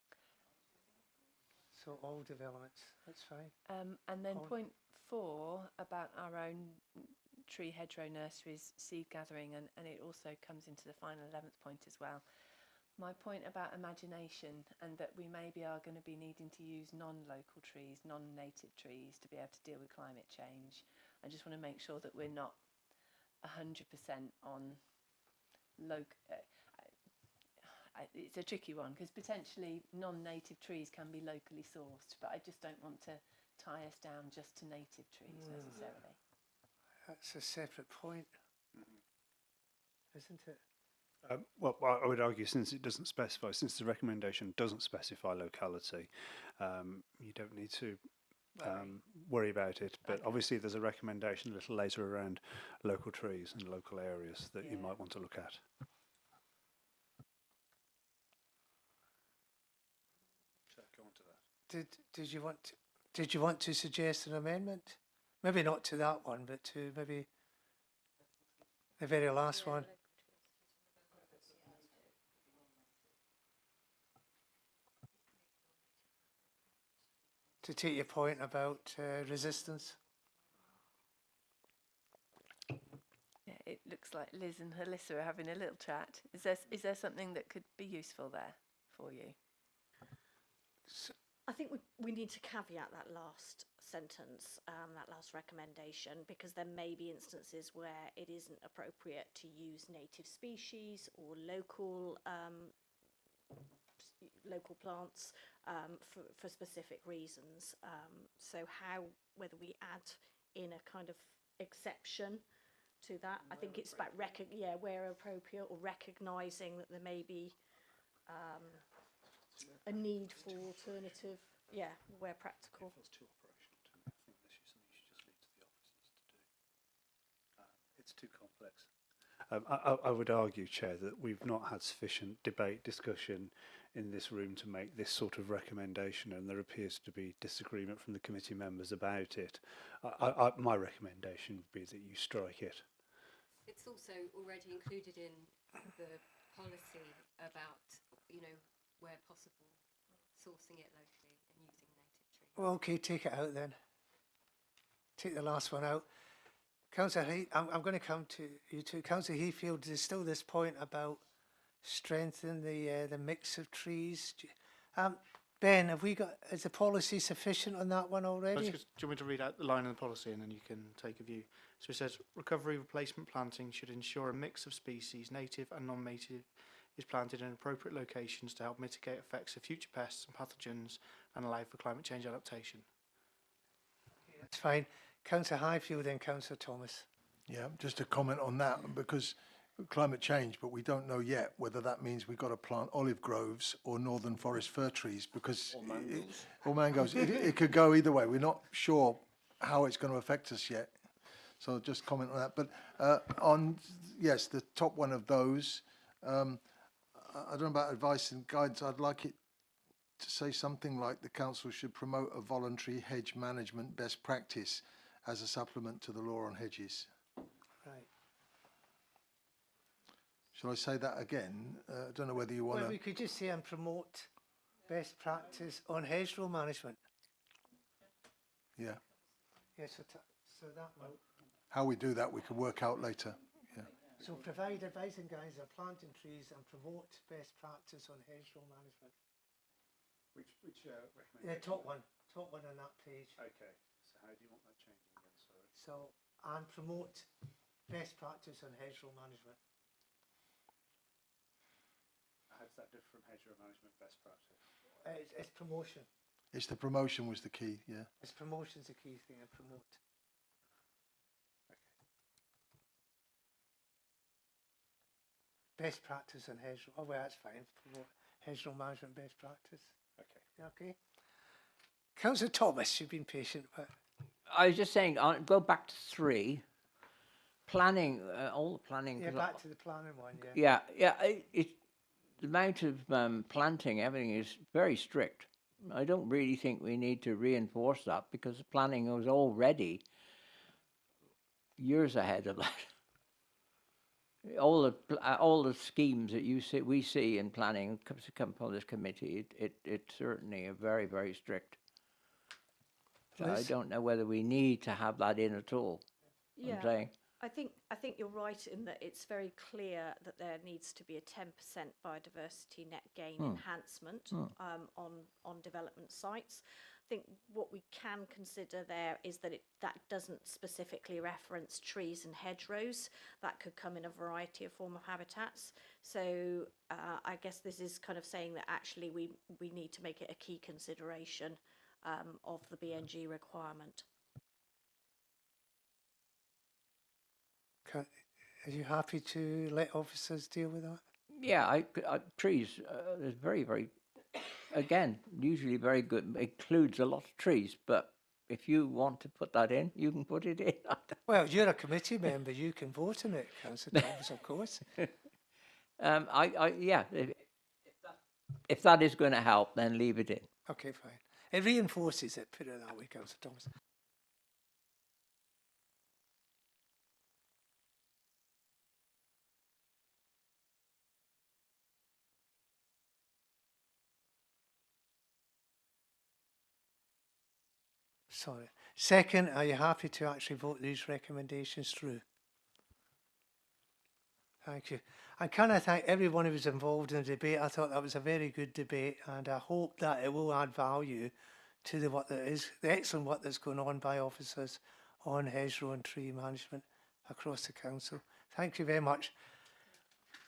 So all developments, that's fine. And then point 4 about our own tree hedgerow nurseries, seed gathering, and it also comes into the final 11th point as well. My point about imagination and that we maybe are going to be needing to use non-local trees, non-native trees to be able to deal with climate change. I just want to make sure that we're not 100% on local. It's a tricky one because potentially non-native trees can be locally sourced, but I just don't want to tie us down just to native trees necessarily. That's a separate point, isn't it? Well, I would argue since it doesn't specify, since the recommendation doesn't specify locality, you don't need to worry about it. But obviously there's a recommendation a little later around local trees and local areas that you might want to look at. Did you want to suggest an amendment? Maybe not to that one, but to maybe the very last one. To take your point about resistance. Yeah, it looks like Liz and Alyssa are having a little chat. Is there something that could be useful there for you? I think we need to caveat that last sentence, that last recommendation, because there may be instances where it isn't appropriate to use native species or local plants for specific reasons. So whether we add in a kind of exception to that, I think it's about where appropriate, or recognising that there may be a need for alternative, where practical. It feels too operational to me. I think this is something you should just leave to the officers to do. It's too complex. I would argue, Chair, that we've not had sufficient debate, discussion in this room to make this sort of recommendation, and there appears to be disagreement from the committee members about it. My recommendation would be that you strike it. It's also already included in the policy about, where possible, sourcing it locally and using native trees. Well, okay, take it out then. Take the last one out. Councillor Heath, I'm going to come to you too. Councillor Heathfield, there's still this point about strengthening the mix of trees. Ben, is the policy sufficient on that one already? Do you want me to read out the line in the policy and then you can take a view? So it says, recovery replacement planting should ensure a mix of species, native and non-native, is planted in appropriate locations to help mitigate effects of future pests and pathogens and allow for climate change adaptation. That's fine. Councillor Highfield and Councillor Thomas. Yeah, just a comment on that, because climate change, but we don't know yet whether that means we've got to plant olive groves or northern forest fir trees, because or mangoes. It could go either way. We're not sure how it's going to affect us yet. So just comment on that. But yes, the top one of those, I don't know about advice and guidance. I'd like it to say something like the council should promote a voluntary hedge management best practice as a supplement to the law on hedges. Right. Shall I say that again? I don't know whether you want Well, to... we could just say and promote best practice on hedgerow management. Yeah. Yes, so that one. How we do that, we can work out later. Yeah. So provide advice and guidance on planting trees and promote best practice on hedgerow management. Which recommendation? The top one on that page. Okay, so how do you want that changing again, sorry? So, and promote best practice on hedgerow management. How does that differ from hedgerow management best practice? It's promotion. It's the promotion was the key, yeah. It's promotion's the key thing, and promote. Best practice on hedgerow. Oh, well, that's fine. Promote hedgerow management best practice. Okay. Okay. Councillor Thomas, you've been patient, but I was just saying, go back to 3. Planning, all the planning. yeah, back to the planning one. Yeah. The amount of planting, everything is very strict. I don't really think we need to reinforce that, because the planning was already years ahead of that. All the schemes that we see in planning come from this committee. It's certainly a very, very strict. So I don't know whether we need to have that in at all. Yeah. I'm saying. I think you're right in that it's very clear that there needs to be a 10% biodiversity net gain enhancement on development sites. I think what we can consider there is that that doesn't specifically reference trees and hedgerows. That could come in a variety of form of habitats. So I guess this is kind of saying that actually we need to make it a key consideration of the BNG requirement. Are you happy to let officers deal with that? Yeah, trees is very, very, again, usually very good. Includes a lot of trees, but if you want to put that in, you can put it in. Well, you're a committee member. You can vote on it, Councillor Thomas, of course. If that is going to help, then leave it in. Okay, fine. It reinforces it. Put it that way, Councillor Thomas. Sorry. Second, are you happy to actually vote these recommendations through? Thank you. And can I thank everyone who was involved in the debate? I thought that was a very good debate, and I hope that it will add value to the work that is, the excellent work that's going on by officers on hedgerow and tree management across the council. Thank you very much.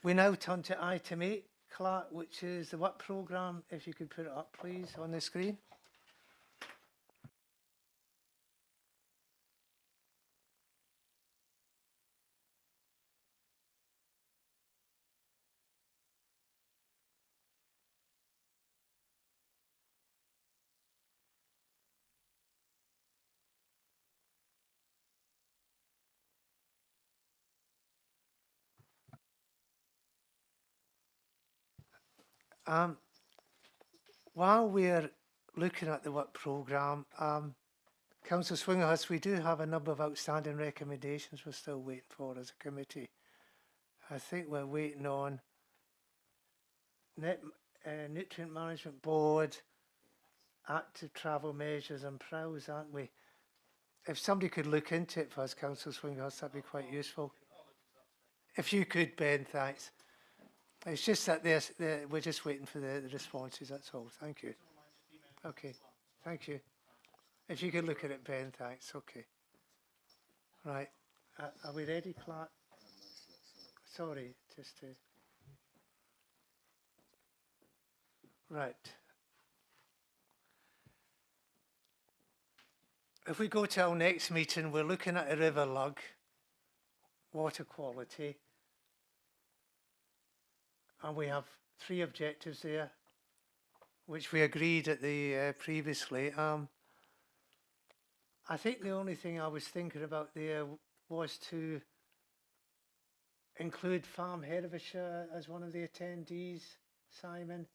We now turn to item 8, Clark, which is the work programme. If you could put it up, please, on the screen. While we're looking at the work programme, Councillor Swingerhurst, we do have a number of outstanding recommendations we're still waiting for as a committee. I think we're waiting on Nutrient Management Board, active travel measures and prowls, aren't we? If somebody could look into it for us, Councillor Swingerhurst, that'd be quite useful. If you could, Ben, thanks. It's just that we're just waiting for the responses, that's all. Thank you. Okay, thank you. If you could look at it, Ben, thanks. Okay. Right. Are we ready, Clark? Sorry, just to... Right. If we go to our next meeting, we're looking at a river lug, water quality, and we have 3 objectives there, which we agreed at the previously. I think the only thing I was thinking about there was to include Farm Herefordshire as one of the attendees, Simon.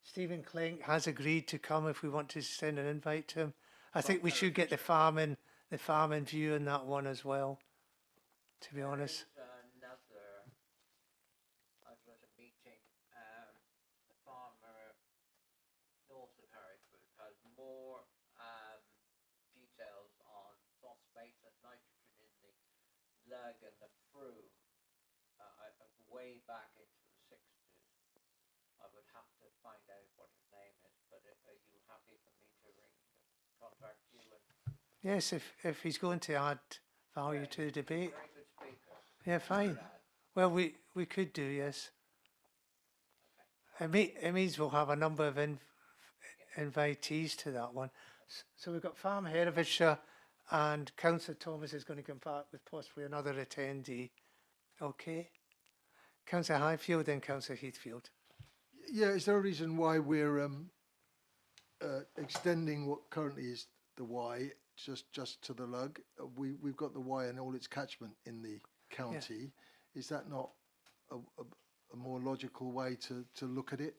Stephen Clink has agreed to come if we want to send an invite to him. I think we should get the farming view in that one as well, to be honest. Another meeting, the farmer north of Hereford has more details on phosphate and nitrogen in the lug and the fruit way back into the 60s. I would have to find out what his name is, but are you happy for me to contact you? And Yes, if he's going to add value to the debate. very good speaker. Yeah, fine. Well, we could do, yes. It means we'll have a number of invitees to that one. So we've got Farm Herefordshire, and Councillor Thomas is going to come back with possibly another attendee. Okay. Councillor Highfield and Councillor Heathfield. Yeah, is there a reason why we're extending what currently is the Y just to the lug? We've got the Y and all its catchment in the county. Yeah. Is that not a more logical way to look at it?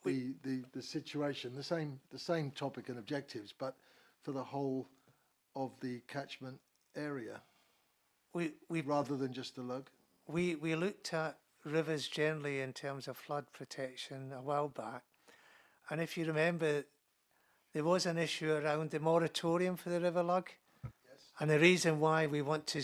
The situation, the same topic and objectives, but for the whole of the catchment area, rather than just the lug. We looked at rivers generally in terms of flood protection a while back, and if you remember, there was an issue around the moratorium for the river lug. Yes. And the reason why we want to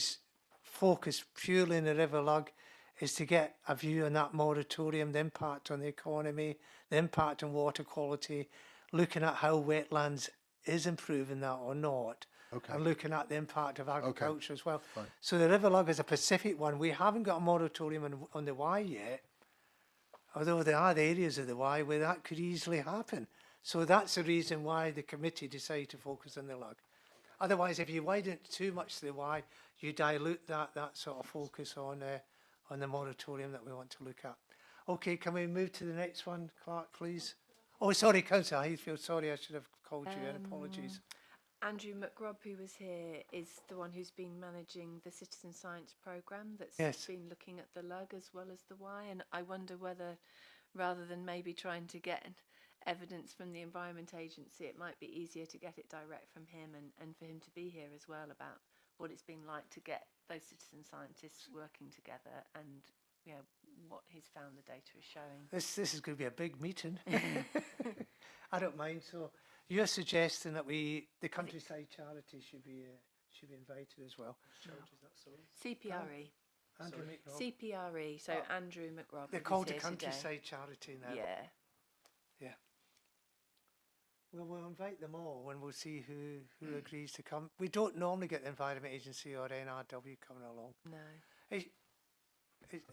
focus purely on the river lug is to get a view on that moratorium, the impact on the economy, the impact on water quality, looking at how wetlands is improving that or not, and looking at the impact of agriculture as well. Fine. So the river lug is a Pacific one. We haven't got a moratorium on the Y yet, although there are areas of the Y where that could easily happen. So that's the reason why the committee decided to focus on the lug. Otherwise, if you widen it too much to the Y, you dilute that sort of focus on the moratorium that we want to look at. Okay, can we move to the next one, Clark, please? Oh, sorry, Councillor Highfield. Sorry, I should have called you in. Apologies. Andrew McRobb, who was here, is the one who's been managing the citizen science programme that's been looking at the lug as well as the Y. And I wonder whether, rather than maybe trying to get evidence from the Environment Agency, it might be easier to get it direct from him and for him to be here as well about what it's been like to get those citizen scientists working together and what he's found the data is showing. This is going to be a big meeting. I don't mind. So you're suggesting that the countryside charity should be invited as well. CPRE. Andrew McRob. CPRE, so Andrew McRob. They're is called the here today. Countryside Charity now. Yeah. Yeah. Well, we'll invite them all and we'll see who agrees to come. We don't normally get the Environment Agency or NRW coming along. No.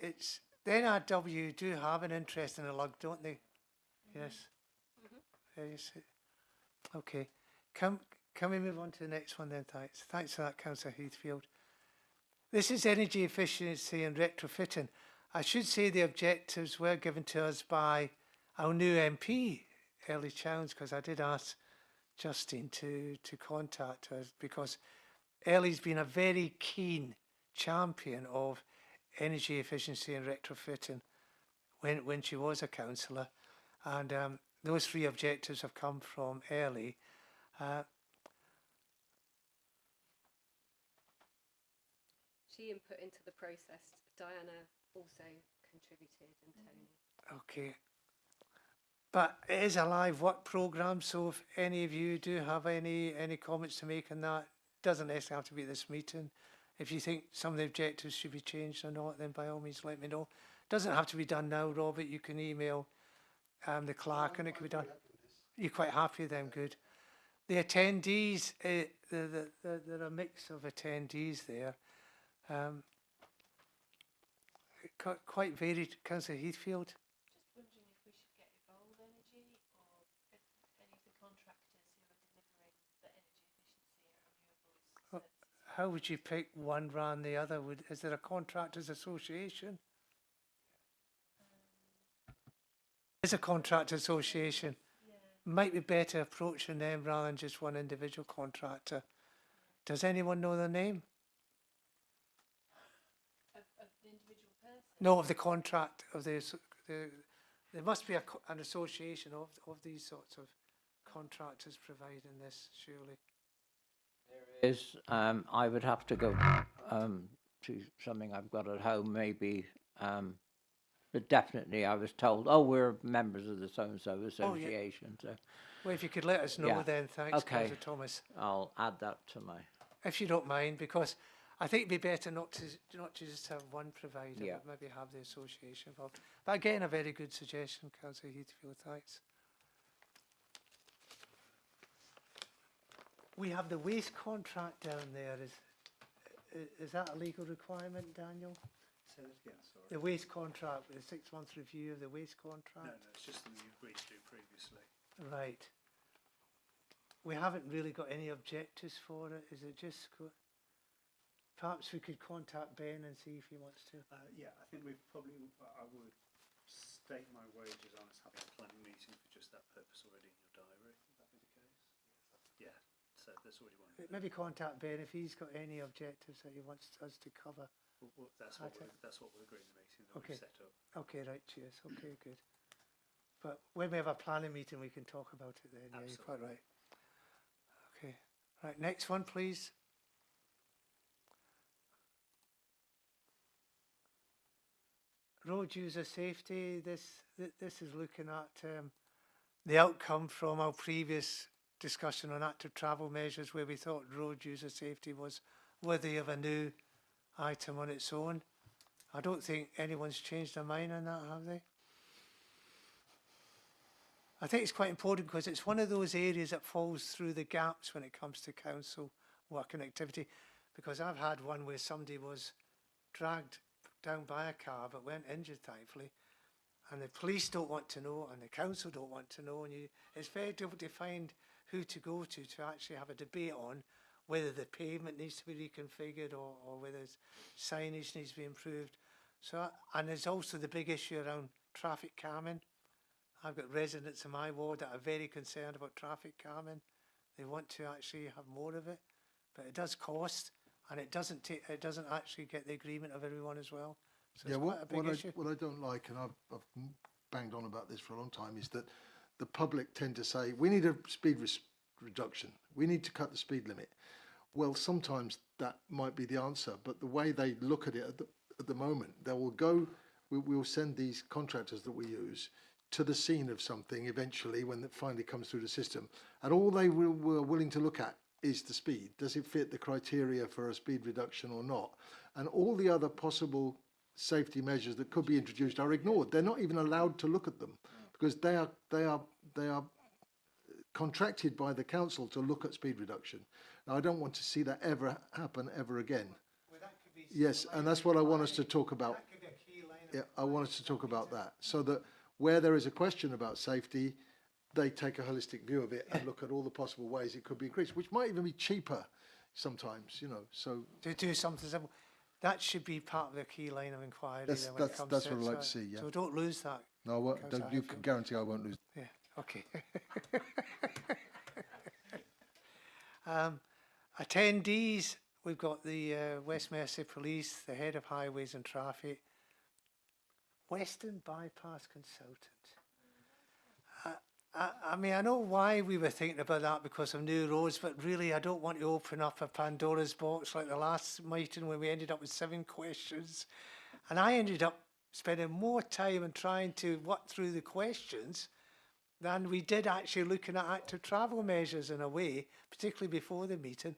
It's the NRW do have an interest in the lug, don't they? Yes. Yes. Okay. Can we move on to the next one then? Thanks. Thanks for that, Councillor Heathfield. This is energy efficiency and retrofitting. I should say the objectives were given to us by our new MP, Ellie Chowns, because I did ask Justine to contact us, because Ellie's been a very keen champion of energy efficiency and retrofitting when she was a councillor. And those 3 objectives have come from Ellie. She input into the process. Diana also contributed, and Tony. Okay. But it is a live work programme, so if any of you do have any comments to make on that, doesn't necessarily have to be this meeting. If you think some of the objectives should be changed or not, then by all means let me know. Doesn't have to be done now, Robert. You can email the clerk and it can be done. You're quite happy then, good. The attendees, there are a mix of attendees there. Quite varied. Councillor Heathfield. Just wondering if we should get Evolve Energy or if any of the contractors who are delivering the energy efficiency and renewables services. How would you pick one rather than the other? Is there a contractors association? There's a contractor association. Might be better approaching them rather than just one individual contractor. Does anyone know their name? Of the individual person? No, of the contract of there must be an association of these sorts of contractors providing this, surely. There is, I would have to go to something I've got at home, maybe. But definitely, I was told, oh, we're members of the so-and-so association. So, well, if you could let us know then, thanks, okay. Councillor Thomas. I'll add that to my... If you don't mind, because I think it'd be better not to just have one provider, but maybe have the association involved. But again, a very good suggestion, Councillor Heathfield, thanks. We have the waste contract down there. Is that a legal requirement, Daniel? Say that again, sorry. The waste contract, the 6-month review of the waste contract? No, it's just something you agreed to do previously. Right. We haven't really got any objectives for it. Is it just... Perhaps we could contact Ben and see if he wants to. Yeah, I think I would state my wages on as having a planning meeting for just that purpose already in your diary. Would that be the case? Yeah, so that's already one. Maybe contact Ben if he's got any objectives that he wants us to cover. Well, that's what we'll agree in the meeting that we've set up. Okay, right, cheers. Okay, good. But when we have a planning meeting, we can talk about it then. Absolutely. Yeah, you're quite right. Okay, right, next one, please. Road user safety. This is looking at the outcome from our previous discussion on active travel measures, where we thought road user safety was worthy of a new item on its own. I don't think anyone's changed their mind on that, have they? I think it's quite important because it's one of those areas that falls through the gaps when it comes to council work and activity. Because I've had one where somebody was dragged down by a car but weren't injured, thankfully, and the police don't want to know and the council don't want to know, and it's very difficult to find who to go to actually have a debate on whether the pavement needs to be reconfigured or whether signage needs to be improved. So, and there's also the big issue around traffic calming. I've got residents in my ward that are very concerned about traffic calming. They want to actually have more of it, but it does cost. And it doesn't actually get the agreement of everyone as well. So yeah, it's quite a big issue. What I don't like, and I've banged on about this for a long time, is that the public tend to say, we need a speed reduction. We need to cut the speed limit. Well, sometimes that might be the answer, but the way they look at it at the moment, they will go, we'll send these contractors that we use to the scene of something eventually when it finally comes through the system. And all they were willing to look at is the speed. Does it fit the criteria for a speed reduction or not? and all the other possible safety measures that could be introduced are ignored. They're not even allowed to look at them because they are contracted by the council to look at speed reduction. Now, I don't want to see that ever happen ever again. Yes, and that's what I want us to talk about. Yeah, I want us to talk about that, so that where there is a question about safety, they take a holistic view of it and look at all the possible ways it could be increased, which might even be cheaper sometimes, you know, so. To do something simple. That should be part of the key line of inquiry. That's, then when it comes that's to what it. I'd like to see, yeah. So don't lose that. No, I won't, Councillor you can Highfield. guarantee I won't lose. Yeah, okay. Attendees, we've got the West Mercia Police, the Head of Highways and Traffic, Western Bypass Consultant. I mean, I know why we were thinking about that because of new roads, but really I don't want to open up a Pandora's box like the last meeting when we ended up with 7 questions. And I ended up spending more time in trying to work through the questions than we did actually looking at active travel measures in a way, particularly before the meeting.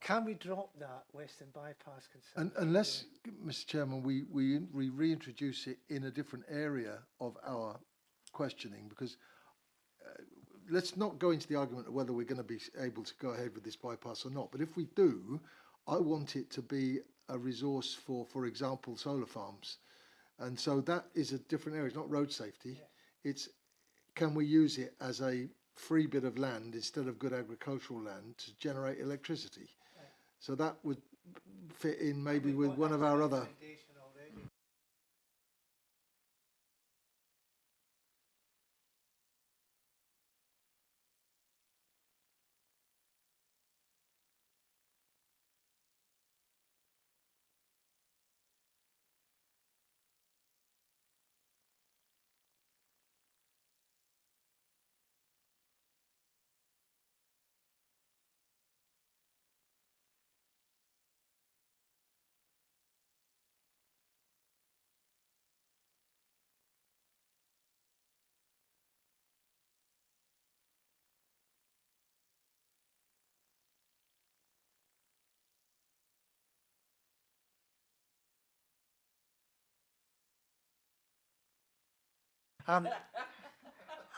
Can we drop that Western Bypass Consultant? Unless, Mr. Chairman, we reintroduce it in a different area of our questioning, because let's not go into the argument of whether we're going to be able to go ahead with this bypass or not. But if we do, I want it to be a resource for example, solar farms. And so that is a different area. It's not road safety. Yeah. It's, can we use it as a free bit of land instead of good agricultural land to generate electricity? Right. So that would fit in maybe with one of our other.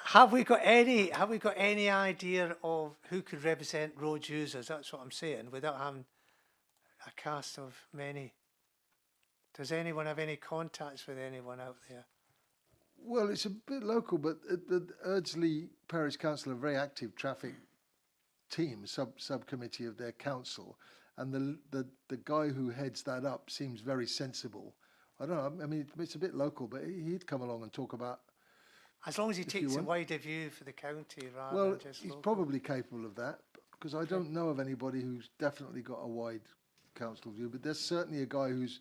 Have we got any idea of who could represent road users? That's what I'm saying, without having a cast of many. Does anyone have any contacts with anyone out there? Well, it's a bit local, but the Ardsley Parish Council are a very active traffic team, subcommittee of their council, and the guy who heads that up seems very sensible. I don't know. I mean, it's a bit local, but he'd come along and talk about. As long as he takes a wider view for the county rather well, than just he's local. probably capable of that, because I don't know of anybody who's definitely got a wide council view, but there's certainly a guy who's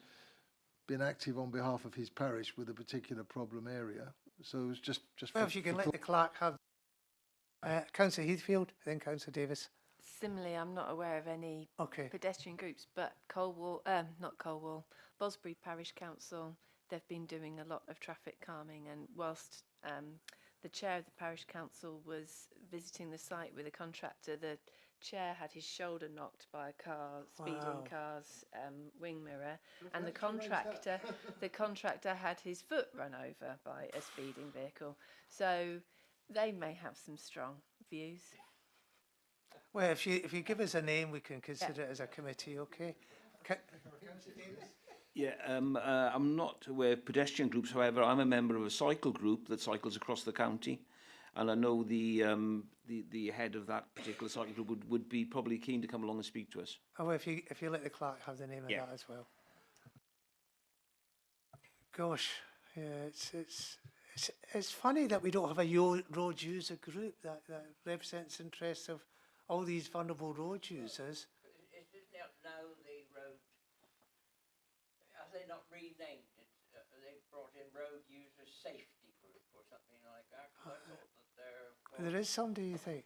been active on behalf of his parish with a particular problem area. So it's just well, if you can let the clerk have Councillor Heathfield, then Councillor Davis. Similarly, I'm not aware of any pedestrian groups, but Bosbury Parish Council, they've been doing a lot of traffic calming, and whilst the chair of the parish council was visiting the site with a contractor, the chair had his shoulder knocked by a car, speeding car's wing mirror, and the contractor had his foot run over by a speeding vehicle. So they may have some strong views. Well, if you give us a name, we can consider it as a committee, okay? Yeah, I'm not aware of pedestrian groups. However, I'm a member of a cycle group that cycles across the county, and I know the head of that particular cycle group would be probably keen to come along and speak to us. Oh, well, if you let the clerk have the name of that as well. Gosh, yeah, it's funny that we don't have a road user group that represents the interests of all these vulnerable road users. Is it now the road? Have they not renamed it? They brought in road user safety group or something like that. I thought that There is some, do you think?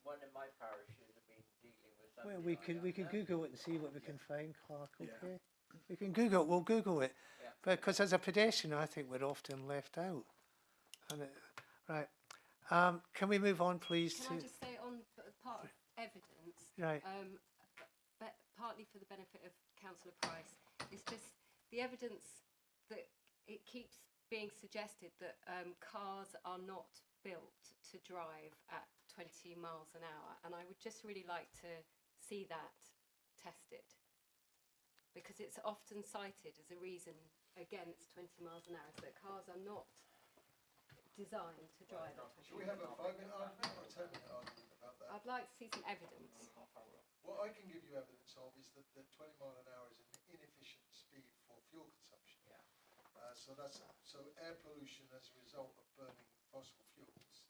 One in my parish has been dealing with something. Well, we can Google it and see what we can find, Clark. Okay, we can Google it. We'll Google it, because as a pedestrian, I think we're often left out. And right. Can we move on, please? Can I just say on part of evidence, right. But partly for the benefit of Councillor Price. It's just the evidence that it keeps being suggested that cars are not built to drive at 20 miles an hour, and I would just really like to see that tested, because it's often cited as a reason against 20 miles an hour, is that cars are not designed to drive at 20 Should we have a 5-minute argument or a 10-minute argument about that? I'd like to see some evidence. What I can give you evidence of is that the 20 mile an hour is an inefficient speed for fuel consumption. So air pollution as a result of burning fossil fuels,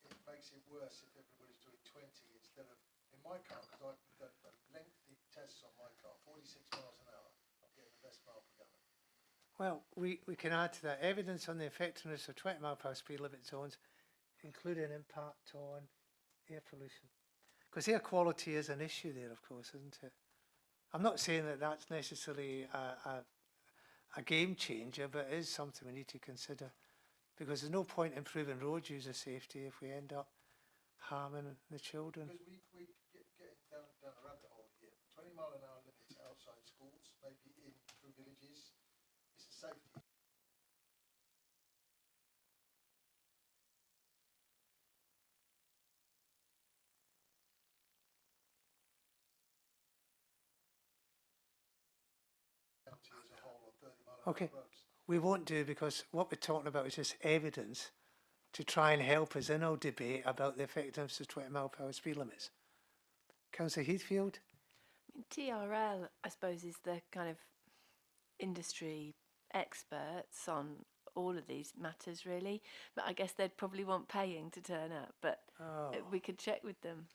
it makes it worse if everybody's doing 20 instead of, in my car, because I've done lengthy tests on my car, 46 miles an hour, I'm getting the best mile per gallon. Well, we can add to that evidence on the effectiveness of 20 mile per hour speed limit zones, including impact on air pollution. Because air quality is an issue there, of course, isn't it? I'm not saying that that's necessarily a game changer, but it is something we need to consider. Because there's no point improving road user safety if we end up harming the children. Because we get down the rabbit hole here. 20 mile an hour limits outside schools, maybe in through villages. It's a safety. As a whole, or 30 mile an Okay, hour roads. we won't do, because what we're talking about is just evidence to try and help us in our debate about the effectiveness of 20 mile per hour speed limits. Councillor Heathfield? TRL, I suppose, is the kind of industry experts on all of these matters, really. But I guess they'd probably want paying to turn up, but we could check with them.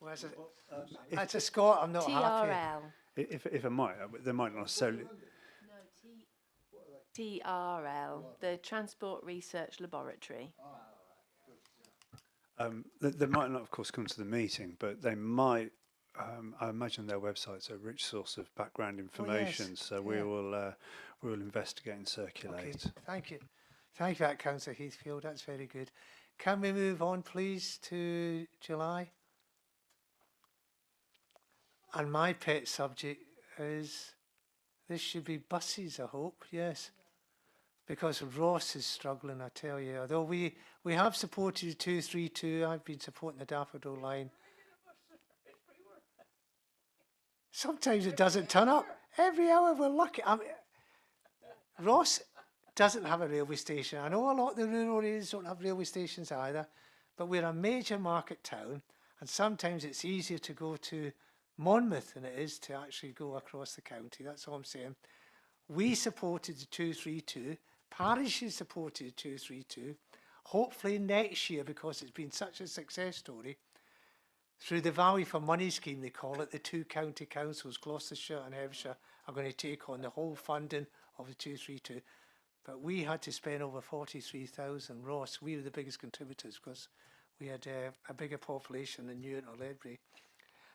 Well, as a Scot, I'm not happy. TRL. If I might, they might not necessarily. TRL, the Transport Research Laboratory. They might not, of course, come to the meeting, but they might. I imagine their website's a rich source of background information, so yeah. we will investigate and circulate. Okay, thank you. Thank you for that, Councillor Heathfield. That's very good. Can we move on, please, to July? And my pet subject is, this should be buses, I hope, yes. Because Ross is struggling, I tell you. Although we have supported 232, I've been supporting the Daffodil line. Sometimes it doesn't turn up. Every hour we're lucky. Ross doesn't have a railway station. I know a lot of the rural areas don't have railway stations either, but we're a major market town, and sometimes it's easier to go to Monmouth than it is to actually go across the county. That's all I'm saying. We supported the 232. Parishes supported the 232. Hopefully next year, because it's been such a success story, through the Value for Money scheme, they call it, the two county councils, Gloucestershire and Hertfordshire, are going to take on the whole funding of the 232. But we had to spend over 43,000. Ross, we were the biggest contributors because we had a bigger population than Newton or Ledbury.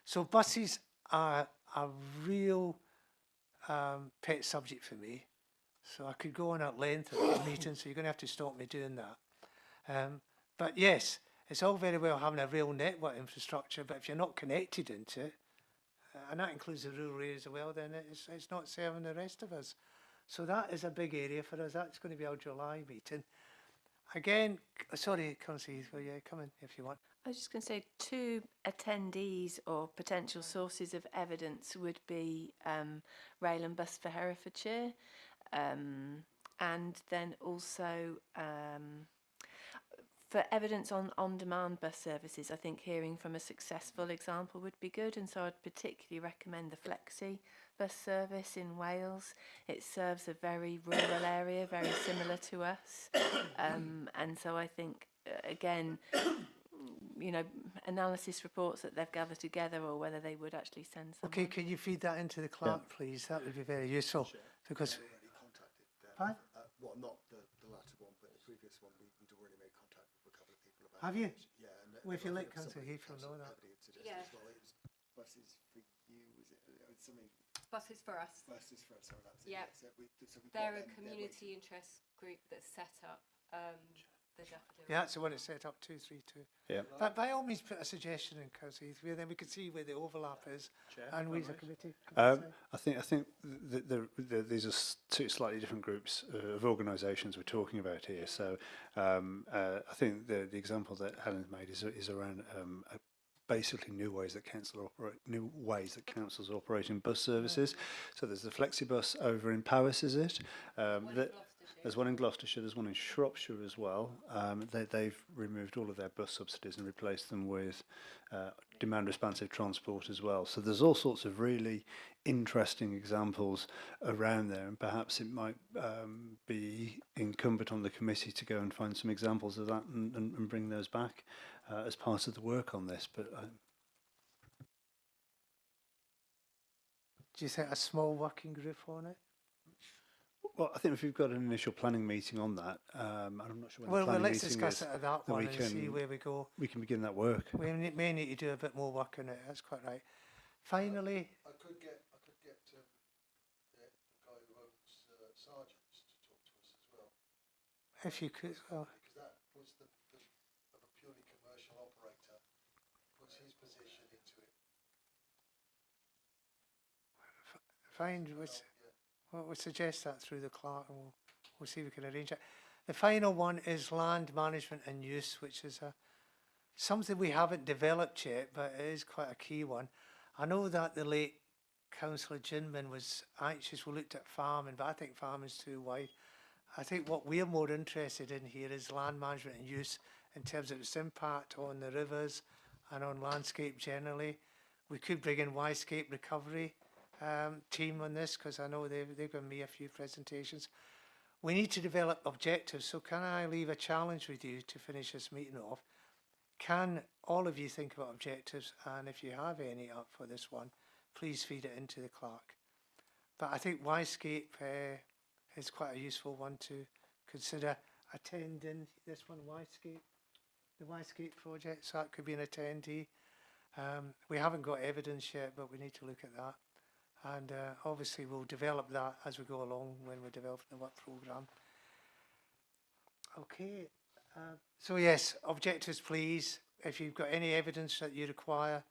So buses are a real pet subject for me. So I could go on at length at the meeting, so you're going to have to stop me doing that. But yes, it's all very well having a rail network infrastructure, but if you're not connected into it, and that includes the rural areas as well, then it's not serving the rest of us. So that is a big area for us. That's going to be our July meeting. Again, sorry, Councillor Heathfield, yeah, come in if you want. I was just going to say 2 attendees or potential sources of evidence would be rail and bus for Herefordshire, and then also for evidence on on-demand bus services. I think hearing from a successful example would be good, and so I'd particularly recommend the Flexi bus service in Wales. It serves a very rural area, very similar to us, and so I think, again, you know, analysis reports that they've gathered together, or whether they would actually send someone. Okay, can you feed that into the clerk, please? That would be very useful. Because already contacted. Pardon? Well, not the latter one, but the previous one. We'd already made contact with a couple of people about. Have you? Yeah. And Well, if you let somebody- Councillor Heathfield know that. somebody had suggested Yeah. as well. It was buses for you. Was it? It was something. Buses for us. Buses for us. Sorry, that's Yeah. it. So we've They're got a them, community interest group that's set up The daffodil. Yeah, that's the one that's set up 232. Yeah. But by all means, put a suggestion in, Councillor Heath, then we can see where the overlap is, and we as a committee. can decide. I think these are two slightly different groups of organisations we're talking about here. So I think the example that Helen's made is around basically new ways that councils are operating bus services. So there's the Flexibus over in Powys, is it? There's one in Gloucestershire, there's one in Shropshire as well. They've removed all of their bus subsidies and replaced them with demand responsive transport as well. So there's all sorts of really interesting examples around there, and perhaps it might be incumbent on the committee to go and find some examples of that and bring those back as part of the work on this. But Do you think a small working group on it? well, I think if we've got an initial planning meeting on that, and I'm not sure when the Well, planning let's meeting discuss is, it at that then one we and can see where we go. we can begin that work. We may need to do a bit more work on it. That's quite right. Finally, I could get the guy who owns Sargent's to talk to us as well, if you could, well, because that puts the of a purely commercial operator, puts his position into it. find we'll suggest that through the clerk, and we'll see if we can arrange it. The final one is land management and use, which is something we haven't developed yet, but it is quite a key one. I know that the late Councillor Ginman was anxious. We looked at farming, but I think farming's too wide. I think what we're more interested in here is land management and use in terms of its impact on the rivers and on landscape generally. We could bring in Yscape recovery team on this, because I know they've given me a few presentations. We need to develop objectives, so can I leave a challenge with you to finish this meeting off? Can all of you think about objectives, and if you have any up for this one, please feed it into the clerk. But I think Yscape is quite a useful one to consider attending. This one, the Yscape project, so that could be an attendee. We haven't got evidence yet, but we need to look at that. And obviously we'll develop that as we go along when we're developing the work programme. Okay, so yes, objectives please. If you've got any evidence that you require,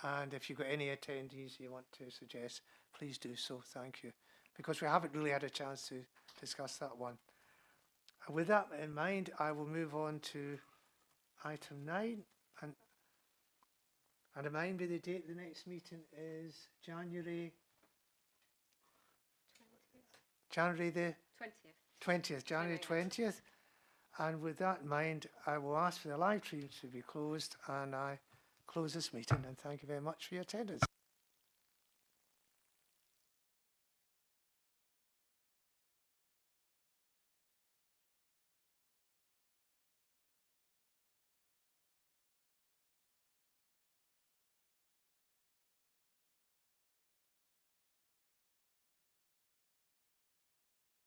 and if you've got any attendees you want to suggest, please do so, thank you. Because we haven't really had a chance to discuss that one. And with that in mind, I will move on to item 9. And remind me the date of the next meeting is January the 20th, January 20th. And with that in mind, I will ask for the live stream to be closed, and I close this meeting, and thank you very much for your attendance.